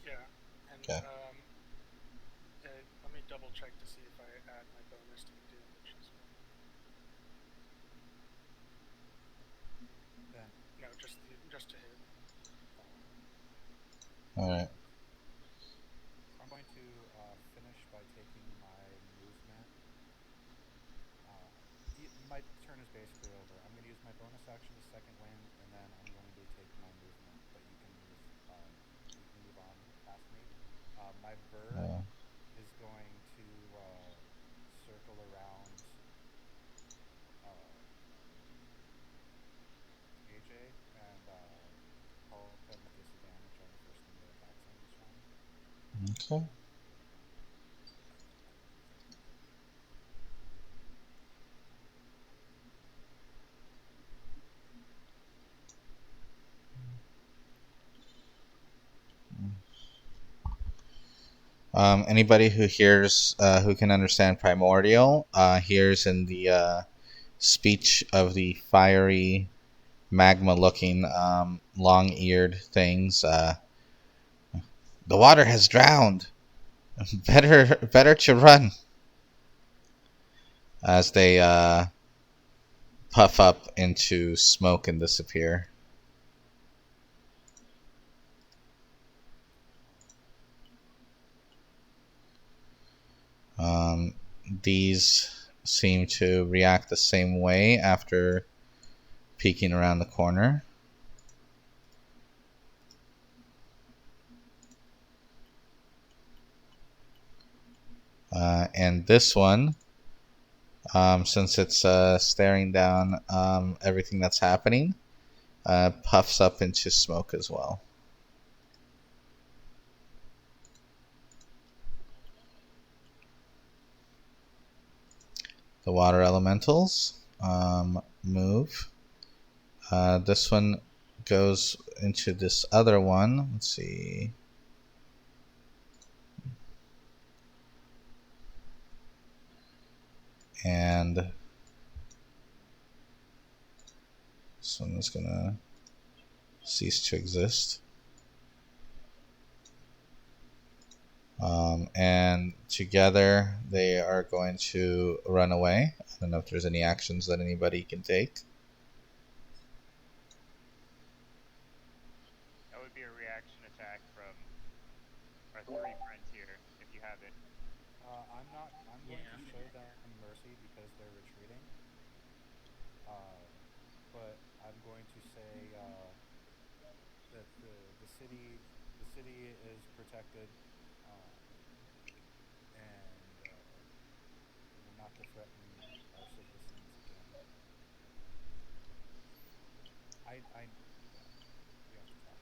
Yeah, and Okay. let me double check to see if I add my bonus to the damage as well. Then No, just to hit. All right. so I'm going to finish by taking my movement. My turn is basically over. I'm going to use my bonus action to second wind, and then I'm going to take my movement. But you can move. You can move on past me. My bird Uh, is going to circle around uh, AJ and help him with disadvantage on the first thing that attacks him this round. okay. Anybody who hears, who can understand primordial, hears in the speech of the fiery, magma-looking, long-eared things. The water has drowned. Better to run. As they puff up into smoke and disappear. Um, these seem to react the same way after peeking around the corner. And this one, since it's staring down everything that's happening, puffs up into smoke as well. The water elementals move. This one goes into this other one. Let's see. And this one is going to cease to exist. And together they are going to run away. I don't know if there's any actions that anybody can take. That would be a reaction attack from our 3 friends here, if you have it. I'm not. I'm going to Yeah. show them mercy because they're retreating. But I'm going to say that the city is protected, and we're not to threaten our citizens again. Yeah. You have to talk.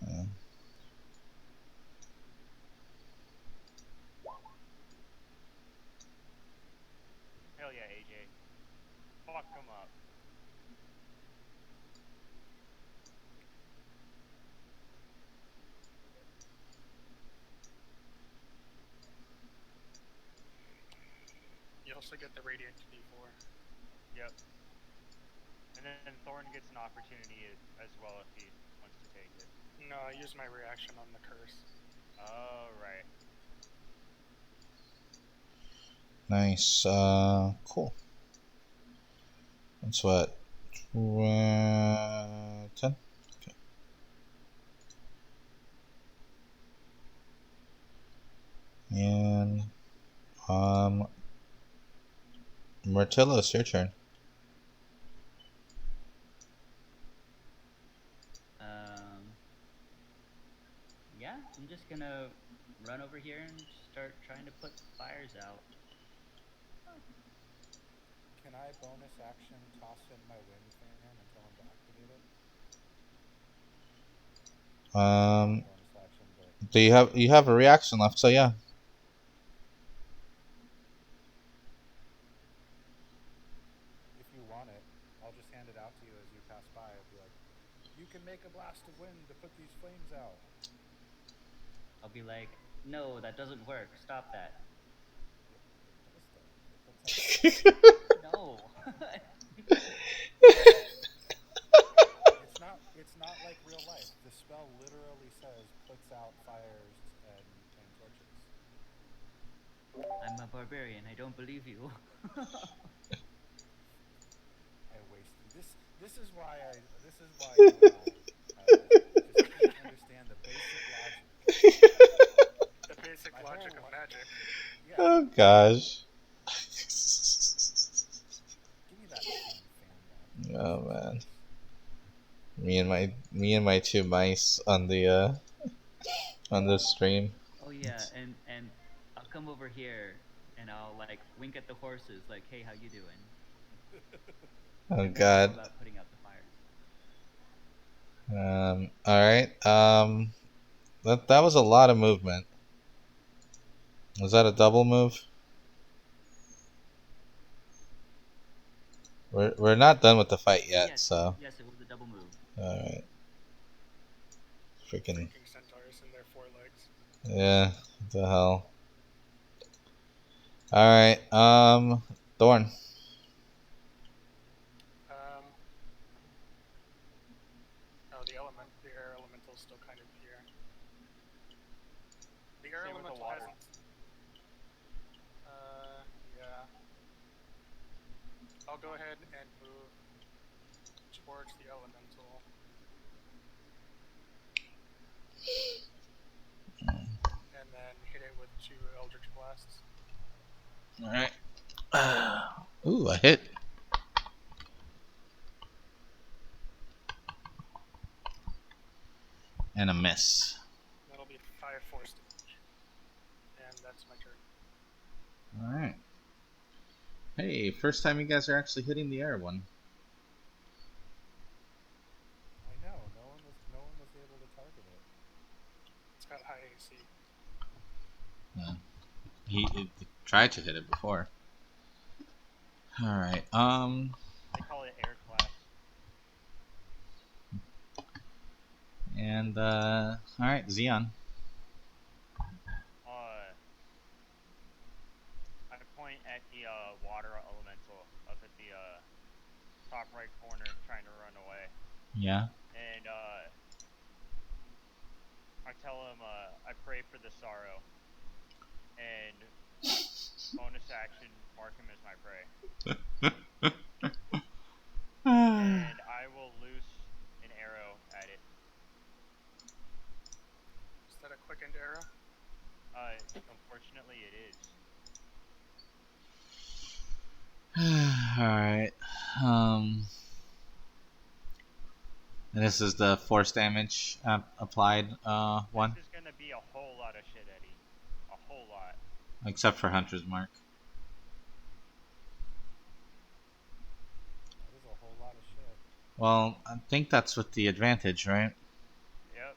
Uh, Hell yeah, AJ. Fuck them up. You also get the Radiant D4. Yep. And then Thorn gets an opportunity as well if he wants to take it. No, I use my reaction on the curse. Oh, right. nice. Cool. That's what? 10? Okay. And Martillo, it's your turn. Yeah, I'm just gonna run over here and start trying to put fires out. Can I bonus action toss him my wind fan and tell him to activate it? Bonus action, but Do you have a reaction left? So yeah. if you want it, I'll just hand it out to you as you pass by. I'll be like, "You can make a blast of wind to put these flames out." I'll be like, no, that doesn't work. Stop that. It does though. It puts out fires. No. It's not like real life. The spell literally says puts out fires and torches. I'm a barbarian. I don't believe you. I wasted this is why you and I just can't understand the basic logic. The basic My logic whole of magic. Yeah. Oh gosh. Give me that fan back. Oh man. Me and my two mice on the stream. Oh yeah, and I'll come over here and I'll like wink at the horses, like, hey, how you doing? Oh And then I'll go god. about putting out the fires. All right. That was a lot of movement. Was that a double move? We're not done with the fight yet, Yes, so. yes, it was a double move. All right. Freaking Freaking centaurs in their 4 legs. yeah. What the hell? All right. Thorn. Oh, the air elemental's still kind of here. The air Same with the elemental water. hasn't. Yeah. I'll go ahead and move towards the elemental. And then hit it with 2 Eldritch Blasts. All right. Ooh, a hit. And a miss. That'll be 5 force damage. And that's my turn. All right. Hey, first time you guys are actually hitting the air one. I know. No one was able to target it. It's got high AC. Yeah. He tried to hit it before. All right. They call it air class. And all right, Xeon. I point at the water elemental up at the top right corner, trying to run away. Yeah. And I tell him I pray for the sorrow, and bonus action mark him as my prey. And I will loose an arrow at it. Is that a quickened arrow? Unfortunately, it is. Alright. And this is the force damage applied one? This is gonna be a whole lot of shit, Eddie. A whole lot. Except for Hunter's Mark. That is a whole lot of shit. Well, I think that's with the advantage, right? Yep.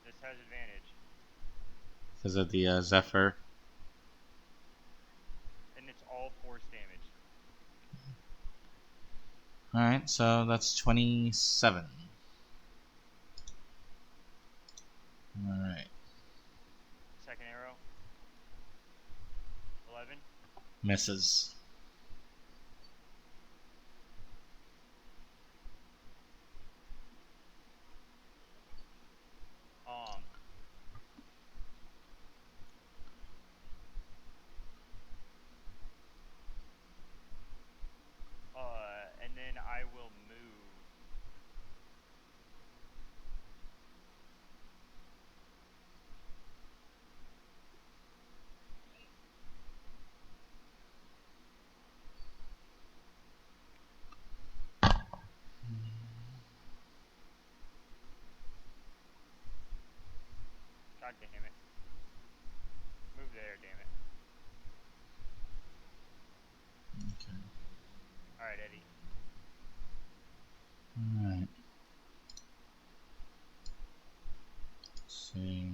This has advantage. Because of the Zephyr. And it's all force damage. Alright, so that's 27. Alright. Second arrow. 11. Misses. And then I will move. God damn it. Move there, damn it. Okay. Alright, Eddie. Alright. Let's see.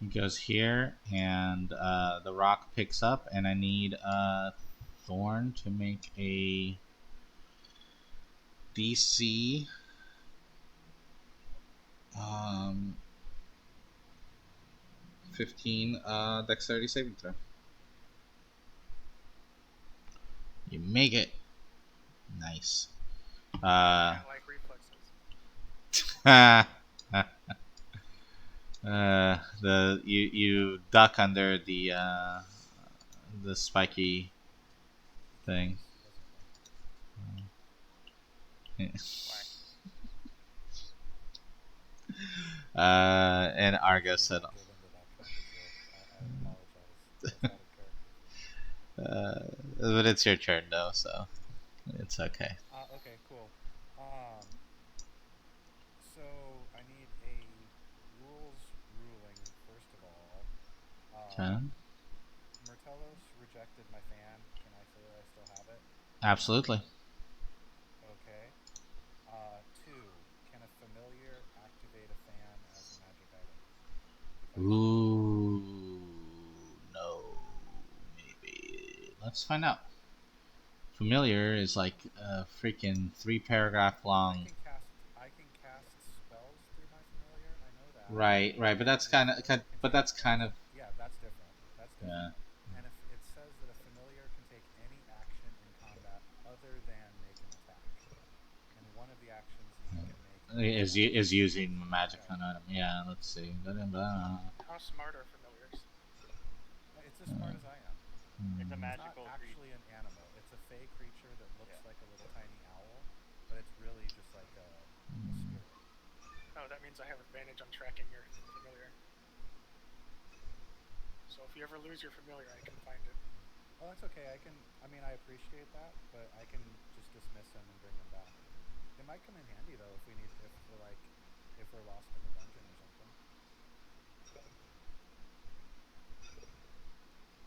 He goes here, and the rock picks up, and I need Thorn to make a DC 15 dexterity saving throw. You make it. Nice. I like reflexes. You duck under the spiky thing. And Argo said, Get into that kind of joke. I apologize. That's out of character for me. but it's your turn though, so it's okay. Okay, cool. So I need a rules ruling first of all. Okay. Mertelos rejected my fan. Can I say that I still have it? Absolutely. Okay. 2. Can a familiar activate a fan as a magic item? Ooh, no, maybe. Let's find out. Familiar is like a freaking 3-paragraph long. I can cast spells through my familiar. I know that. Right, but that's kind of, yeah, that's different. yeah. And if it says that a familiar can take any action in combat other than make an attack, and one of the actions that you can make Is using a magic item. Yeah, let's see. How smart are familiars? It's as smart as I am. It's a It's magical not actually an animal. It's a fey creature that looks like a little tiny owl, but it's really just like a spirit. Oh, that means I have advantage on tracking your familiar. So if you ever lose your familiar, I can find it. Oh, that's okay. I appreciate that, but I can just dismiss him and bring him back. It might come in handy though if we're lost in the dungeon or something.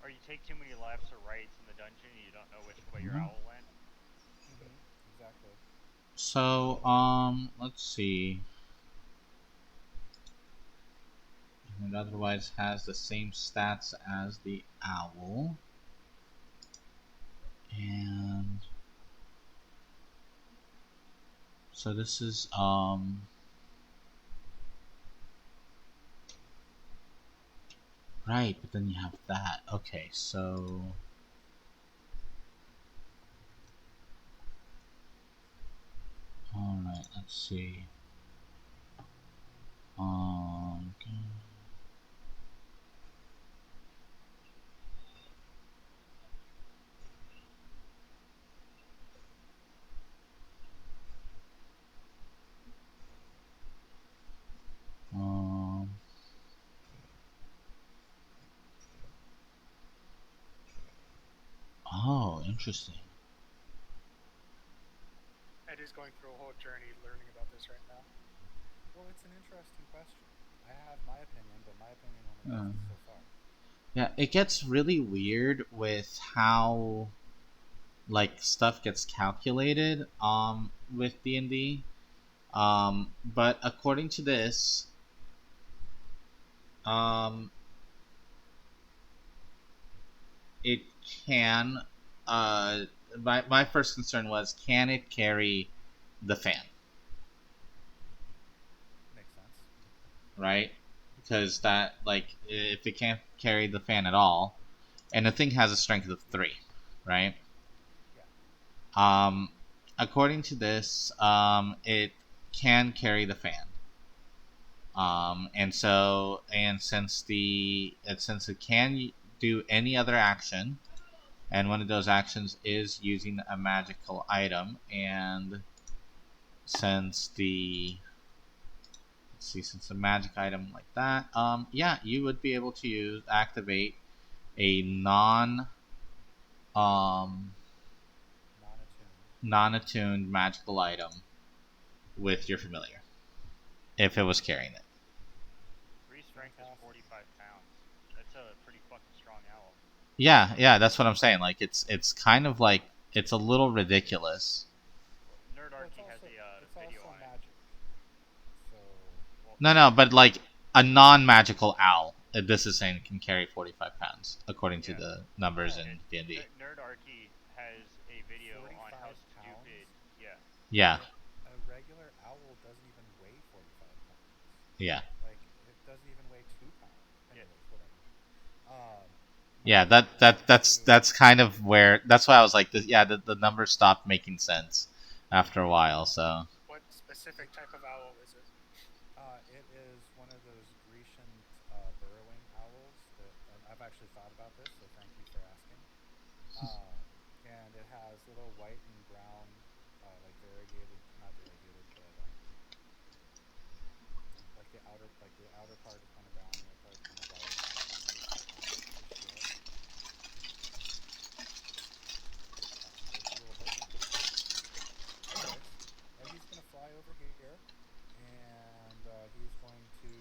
Or you take too many lefts or rights in the dungeon and you don't know which way your owl went. Exactly. So, let's see. It otherwise has the same stats as the owl. And so this is right, but then you have that. Okay, so alright, let's see. Interesting. Ed is going through a whole journey learning about this right now. Well, it's an interesting question. I have my opinion, but my opinion only Uh. goes so far. Yeah, it gets really weird with how like stuff gets calculated with D&D. But according to this, um it can my first concern was, can it carry the fan, Makes sense. right? Because that, like, if it can't carry the fan at all, and the thing has a strength of 3, right? Yeah. According to this, it can carry the fan. And since it can do any other action, and one of those actions is using a magical item, and since the since a magic item like that, yeah, you would be able to activate a um non-attuned magical item with your familiar, if it was carrying it. 3 strength is 45 pounds. That's a pretty fucking strong owl. Yeah, that's what I'm saying. Like, it's kind of like, it's a little ridiculous. Well, Nerdarchy has a it's video also on it. magic. So Well, No, but like a non-magical owl, this is saying, can carry 45 pounds according to the numbers in D&D. Nerdarchy has a video on how 45 pounds? stupid. Yeah. Yeah, a regular owl doesn't even weigh 45 pounds. yeah, Like, it doesn't even weigh 2 pounds. Anyways, whatever. yeah. That's kind of where, that's why I was like, this. Yeah, the numbers stopped making sense after a while. So What specific type of owl is it? It is one of those Grecian burrowing owls that I've actually thought about this, so thank you for asking. And it has little white and brown, like variegated, not variegated, but like the outer part is kind of brown, the inner part is kind of white. There's a little bird on it. Anyways, he's gonna fly over here, and he's going to,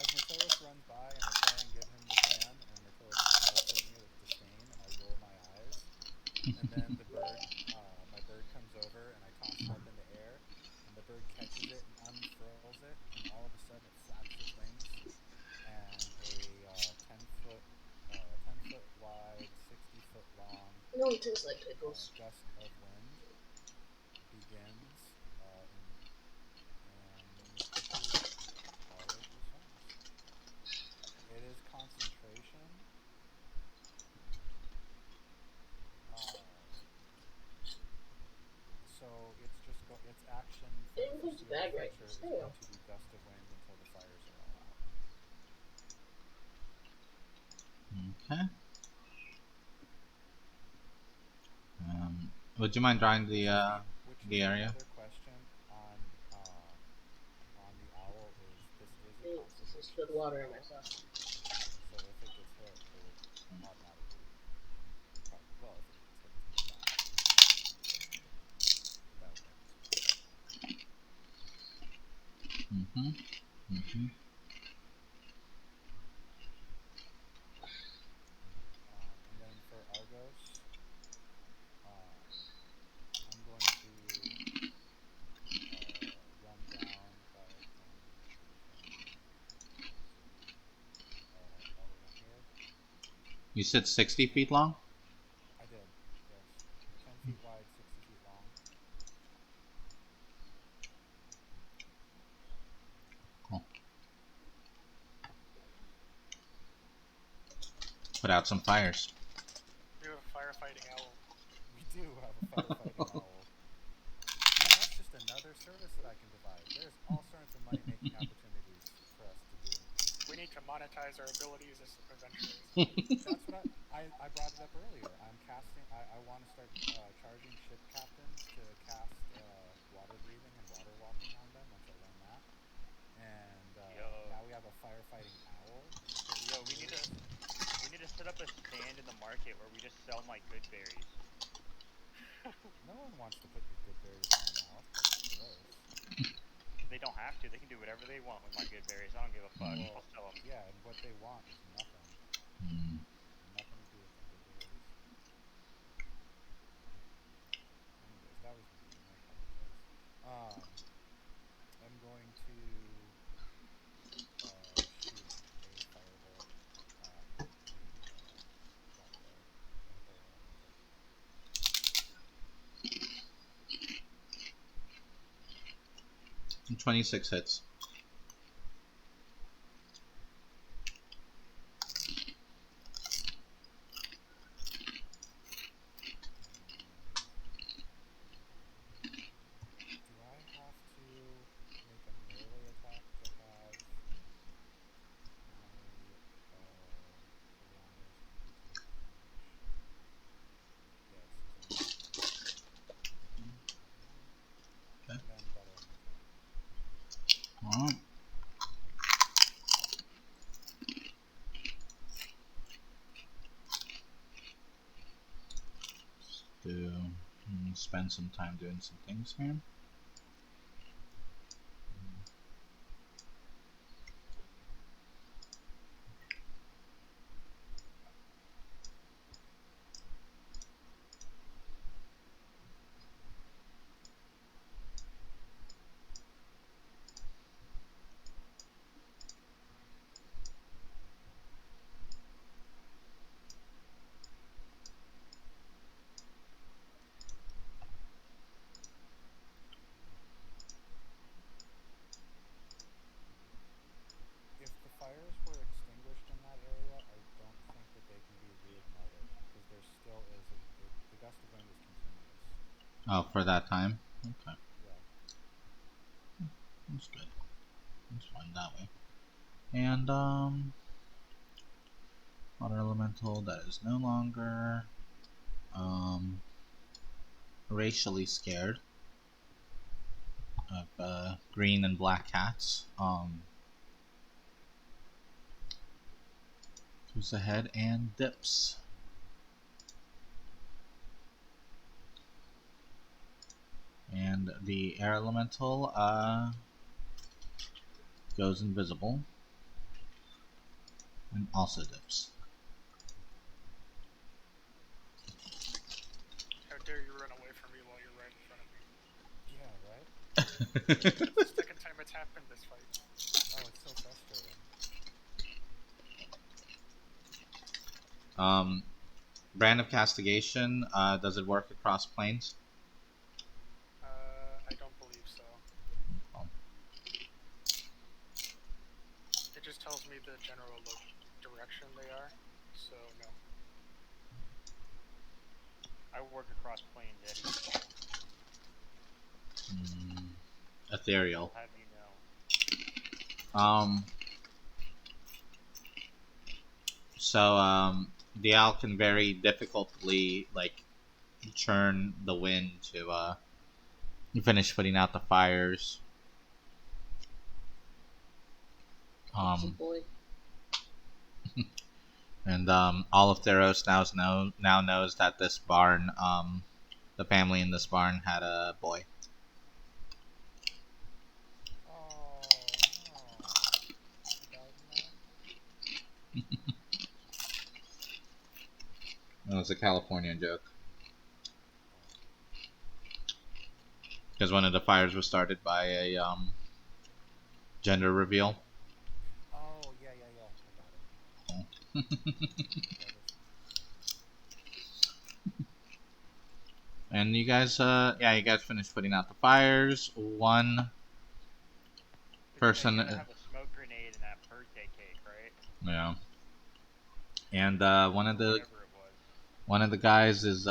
as Mertilis runs by, and I try and give him the fan, and Mertilis smirks at me with disdain, and I roll my eyes, and then my bird comes over, and I toss it up in the air, and the bird catches it and unfurls it, and all of a sudden it flaps its wings, and a 10-foot wide, 60-foot long No, it tastes like pickles. gust of wind begins, and all of the songs. It is concentration. So its action for the foreseeable future is going to be gust of wind until the fires are all out. okay. Would you mind drawing the area? The other question on the owl is, this is a concentration. This is good water in my sauce. So if it gets hit, it would automatically. Well, if it gets hit, it's gonna die. That would and then for Argos, I'm going to run down by 10, all the way down here. You said 60 feet long? I did, yes. 10 feet wide, 60 feet long. Cool. Put out some fires. We have a firefighting owl. We do have a firefighting owl. And that's just another service that I can provide. There's all sorts of money-making opportunities for us to do. We need to monetize our abilities as adventurers. That's what I brought it up earlier. I'm casting. I want to start charging ship captains to cast water breathing and water walking on them once I learn that. And now we have a firefighting owl. Yo, we need to set up a stand in the market where we just sell my good berries. No one wants to put your good berries in their mouth. That's gross. They don't have to. They can do whatever they want with my good berries. I don't give a fuck. Mm. I'll sell them. Yeah, and what they want is nothing. Mm. Nothing to do with the good berries. Anyways, that was mean. I apologize. I'm going to shoot a firebolt at the that guy, the air elemental. 26 hits. Do I have to make a melee attack to have my piranhas able to take damage? Yes, so I'm going to Okay. and then that'll end my turn. Alright. Spend some time doing some things here. If the fires were extinguished in that area, I don't think that they can be reignited because there still is the gust of wind is continuous. Oh, for that time? Okay. Yeah. That's good. That's fine that way. And, water elemental that is no longer, racially scared of, green and black cats. Goes ahead and dips. And the air elemental, goes invisible. And also dips. How dare you run away from me while you're right in front of me? Yeah, right? That's the second time it's happened this fight. Oh, it's so frustrating. Brand of Castigation, does it work across planes? I don't believe so. Oh. It just tells me the general direction they are, so no. I work across planes, Eddie. Ethereal. I'll have you know. The owl can very difficultly, like, churn the wind to, finish putting out the fires. Good boy. And all of Theros now knows that this barn, the family in this barn had a boy. Oh, no. He died in that? It was a California joke. Because one of the fires was started by a gender reveal. Oh, yeah. I got it. Yeah, And you guys finished putting out the fires. One person, You're gonna have a smoke grenade in that birthday cake, right? yeah. And one of the Whatever it was. one of the guys is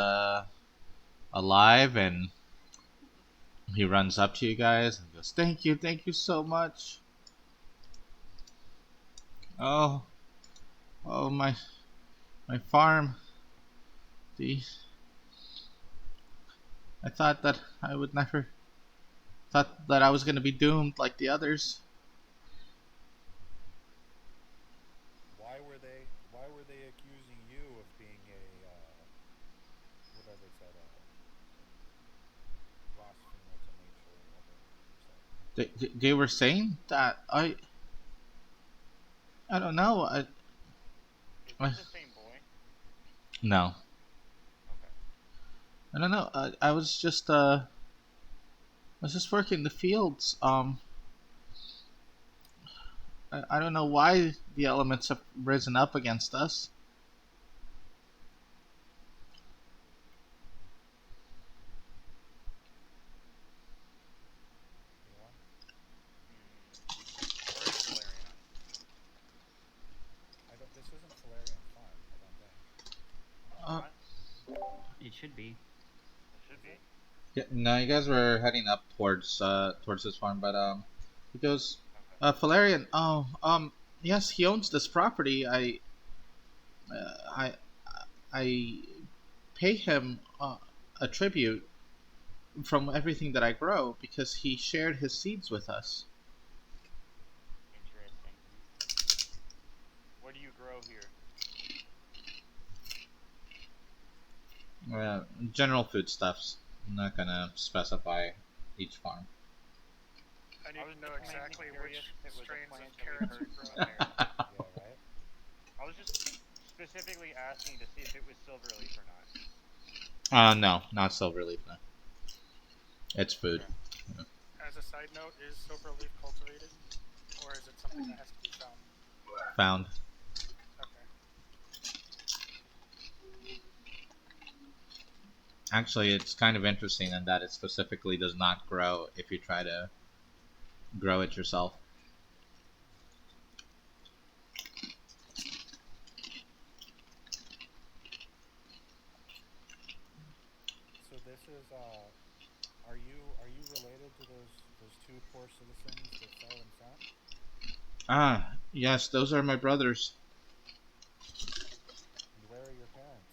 alive, and he runs up to you guys and goes, thank you so much. Oh, my farm. I thought that I would never. Thought that I was gonna be doomed like the others. Why were they accusing you of being a They were saying that I don't know. Is I this the same boy? no, Okay. I don't know. I was just working the fields. I don't know why the elements have risen up against us. Yeah. Where is Valerian? I don't. This isn't Valerian's farm. I don't think. Uh, Not? It should be. It should Is be. it? yeah, no, you guys were heading up towards this farm, but he goes, Okay. Valerian. Oh, yes, he owns this property. Uh, I, I pay him a tribute from everything that I grow because he shared his seeds with us. Interesting. What do you grow here? General foodstuffs. I'm not gonna specify each farm. I need I was to know just mainly exactly curious which if it was a strains of plant that we carrots you heard grow. a narrative. Yeah. Right. I was just specifically asking to see if it was silverleaf or not. No, not silverleaf. No, it's food. Okay. As a side note, is silverleaf cultivated, or is it something that has to be found? Found. Okay. Actually, it's kind of interesting in that it specifically does not grow if you try to grow it yourself. So this is. Are you related to those two poor citizens that fell in front? Ah, yes, those are my brothers. And where are your parents?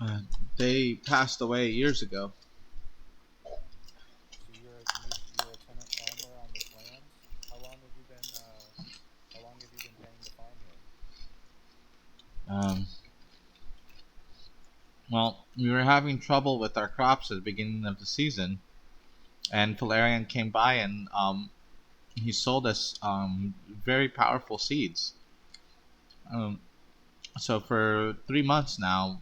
Uh, they passed away years ago. So you're a tenant farmer on this land. How long have you been paying to farm here? Um, well, we were having trouble with our crops at the beginning of the season, and Valerian came by and he sold us very powerful seeds. Um, so for 3 months now,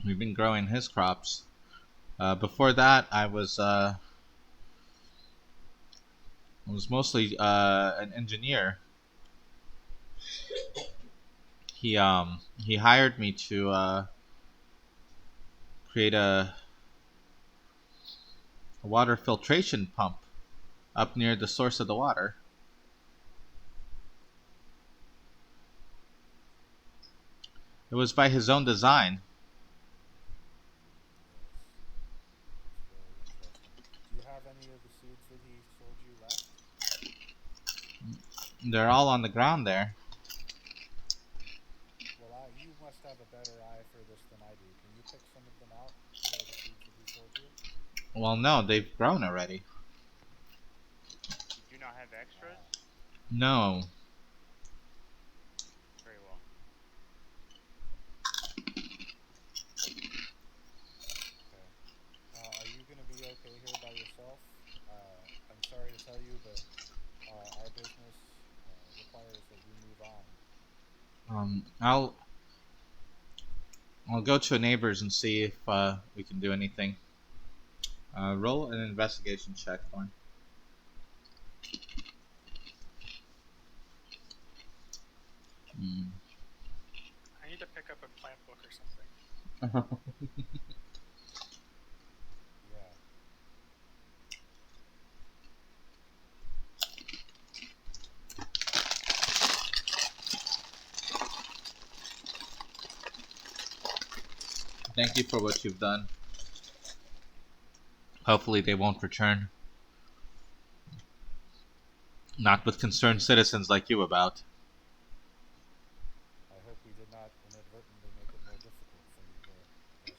we've been growing his crops. Before that, I was mostly an engineer. He hired me to create a water filtration pump up near the source of the water. It was by his own design. Yes. It's very interesting. Do you have any of the seeds that he sold you left? They're all on the ground there. Well, you must have a better eye for this than I do. Can you pick some of them out that are the seeds that he sold you? Well, no, they've grown already. You do not have extras? Ah, No. Very well. okay. Are you going to be okay here by yourself? I'm sorry to tell you, but our business requires that we move on. I'll go to a neighbor's and see if we can do anything. Roll an investigation check, Thorn. I need to pick up a plant book or something. Yeah. Thank you for what you've done. Hopefully they won't return. Not with concerned citizens like you about. I hope we did not inadvertently make it more difficult for you here.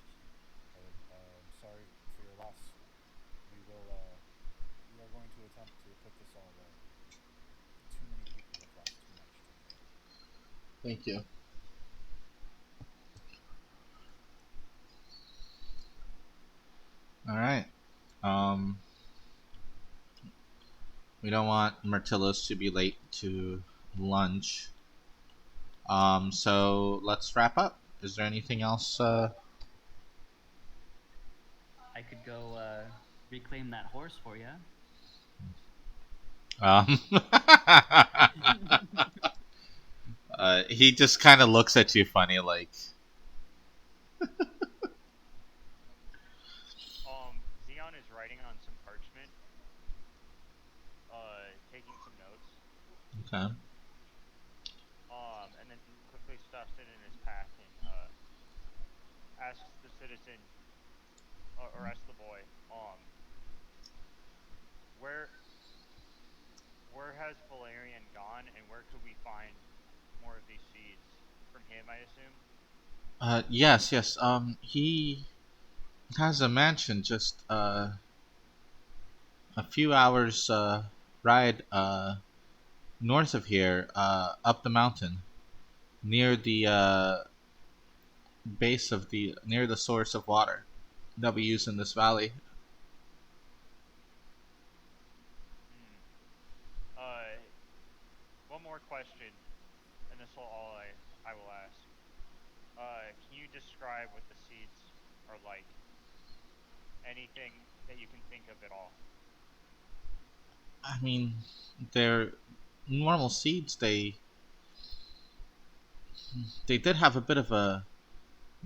I'm sorry for your loss. We are going to attempt to put this all right. Too many people have lost too much today. Thank you. All right. Um, we don't want Martillos to be late to lunch. So let's wrap up. Is there anything else? I could go reclaim that horse for you. Um, he just kind of looks at you funny, like. Xeon is writing on some parchment, taking some notes. Okay. And then quickly stuffs it in his pack and asks the citizen, or asks the boy, where where has Valerian gone, and where could we find more of these seeds? From him, I assume. Yes, yes. He has a mansion just a few hours ride north of here, up the mountain, near the base of the near the source of water that we use in this valley. Hmm. One more question, and this will all I will ask. Can you describe what the seeds are like? Anything that you can think of at all? I mean, they're normal seeds. They did have a bit of a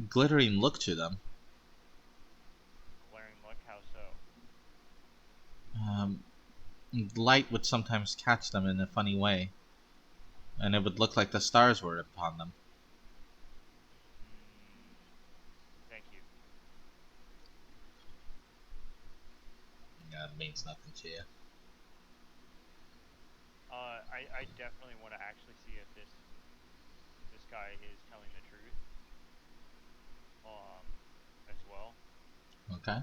glittering look to them. Glaring look, how so? Um, Light would sometimes catch them in a funny way, and it would look like the stars were upon them. Hmm. Thank you. Yeah, it means nothing to you. I definitely want to actually see if this guy is telling the truth. As well. Okay.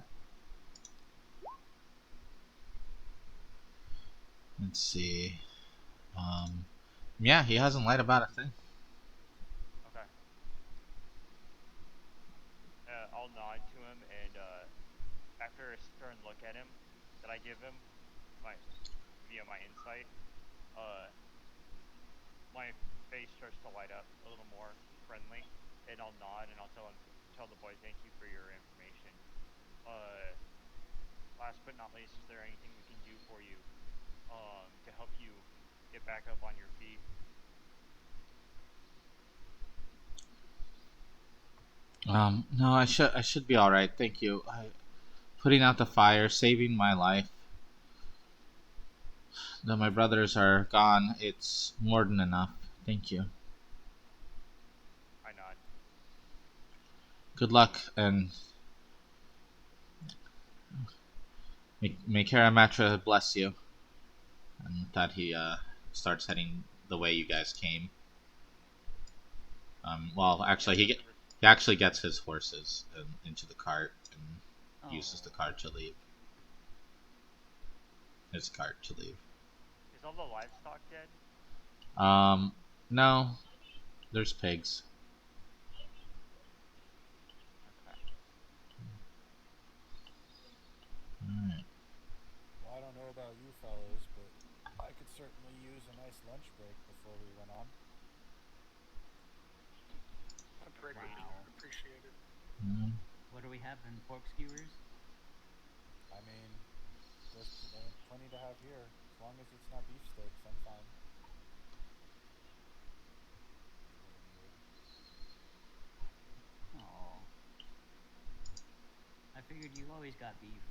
Let's see. Yeah, he hasn't lied about a thing. Okay. I'll nod to him, and after a stern look at him that I give him, my via my insight, uh, my face starts to light up a little more friendly, and I'll nod and I'll tell the boy, thank you for your information. Uh, Last but not least, is there anything we can do for you, to help you get back up on your feet? No, I should be all right. Thank you. Putting out the fire, saving my life. Though my brothers are gone, it's more than enough. Thank you. I nod. Good luck, and may Karamatra bless you. And with that, he starts heading the way you guys came. Well, actually, he actually gets his horses into the cart and uses the Oh, cart to leave. His cart to leave. Is all the livestock dead? Um, no, there's pigs. Okay. Alright. Well, I don't know about you fellas, but I could certainly use a nice lunch break before we run on. A break would be wow. appreciated. What are we having? Pork skewers? I mean, there's plenty to have here. As long as it's not beefsteaks, I'm fine. He's being weird. Oh, I figured you always got beef.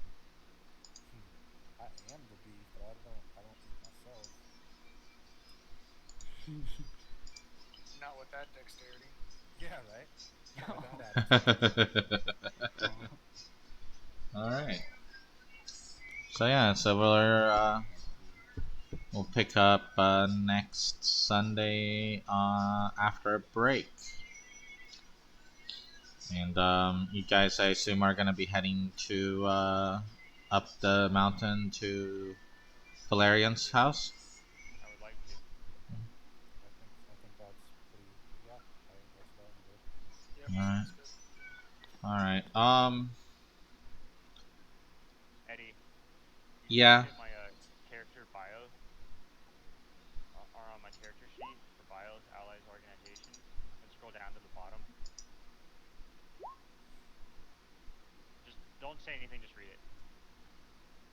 I am the beef, but I don't eat myself. Not with that dexterity. Yeah, right. Not with that attitude. Oh. Alright. So yeah, so we'll pick up next Sunday after a break. And you guys, I assume, are gonna be heading to up the mountain to Valerian's Yes, house. I would like to. I think that's pretty. Yeah, that's about good. Yep, All right. sounds good. All right. You can Yeah. see my character bio, or on my character sheet for bios, allies, organizations, and scroll down to the bottom. Just don't say anything, just read it.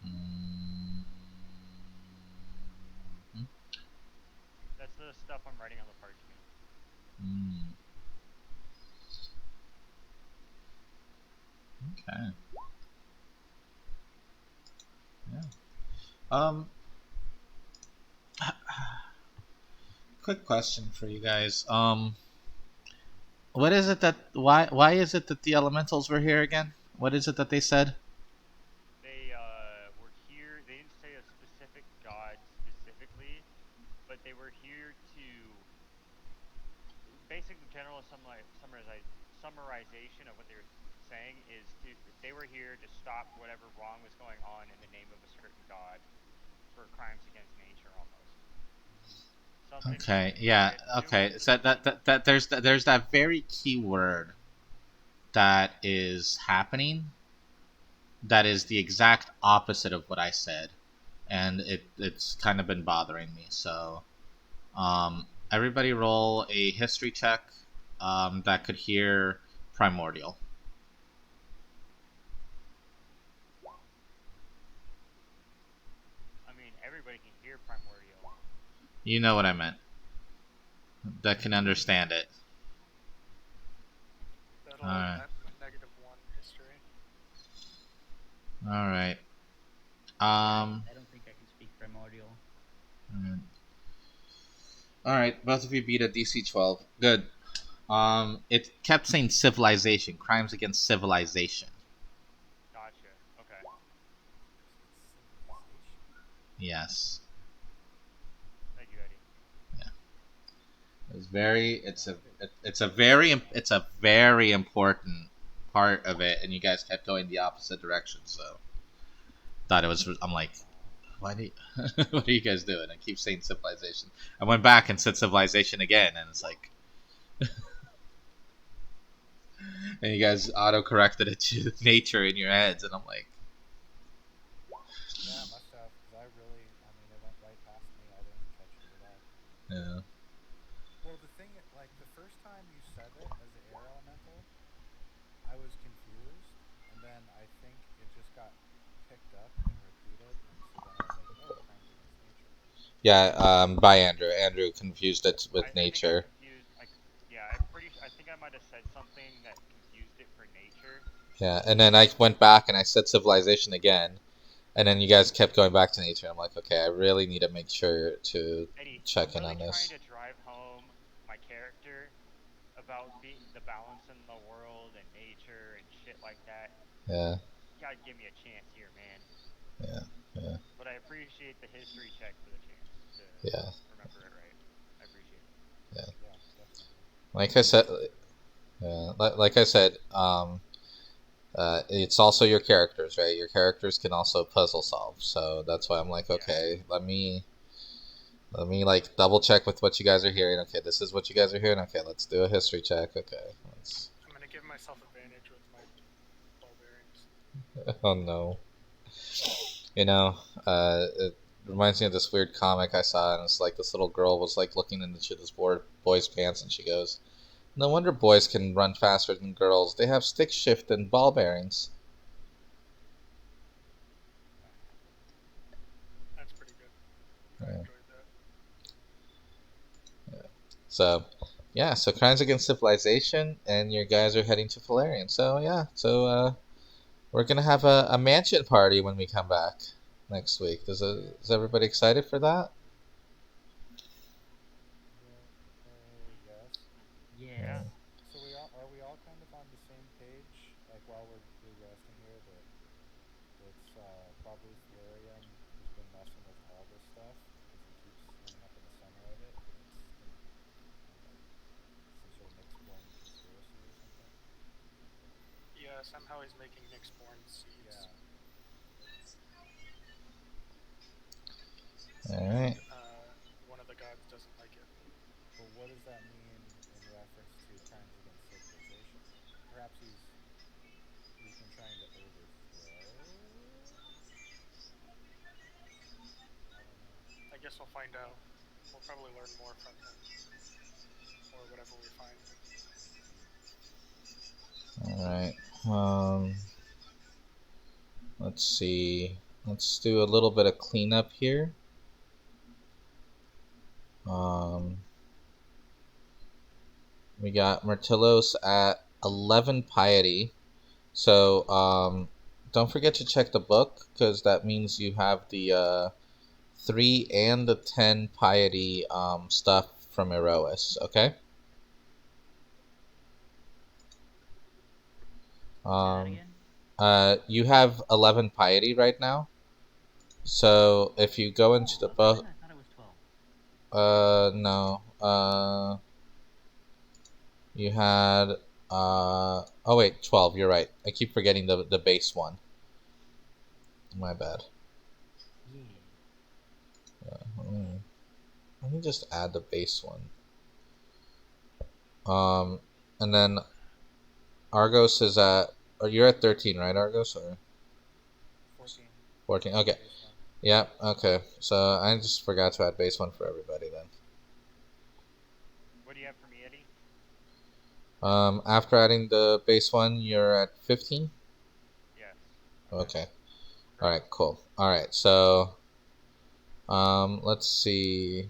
Mm-hmm. That's the stuff I'm writing on the parchment. Mm. Okay. Yeah. Quick question for you guys. What is it that why is it that the elementals were here again? What is it that they said? They were here. They didn't say a specific god specifically, but they were here to basically general summarization of what they were saying is they were here to stop whatever wrong was going on in the name of a certain god for crimes against nature almost. Something Okay. Yeah. Okay. So there's that very key word that is happening. That is the exact opposite of what I said, and it's kind of been bothering me. So, everybody roll a history check. That could hear primordial. I mean, everybody can hear primordial. You know what I meant. That can understand it. That'll All right. -1 history. All right. I don't think I can speak primordial. All right. Both of you beat a DC 12. Good. It kept saying civilization, crimes against civilization. Gotcha. Okay. Civilization. Yes. Thank you, Eddie. It's very. It's a very important part of it, and you guys kept going the opposite direction. So, thought it was. I'm like, why do you, what are you guys doing? I keep saying civilization. I went back and said civilization again, and it's like, and you guys auto corrected it to nature in your heads, and I'm like, Yeah, it must have, because I mean, it went right past me. I didn't catch it at all. yeah. Well, the thing, like, the first time you said it as the air elemental, I was confused, and then I think it just got picked up and repeated, and so then I was like, oh, crimes against nature. Yeah, by Andrew. Andrew confused it with nature. I think I might have said something that confused it for nature. Yeah, and then I went back and I said civilization again, and then you guys kept going back to nature. I'm like, okay, I really need to make sure to Eddie, check I'm in really on trying this. to drive home my character about the balance in the world and nature and shit like that. Yeah, You gotta give me a chance here, man. yeah, yeah, But I appreciate the history check for the chance to yeah, remember it right. I appreciate it. yeah. Yeah, definitely. Like I said, yeah, like I said, it's also your characters, right? Your characters can also puzzle solve, so that's why I'm like, okay, let me like double check with what you guys are hearing. Okay, this is what you guys are hearing. Okay, let's do a history check. Okay, let's. I'm gonna give myself advantage with my ball bearings. Oh no. You know, it reminds me of this weird comic I saw, and it's like this little girl was like looking into this boy's pants, and she goes, "No wonder boys can run faster than girls. They have stick shift and ball bearings." That's pretty good. I Yeah. enjoyed that. Yeah. So, yeah. So crimes against civilization, and your guys are heading to Valerian. So yeah. So we're gonna have a mansion party when we come back next week. Is everybody excited for that? Yes. Yes. Yeah. So are we all kind of on the same page? Like while we're resting here, that it's probably Thalarium who's been messing with all this stuff because he keeps ending up in the center of it, and it's like some sort of Nyx-born conspiracy or something. Yeah, somehow he's making Nyx-born seeds. Yeah. All right. One of the gods doesn't like it. But what does that mean in reference to crimes against civilization? Perhaps he's been trying to overthrow. guess we'll find out. We'll probably learn more from him, or whatever we find. Alright. Let's see. Let's do a little bit of cleanup here. We got Myrtillos at 11 piety. So, don't forget to check the book, because that means you have the 3 and the 10 piety stuff from Erois, okay? Say that again? You have 11 piety right now. So if you go into the book, 11? I thought it was 12. no, you had oh wait, 12. You're right. I keep forgetting the base one. My bad. Yeah. Let me just add the base one. And then Argos is at. Or you're at 13, right, Argos? Or 14. 14. Okay. Base one. Yeah. Okay. So I just forgot to add base one for everybody then. What do you have for me, Eddie? After adding the base one, you're at 15. Yes. Okay. Great. All right. Cool. All right. So, let's see.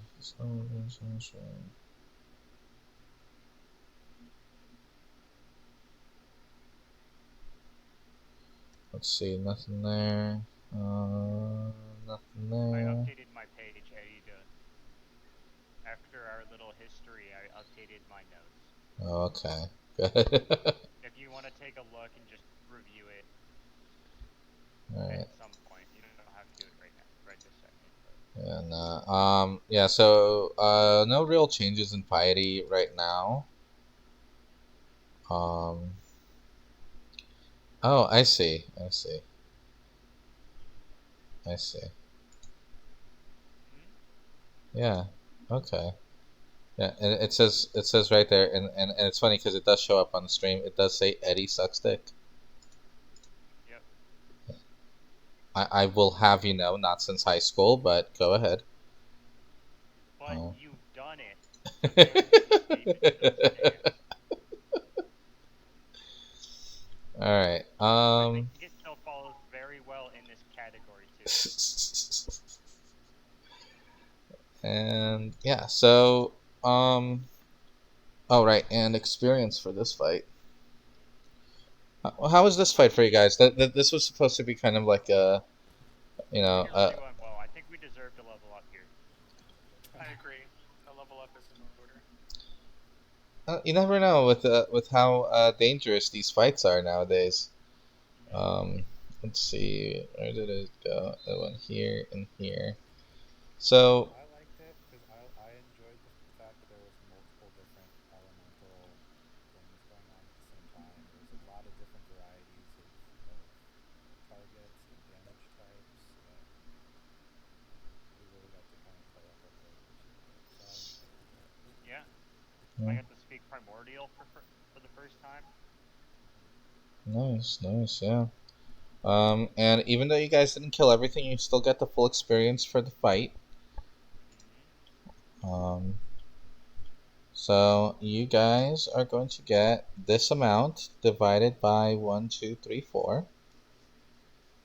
Let's see. Nothing there. Nothing I there. updated my page, Eddie, after our little history, I updated my notes. Oh, okay. Good. If you want to take a look and just review it All right. at some point, you don't have to do it right now, right this second. But... And yeah. So no real changes in piety right now. Oh, I see. I see. I see. Yeah. Okay. Yeah, and it says right there, and it's funny because it does show up on the stream. It does say Eddie sucks dick. Yep. I will have you know, not since high school, but go ahead. But you've done it. All right. I think it still falls very well in this category too. And yeah, so oh right, and experience for this fight. How was this fight for you guys? This was supposed to be kind of like a, I think it really went well. I think we deserve to level up here. I agree. A level up is in order. You never know with how dangerous these fights are nowadays. Let's see, where did it go? It went here and here. So I liked it because I enjoyed the fact that there was multiple different elemental things going on at the same time. There was a lot of different varieties of targets and damage types, and we really got to kind of play up our flavors with it. So I enjoyed it. Yeah. I got to speak Primordial for the first time. nice, yeah. And even though you guys didn't kill everything, you still get the full experience for the fight. So you guys are going to get this amount divided by 1, 2, 3, 4.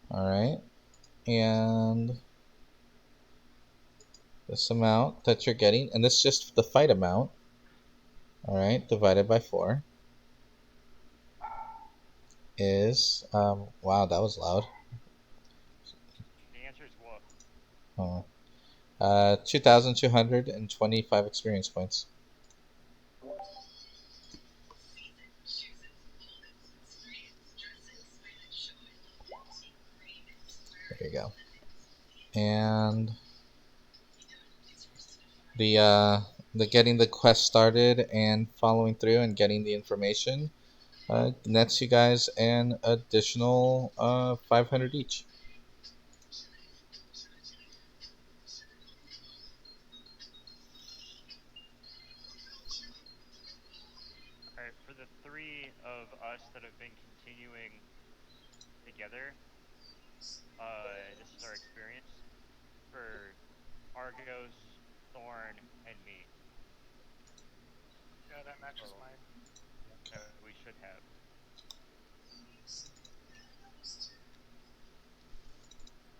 All right, and this amount that you're getting, and this is just the fight amount. All right, divided by 4 is wow, that was loud. The answer is what? 2,225 experience points. There you go. And the getting the quest started and following through and getting the information nets you guys an additional 500 each. Alright, for the 3 of us that have been continuing together, this is our experience. For Argos, Thorn, and me. Yeah, that matches Total. mine. Yep. We should have.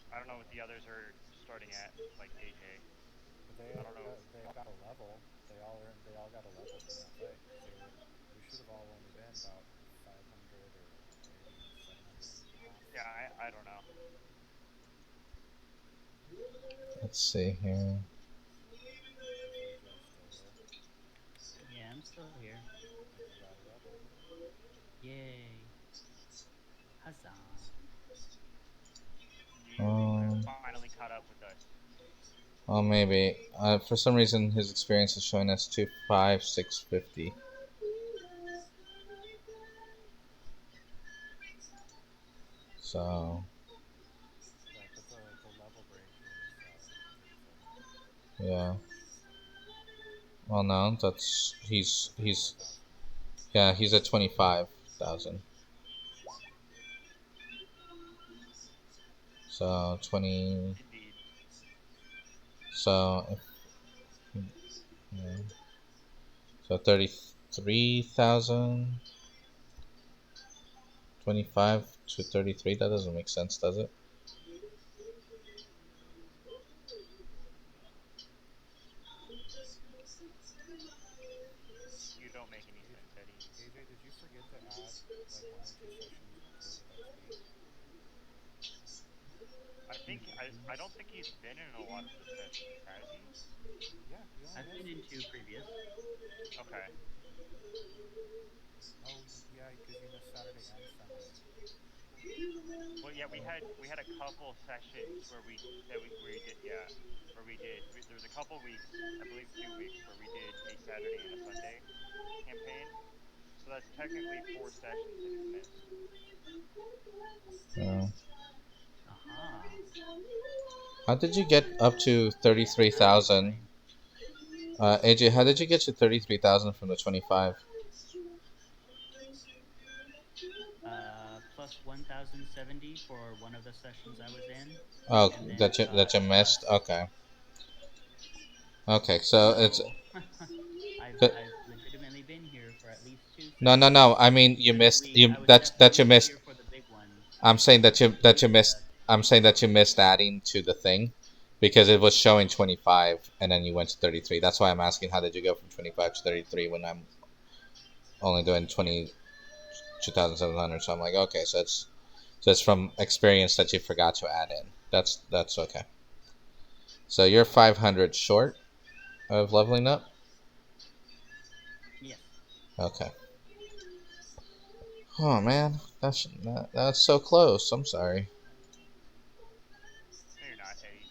I don't know what the others are starting at, like AJ. But I don't know. they all got a level. They all got a level from that fight because we should have all only been about 500 or maybe 700 off. Yeah, I don't know. Let's see here. Is AJ still there? Yeah, I'm still here. And he got a level. Yay. Huzzah. You have finally caught up with us. Oh, maybe. For some reason, his experience is showing us 25650. So, Right, but the level break is 34. yeah. Well, no, that's Or 34,000. yeah, he's at 25,000. So 20. Indeed. So yeah. So 33,000. 25 to 33. That doesn't make sense, does it? You don't make any sense, Eddie. AJ, did you forget to add like 1 or 2 sessions worth of XP? I don't think he's been in a lot of the sessions, has he? Yeah, he only I've been missed. in 2 previous. Okay. Oh yeah, because you missed Saturday and Sunday. Well, yeah, we had a couple sessions where we did there was a couple weeks, I believe 2 weeks, where we did a Saturday and a Sunday campaign. So that's technically 4 sessions that he's missed. Aha. How did you get up to Yeah, now I'm 33,000? following. AJ, how did you get to 33,000 from the 25? Plus 1,070 for one of the sessions I was in. Oh, And then that you missed. plus. Okay. Okay, so it's So, I've legitimately been here for at least 2 no. sessions. I mean, you missed I was that you definitely missed. here for the big one. I'm saying that you missed. The I'm saying that you missed adding to the thing because it was showing 25 and then you went to 33. That's why I'm asking how did you go from 25 to 33 when I'm only doing 22,700. So I'm like, okay, so it's from experience that you forgot to add in. That's okay. So you're 500 short of leveling up. yes. Okay. Oh man, that's so close. I'm sorry. No, you're not, Eddie.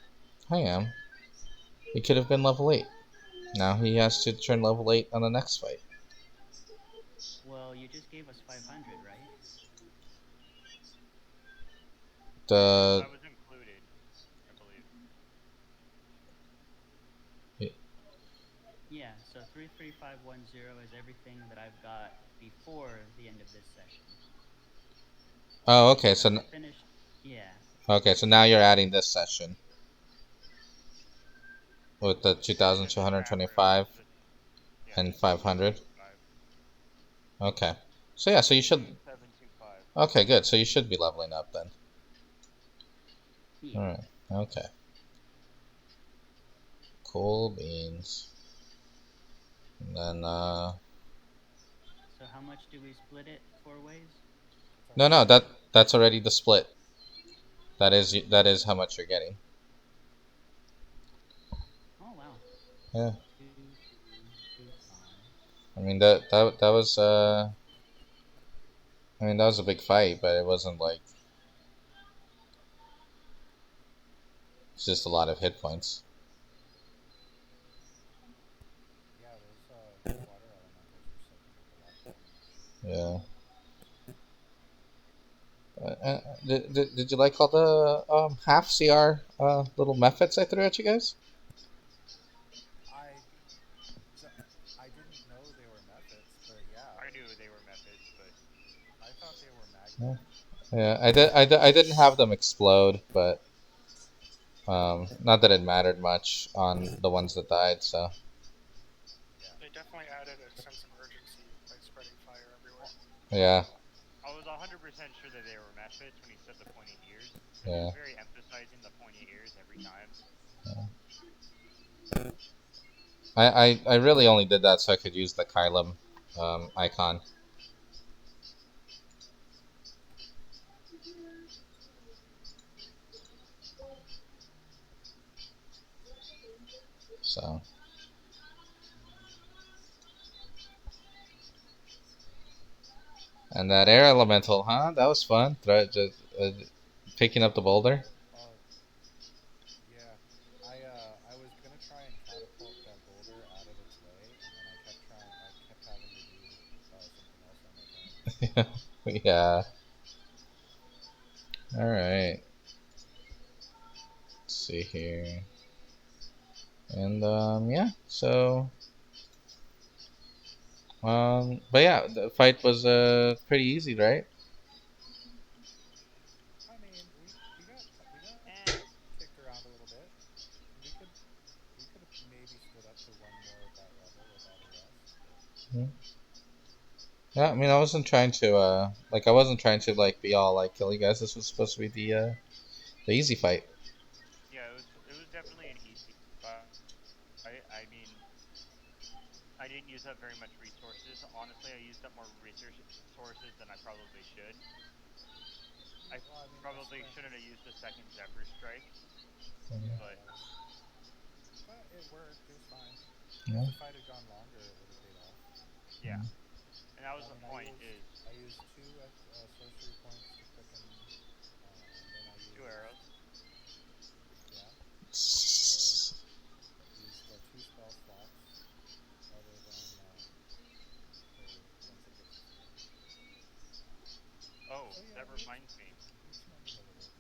I am. He could have been level 8. Now he has to turn level 8 on the next fight. Well, you just gave us 500, right? The That was included, I believe. Yeah, so 33510 is everything that I've got before the end of this session. oh, okay. So So I finished. Yeah. okay, so now you're adding this session with the And the macros, 2,225 the and 500. 2725. Okay. So yeah, so you should. 2725. Okay, good. So you should be leveling up then. Yeah. All right. Okay. Cool beans. And then So how much do we split it 4 ways? no, that's already the split. That is how much you're getting. Oh wow. Yeah. 2225. I mean that was I mean that was a big fight, but it wasn't like it's just a lot of hit points. Yeah, those water elementals are soaking up a lot of damage. Yeah. Did you like all the half CR little methods I threw at you guys? I so, I didn't know they were methods, but yeah, I knew they were methods, but I thought they were Yeah, magnet. yeah. I didn't have them explode, but Not that it mattered much on the ones that died, so. They definitely added a sense of urgency by spreading fire everywhere. Yeah. I was 100% sure that they were methods when he said the pointy ears, because he Yeah. was very emphasizing the pointy ears every time. I really only did that so I could use the Kylum icon. So. And that air elemental, huh? That was fun. Picking up the boulder. Yeah. I was gonna try and catapult that boulder out of its way, and then I kept having to do something else on my turn. Yeah. All right. Let's see here. And yeah. So but yeah, the fight was pretty easy, right? I mean, we got Eh. kicked around a little bit. We could have maybe stood up to one more at that level without a rest, but Mhm. Yeah, I mean, I wasn't trying to like I wasn't trying to like be all like kill you guys. This was supposed to be the easy fight. Yeah, it was definitely an easy fight. I mean, I didn't use up very much resources. Honestly, I used up more resources than I probably should. I well, I mean, I probably spent shouldn't have used the second Zephyr Strike, yeah, but that was but it worked. It was fine. If Yeah. the fight had gone longer, it would have paid off. yeah. And that was I the mean, point, is I used two sorcery points to quicken, and then I 2 arrows. yeah used two arrows, used two spell slots other than for once it gets its turn. Oh, So yeah, that reminds me. we snowed it a little.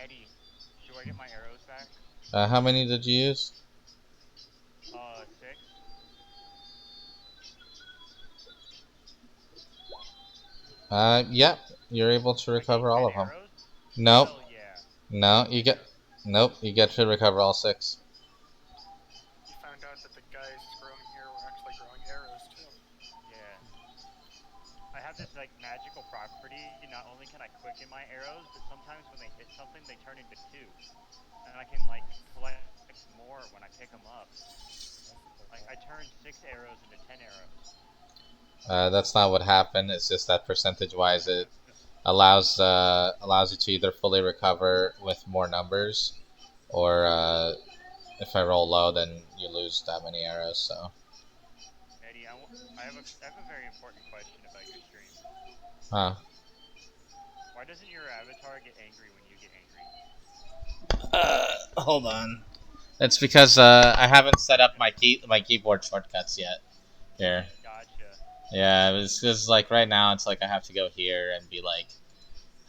Eddie, do I get my arrows back? How many did you use? 6. Yeah, you're able to I gain recover all 10 of them. arrows? Nope. Hell yeah. No, you get. Nope, you get to recover all 6. You found out that the guys growing here were actually growing arrows too. Yeah. I have this like magical property. Not only can I quicken my arrows, but sometimes when they hit something, they turn into 2, and I can like collect more when I pick them up. That's super Like I cool. turned 6 arrows into 10 arrows. That's not what happened. It's just that percentage-wise, it allows you to either fully recover with more numbers, or if I roll low, then you lose that many arrows. So. Eddie, I have a very important question about your stream. Huh. Why doesn't your avatar get angry when you get angry? Hold on. It's because I haven't set up my keyboard shortcuts yet. Here. Gotcha. Yeah, it's just like right now. It's like I have to go here and be like,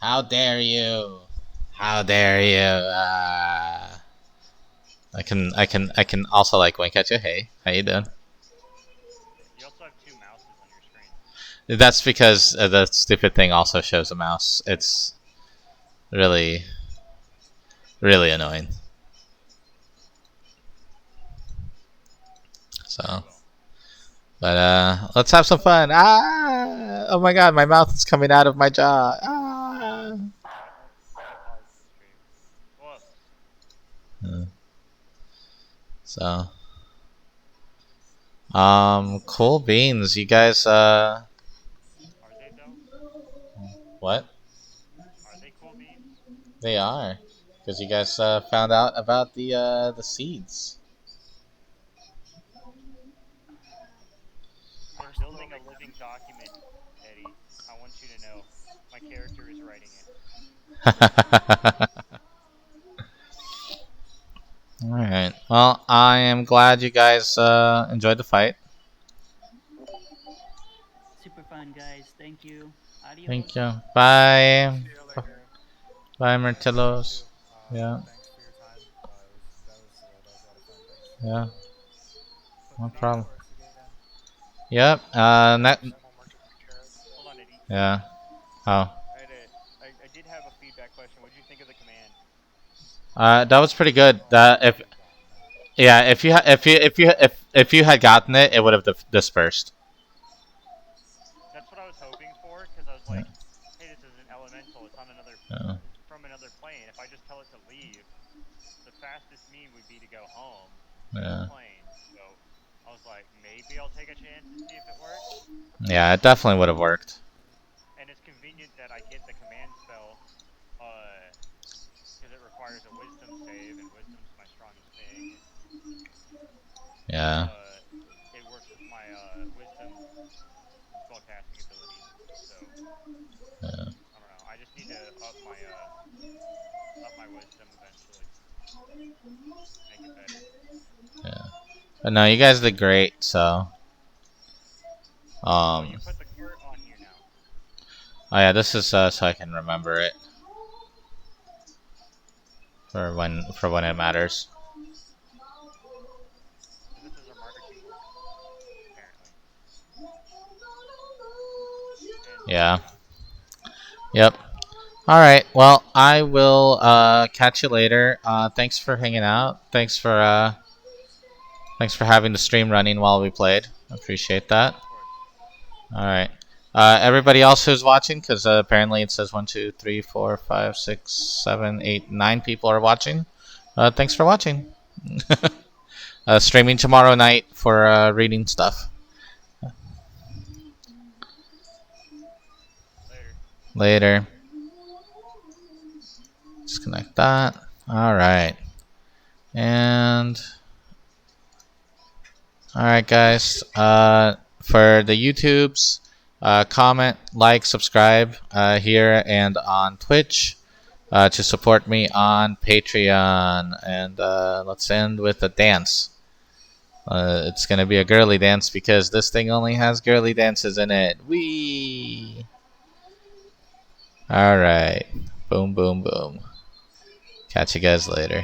"How dare you? How dare you?" I can also like wink at you. Hey, how you doing? You also have 2 mouses on your screen. That's because the stupid thing also shows a mouse. It's really, really annoying. Very So, well. but let's have some fun. Ah! Oh my God, my mouth is coming out of my jaw. Ah! Gotta pause the stream. Whoops. So, cool beans. You guys, Are they though? what? Are they cool beans? They are, because you guys found out about the seeds. I'm We're building a slowly living document, Eddie. I want you to know. My character is writing it. All right. Well, I am glad you guys enjoyed the fight. Super fun, guys. Thank you. Adios. Thank you. Bye. see you later. Bye, Yeah, you too. Martillos. Yeah. Thanks for your time. That was a lot of fun. Thanks for Yeah. putting No the game problem. for us again. Yep. I have some homework to take care of. Hold on, Eddie. Yeah. Oh. I did have a feedback question. What did you think of the command? That was pretty good. Oh, If you've gotten it. yeah, if you had gotten it, it would have dispersed. That's what I was hoping for, because I was like, hey, this is an elemental. It's on another Yeah. from another plane. If I just tell it to leave, the fastest meme would be to go home to its Yeah. plane. So I was like, maybe I'll take a chance and see if it works. Yeah, it definitely would have worked. And it's convenient that I get the command spell, because it requires a wisdom save, and wisdom's my strongest thing, and Yeah. it works with my wisdom and spellcasting abilities. So Yeah. I don't know. I just need to up my wisdom eventually, make it better. Yeah. But no, you guys did great. So. Oh, you Um. put the cart on here now. Oh yeah, this is so I can remember it for when it matters. So this is our marching order, apparently. And Yeah. Yep. All right. Well, I will catch you later. Thanks for hanging out. Thanks for having the stream running while we played. Appreciate that. of course. All right. Everybody else who's watching, because apparently it says 1, 2, 3, 4, 5, 6, 7, 8, 9 people are watching. Thanks for watching. Streaming tomorrow night for reading stuff. Later. Later. Disconnect that. All right. And all right, guys. For the YouTubes, comment, like, subscribe here and on Twitch. To support me on Patreon. And let's end with a dance. It's going to be a girly dance because this thing only has girly dances in it. Whee! Alright. Boom, boom, boom. Catch you guys later.